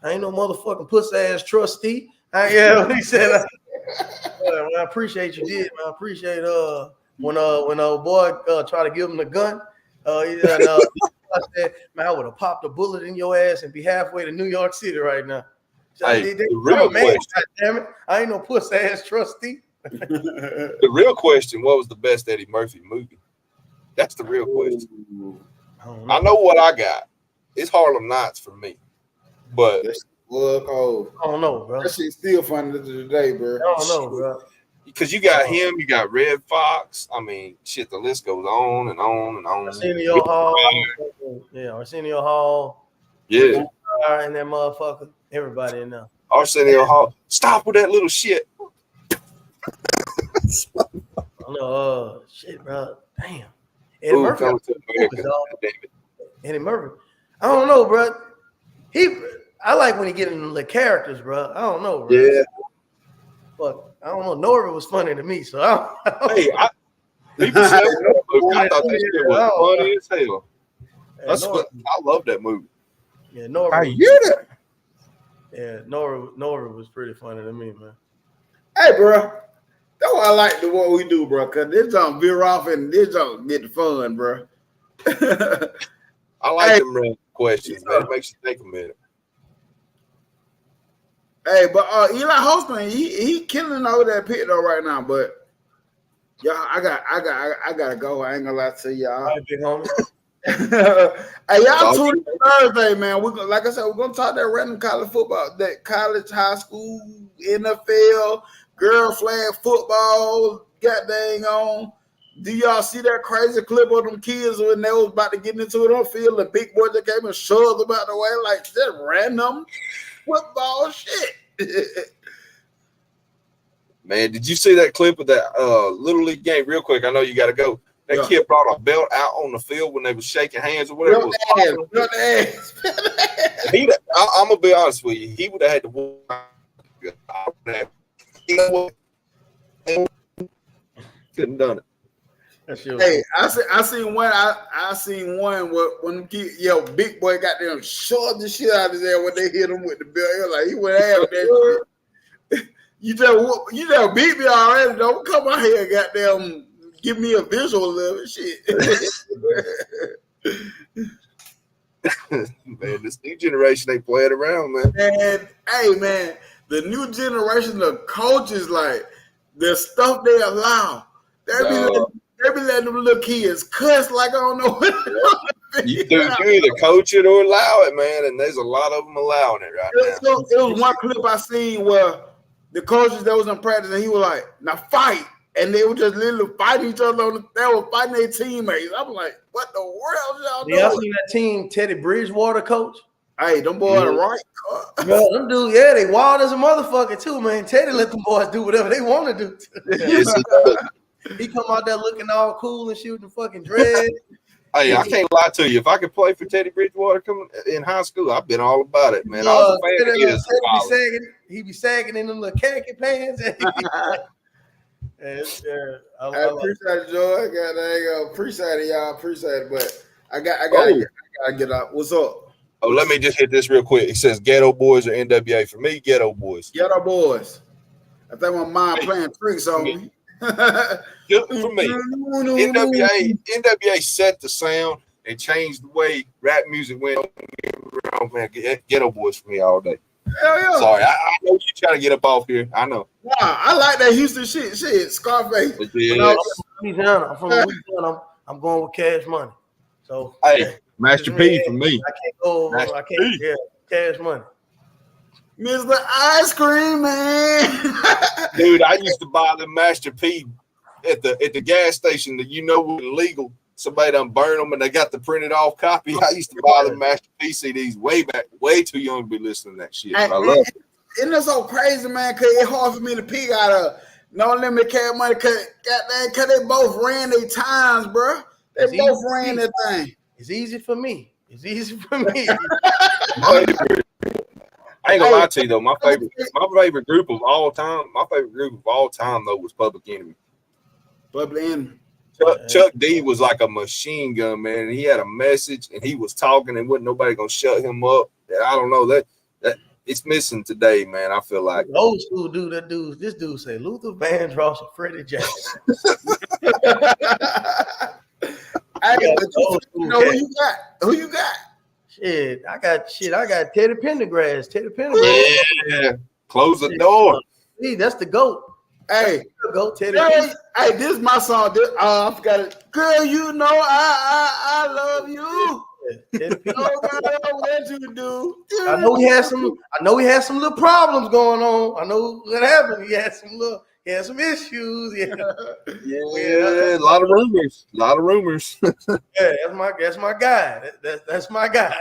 I ain't no motherfucking pussy ass trustee. Yeah, he said. Man, I appreciate you did, man. I appreciate when old boy tried to give him the gun. I said, man, I would have popped a bullet in your ass and be halfway to New York City right now. Hey, the real question, God damn it, I ain't no pussy ass trustee. The real question: what was the best Eddie Murphy movie? That's the real question. I know what I got. It's Harlem Nights for me, but. Look, I don't know, bro. That shit's still funny to today, bro. I don't know, bro. Because you got him, you got Red Fox. I mean, shit, the list goes on and on and on. Arsenio Hall. Yeah, Arsenio Hall. Yeah. And that motherfucker. Everybody in there. Arsenio Hall. Stop with that little shit. I know. Shit, bro. Damn. Eddie Murphy. Eddie Murphy. I don't know, bro. I like when he get into the characters, bro. I don't know, bro. Yeah. But I don't know. Nora was funny to me, so people say I thought that shit was funny as hell. I love that movie. Yeah, Nora. I hear that. Yeah, Nora was pretty funny to me, man. Hey, bro. That's why I like what we do, bro. Cause this don't veer off and this don't get the fun, bro. I like them random questions, man. It makes you think a minute. Hey, but Eli Holston, he killing over that pit though right now. But y'all, I gotta go. I ain't gonna lie to y'all. All right, big homie. Hey, y'all tune in Thursday, man. Like I said, we're gonna talk that random college football, that college, high school, NFL, girl flag football. Goddamn on. Do y'all see that crazy clip of them kids when they was about to get into it on field? The big boy that came and shoved them out the way, like that random football shit. Man, did you see that clip of that Little League game? Real quick, I know you got to go. That kid brought a belt out on the field when they was shaking hands or whatever. I'm gonna be honest with you. He would have had to. You know what? Couldn't done it. Hey, I seen one. I seen one where when them kids, big boy got them short the shit out of there when they hit him with the belt. Like he went after that shit. You just beat me already. Don't come out here, goddamn, give me a visual of it, shit. Man, this new generation ain't playing around, man. And hey, man, the new generation of coaches, like the stuff they allow, they be letting them little kids cuss like I don't know what. You either coach it or allow it, man. And there's a lot of them allowing it right now. It was one clip I seen where the coaches that was in practice and he was like, "Now fight," and they were just literally fighting each other. They were fighting their teammates. I'm like, "What the world y'all doing?" Y'all seen that team Teddy Bridgewater coach? Hey, them boys are right. Bro, them dudes, they wild as a motherfucker too, man. Teddy let them boys do whatever they want to do. He come out there looking all cool and shooting fucking dread. Hey, I can't lie to you. If I could play for Teddy Bridgewater coming in high school, I've been all about it, man. I was a fan of his. He be sagging in them little khaki pants. I appreciate it, Joy. Appreciate it, y'all. Appreciate it, but I gotta get out. What's up? Oh, let me just hit this real quick. It says Ghetto Boys or NWA. For me, Ghetto Boys. Ghetto Boys. I think my mind playing tricks on me. For me, NWA set the sound and changed the way rap music went. grown man ghetto boys for me all day. Hell yeah. Sorry, I know you trying to get up off here. I know. Nah, I like that Houston shit. Scarface. But When yeah. I I'm was- from Louisiana. I'm from Louisiana. I'm going with Cash Money. So Hey, Master P for me. I can't go over. Master I can't. P. Yeah, Cash Money. Mr. Ice Cream Man. Dude, I used to buy the Master P at the gas station that was illegal. Somebody done burn them and they got the printed off copy. I used to buy the Master P CDs way back, way too young to be listening to that shit. But I love it. Isn't it so crazy, man? Cause it's hard for me to pick out of No Limit Cash Money. Cause they both ran their times, bro. They It's both easy. ran their thing. It's easy for me. It's easy for me. I ain't gonna lie to you though. My favorite group of all time though was Public Enemy. Public Enemy. Chuck D was like a machine gun, man. And he had a message and he was talking and wasn't nobody gonna shut him up. And I don't know that it's missing today, man. I feel like Old school dude. This dude say Luther Vandross and Freddie Jackson. Hey, Yeah, but old school who cat. you got? Who you got? I got Teddy Pendergrass. Teddy Pendergrass. yeah, close the door. See, that's the GOAT. Hey, The GOAT, Teddy. hey, this is my song. I forgot it. Girl, you know I love you. Teddy No matter what you do. I know he had some little problems going on. I know what happened. He had some issues. Yeah, Yeah, a lot of rumors. yeah. That's my guy. That's my guy.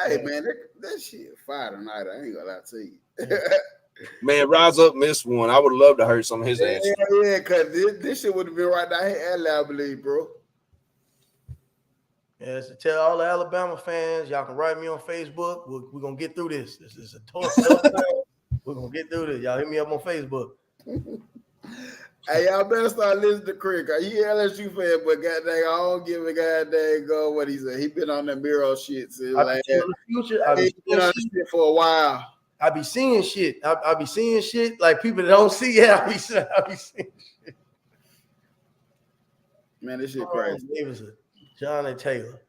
Hey, man, that shit fire tonight. I ain't gonna lie to you. Man, Rise Up missed one. I would love to hear some of his answers. Yeah, because this shit would have been right down here alley, I believe, bro. Yeah, to tell all the Alabama fans, y'all can write me on Facebook. We're gonna get through this. This is a tough time. We're gonna get through this. Y'all hit me up on Facebook. Hey, y'all better start listening to Crick. He LSU fan, but goddamn, I don't give a goddamn go what he said. He been on that Miro shit since I be seeing the future. He been on this shit for a while. I be seeing shit. I be seeing shit like people that don't see it. I be seeing shit. Man, this shit crazy. It was a Johnny Taylor.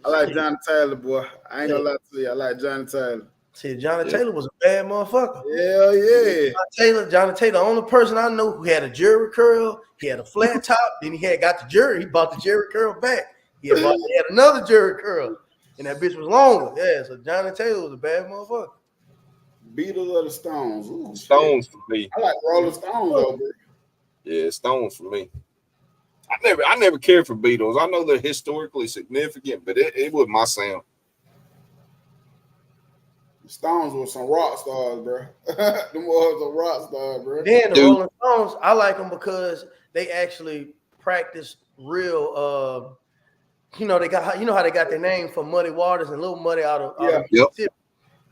I like Johnny Taylor, boy. I ain't gonna lie to you. I like Johnny Taylor. See, Johnny Taylor was a bad motherfucker. Hell yeah. Johnny Taylor, the only person I know who had a Jerry curl. He had a flat top. Then he got the Jerry. He bought the Jerry curl back. He had another Jerry curl, and that bitch was longer. Yeah, so Johnny Taylor was a bad motherfucker. Beatles or the Stones? Ooh, Stones for me. I like Rolling Stones, though, bro. Yeah, Stones for me. I never cared for Beatles. I know they're historically significant, but it was my sound. The Stones were some rock stars, bro. Them was a rock stars, bro. Then the Rolling Stones, I like them because they actually practice real. They got how they got their name from Muddy Waters and Little Muddy out of Mississippi.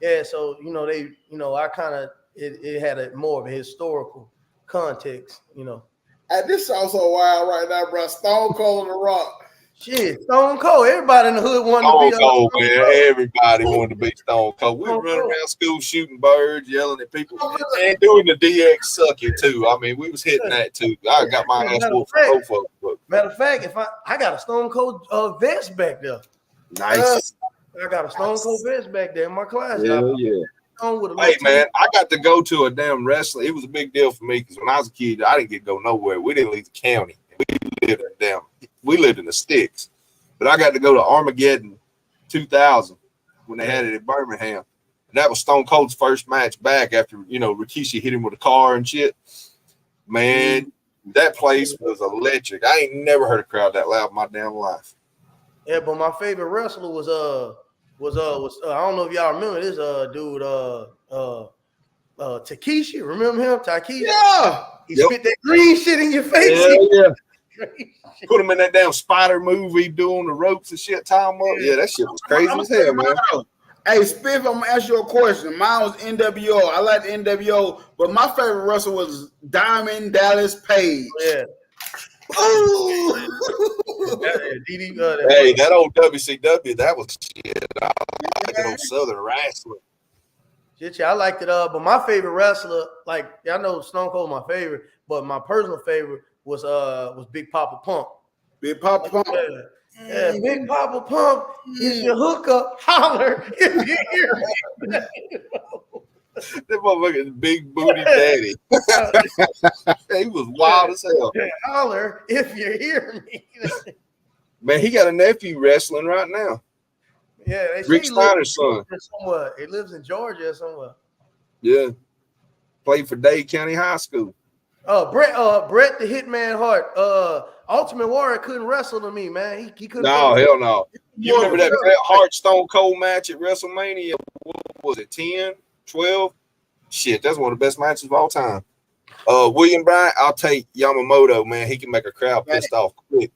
Yeah, so I kind of it had a more of a historical context, Hey, this sounds so wild right now, bro. Stone Cold and The Rock. Shit, Stone Cold. Everybody in the hood wanted Stone to be Cold, man. Everybody wanted to be Stone Cold. We were running around school shooting birds, yelling at people, and doing the DX sucking too. I mean, we was hitting that too. I got my ass whooped for both of them. Matter of fact, if I got a Stone Cold vest back there. Nice. I got a Stone Cold vest back there in my class. Yeah. Hey, man, I got to go to a damn wrestling. It was a big deal for me because when I was a kid, I didn't get to go nowhere. We didn't leave the county. We lived in the sticks. But I got to go to Armageddon 2000 when they had it in Birmingham. And that was Stone Cold's first match back after, Rikishi hit him with a car and shit. Man, that place was electric. I ain't never heard a crowd that loud in my damn life. Yeah, but my favorite wrestler was I don't know if y'all remember this dude Takeshi. Remember him? Takeshi? Yeah. He spit that green shit in your face. Yeah. Put him in that damn spider movie doing the ropes and shit, tie him up. Yeah, that shit was crazy as hell, man. Hey, Spiff, I'm gonna ask you a question. Mine was NWO. I like the NWO, but my favorite wrestler was Diamond Dallas Page. Yeah. Ooh. Hey, that old WCW, that was shit. I like that old Southern wrestling. Shit, I liked it. But my favorite wrestler, I know Stone Cold my favorite, but my personal favorite was Big Papa Pump. Big Papa Pump. Yeah, Big Papa Pump is your hookup. Holler if you hear me. That motherfucker's big booty daddy. He was wild as hell. Holler if you hear me. Man, he got a nephew wrestling right now. Yeah, they say Rick he lives Steiner's son. somewhere. He lives in Georgia or somewhere. Yeah. Played for Dade County High School. Bret the Hitman Hart. Ultimate Warrior couldn't wrestle to me, man. He couldn't. No, hell no. You Yeah, remember that Bret Hart Stone Cold match at WrestleMania? What was it, 10, 12? Shit, that's one of the best matches of all time. William Bryant, I'll take Yamamoto, man. He can make a crowd pissed off quick.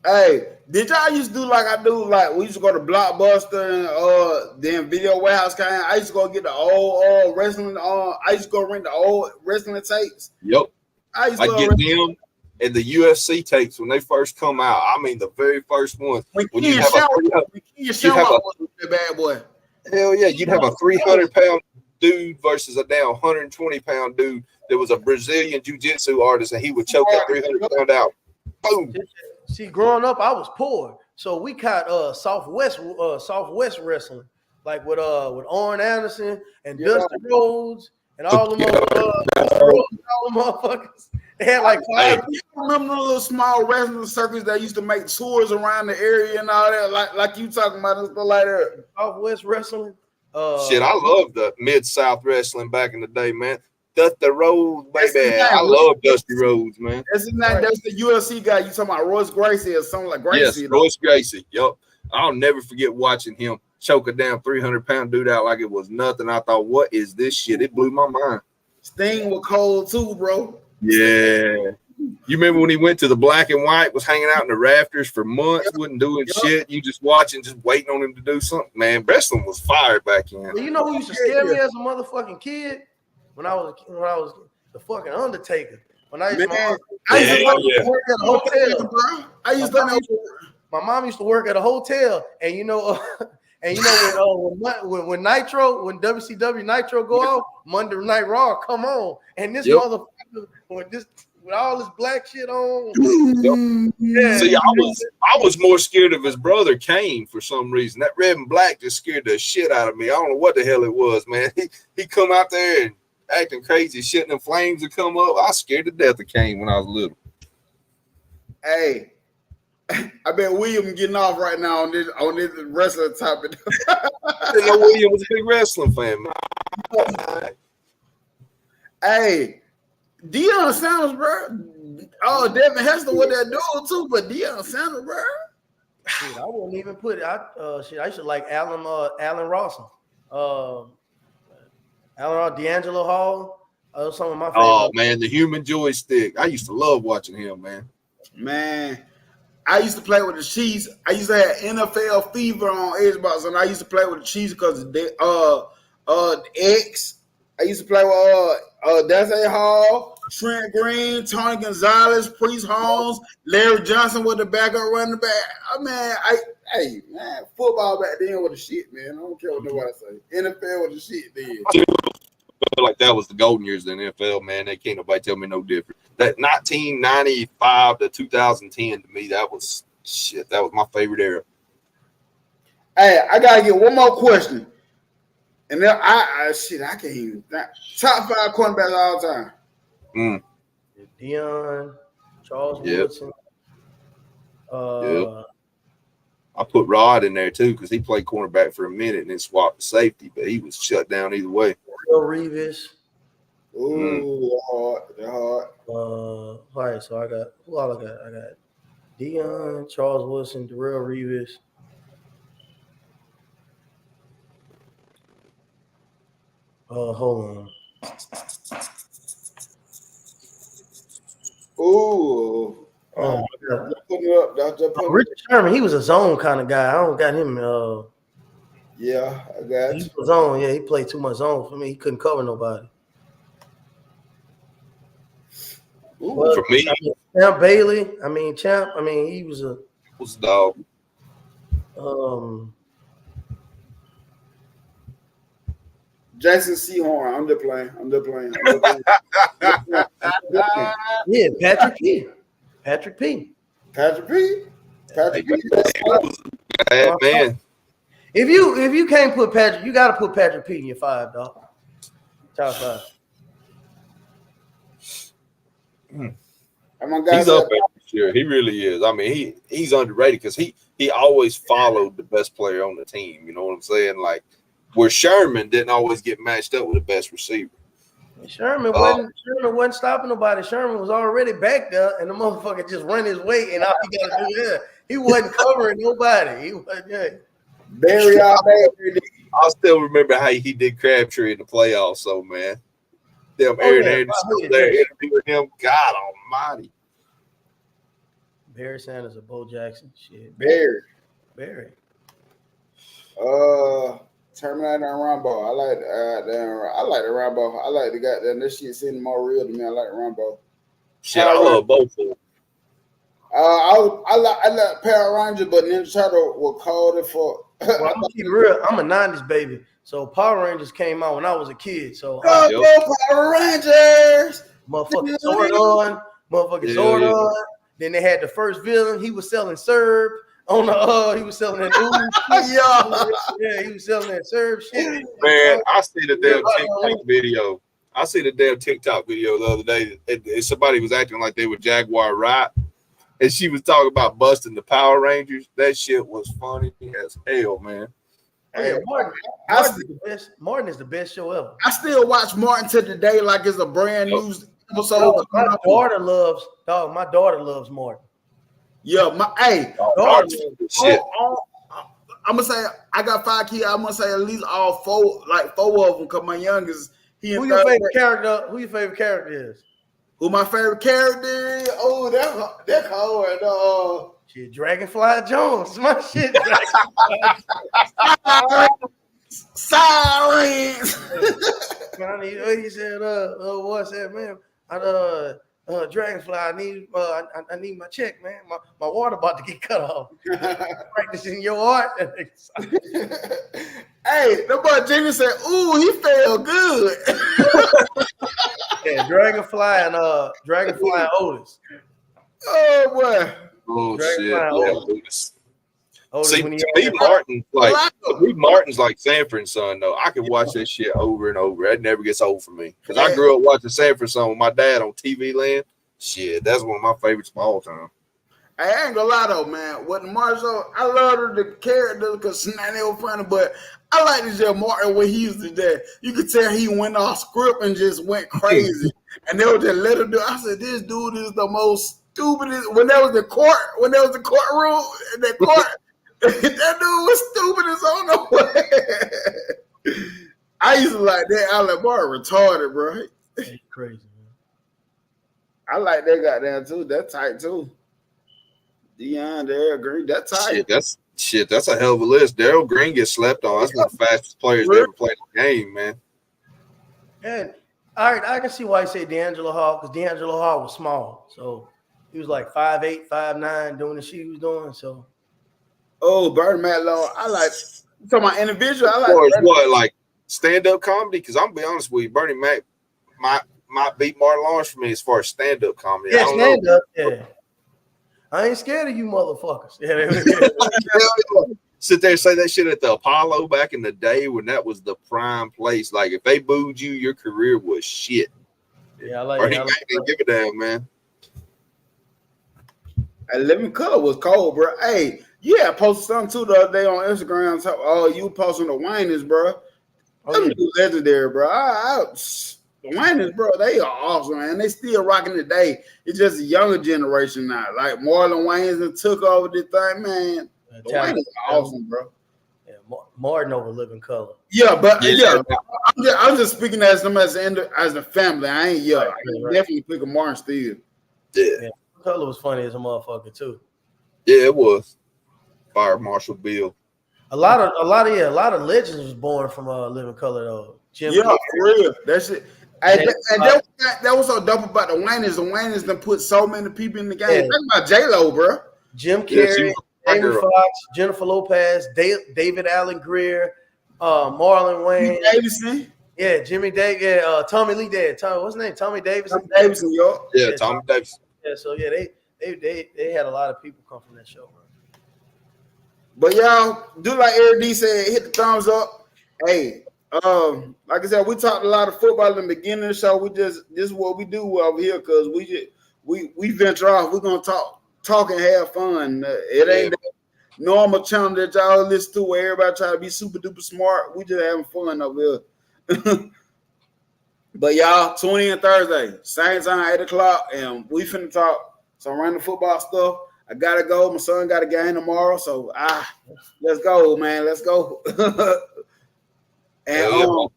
Hey, did y'all used to do like I do? Like we used to go to Blockbuster and then Video Warehouse came. I used to go get the old wrestling. I used to go rent the old wrestling tapes. Yep. I get them and the UFC tapes when they first come out. I mean, the very first ones. When you have a bad boy. Hell yeah, you'd have a 300-pound dude versus a down 120-pound dude that was a Brazilian jiu-jitsu artist, and he would choke that 300-pound out. Boom. See, growing up, I was poor, so we caught Southwest wrestling, like with Arn Anderson and Dusty Rhodes and all them motherfuckers. They had like five. You remember the little small wrestling circuits that used to make tours around the area and all that, like you talking about and stuff like that. Southwest wrestling. Shit, I loved the Mid-South wrestling back in the day, man. Dusty Rhodes, baby. I love Dusty Rhodes, man. That's his name. That's the UFC guy. You talking about Royce Gracie or something like Gracie? Yes, Royce Gracie. Yep. I'll never forget watching him choke a damn 300-pound dude out like it was nothing. I thought, what is this shit? It blew my mind. Sting was cold too, bro. Yeah. You remember when he went to the Black and White, was hanging out in the rafters for months, wasn't doing shit. You just watching, just waiting on him to do something. Man, wrestling was fire back then. Well, you know who used to scare me as a motherfucking kid? When I was the fucking Undertaker. When I used to work at a hotel, bro. My mom used to work at a hotel, and when Nitro, when WCW Nitro go out, Monday Night Raw come on, and this motherfucker with all this black shit on. Yeah. See, I was more scared of his brother Kane for some reason. That red and black just scared the shit out of me. I don't know what the hell it was, man. He come out there and acting crazy, shit, and the flames would come up. I was scared to death of Kane when I was little. Hey, I bet William getting off right now on this wrestling topic. I didn't know William was a big wrestling fan, man. Hey, Deion Sanders, bro. Oh, Devin Hester with that dude too, but Deion Sanders, bro. Shit, I wouldn't even put it. I used to like Alan Rawson. D'Angelo Hall. Some of my favorites. Oh man, the human joystick. I used to love watching him, man. Man, I used to play with the Chiefs. I used to have NFL fever on Xbox, and I used to play with the Chiefs because of the X. I used to play with Dante Hall, Trent Green, Tony Gonzalez, Priest Holmes, Larry Johnson with the backup running back. Hey, man, football back then was the shit, man. I don't care what nobody say. NFL was the shit then. I feel like that was the golden years of the NFL, man. They can't nobody tell me no different. That 1995 to 2010 to me, that was shit. That was my favorite era. Hey, I gotta get one more question. And then I can't even think. Top 5 quarterbacks all time. Deion, Charles Woodson. I put Rod in there too because he played cornerback for a minute and then swapped to safety, but he was shut down either way. Will Revis. Ooh, they're hard. All right, so I got I got Deion, Charles Woodson, Darrell Revis. Hold on. Ooh. Richard Sherman, he was a zone kind of guy. I don't got him. Yeah, I got you. He was zone. Yeah, he played too much zone for me. He couldn't cover nobody. Ooh, for me, Champ Bailey. He was a dog. Jason Sehorn. I'm just playing. Yeah, Patrick P. Patrick P. Patrick Peterson. He was a bad man. If you can't put Patrick, you got to put Patrick Pete in your 5, dog. Top 5. And my guy He's said, up there for sure. He really is. I mean, he's underrated because he always followed the best player on the team. You know what I'm saying? Like where Sherman didn't always get matched up with the best receiver. Sherman wasn't stopping nobody. Sherman was already back there, and the motherfucker just run his way, and all he got to do he wasn't covering nobody. He wasn't. Barry all day. I still remember how he did Crabtree in the playoffs. So man, them Aaron Anderson there interviewing him. God Almighty. Barry Sanders or Bo Jackson? Shit, Barry. Terminator and Rambo. I like the Rambo. I like the goddamn. This shit seems more real to me. I like the Rambo. Shit, I love both of them. I like Power Ranger, but Ninja Turtle was called it for. Well, I'm gonna keep it real. I'm a 90s baby, so Power Rangers came out when I was a kid. So go Power Rangers! Motherfucking Zordon, Zordon. Then they had the first villain. He was selling syrup on the. He was selling that yeah, he was selling that syrup shit. Man, I see the damn TikTok video. The other day. And somebody was acting like they were Jaguar Riot. And she was talking about busting the Power Rangers. That shit was funny as hell, man. Hey, Martin is the best show ever. I still watch Martin to today like it's a brand new episode. My daughter loves Martin. Yeah, shit. I'm gonna say I got 5 kids. I'm gonna say at least all 4 of them. Cause my youngest, Who your favorite character is? Who my favorite character is? Oh, that's hard. Shit, Dragonfly Jones. My shit. Silence. Man, he said, what's that, man? Dragonfly, I need my check, man. My water about to get cut off. Practicing your art. Hey, that boy Jimmy said, ooh, he felt good. Yeah, Dragonfly and Otis. Oh boy. Oh Dragonfly shit. See, to me, Martin's like Sanford and Son, though. I can watch that shit over and over. That never gets old for me. Because I grew up watching Sanford and Son with my dad on TV Land. Shit, that's one of my favorites of all time. I ain't gonna lie though, man. What Marshall, I love the character because they were funny, but I like this Jeff Martin when he used to do. You could tell he went off script and just went crazy. And they would just let him do. I said, this dude is the most stupidest. When there was the courtroom, that court, that dude was stupid as on the way. I used to like that. I like Martin retarded, bro. That's crazy, man. I like that goddamn too. That tight too. Deion, Darryl Green, that's tight. That's a hell of a list. Darryl Green gets slept on. That's one of the fastest players to ever play the game, man. And all right, I can see why you say D'Angelo Hall, because D'Angelo Hall was small. So he was like 5'8", 5'9", doing the shit he was doing. So Bernie Matlow, I like talking about individual. I like what, like stand-up comedy? Because I'm gonna be honest with you, Bernie Mac might beat Martin Lawrence for me as far as stand-up comedy. Yeah, stand-up, yeah. I ain't scared of you motherfuckers. Yeah, sit there and say that shit at the Apollo back in the day when that was the prime place. Like if they booed you, your career was shit. Yeah, I like it. Like didn't give a damn, man. And Living Color was cold, bro. Hey, yeah, I posted something too the other day on Instagram. So, you posting the Winans, bro. Them dudes legendary, bro. The Winans, bro, they are awesome, man. They still rocking today. It's just a younger generation now. Like Marlon Wayans and took over this thing, man. The Winans are awesome, bro. Yeah, Martin over Living Color. Yeah, but I'm just speaking as them as a family. I ain't I definitely pick a Martin still. Yeah. Color was funny as a motherfucker too. Yeah, it was. Fire Marshal Bill. A lot of legends was born from Living Color though. For real. That's it. That was so dope about the Winans. The Winans done put so many people in the game. Talk about J-Lo, bro. Jim Carrey, Jamie Foxx, Jennifer Lopez, David Allen Greer, Marlon Wayne, Davidson. Yeah, Jimmy Davis. Yeah, Tommy Lee Dad. What's his name? Tommy Davidson. Tommy Davidson, yo. Yeah, Tommy Davidson. Yeah, so yeah, they had a lot of people come from that show, bro. But y'all do like Eric D said, hit the thumbs up. Hey, like I said, we talked a lot of football in the beginning of the show. This is what we do over here because we venture off. We're gonna talk and have fun. It ain't that normal channel that y'all listen to where everybody try to be super duper smart. We just having fun over here. But y'all, tune in Thursday, same time, 8 o'clock, and we finna talk some random football stuff. I gotta go. My son got a game tomorrow, so let's go, man. Let's go. And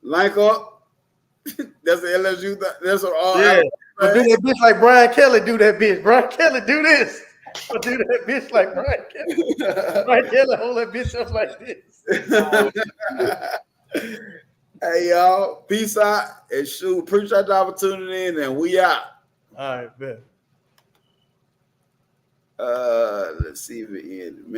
link up. That's the LSU. That's what all. Yeah, but do that bitch like Brian Kelly. Do that bitch. Brian Kelly do this. But do that bitch like Brian Kelly. Brian Kelly hold that bitch up like this. Hey y'all, peace out and shoot. Appreciate the opportunity and we out. All right, bet. Let's see if it ended.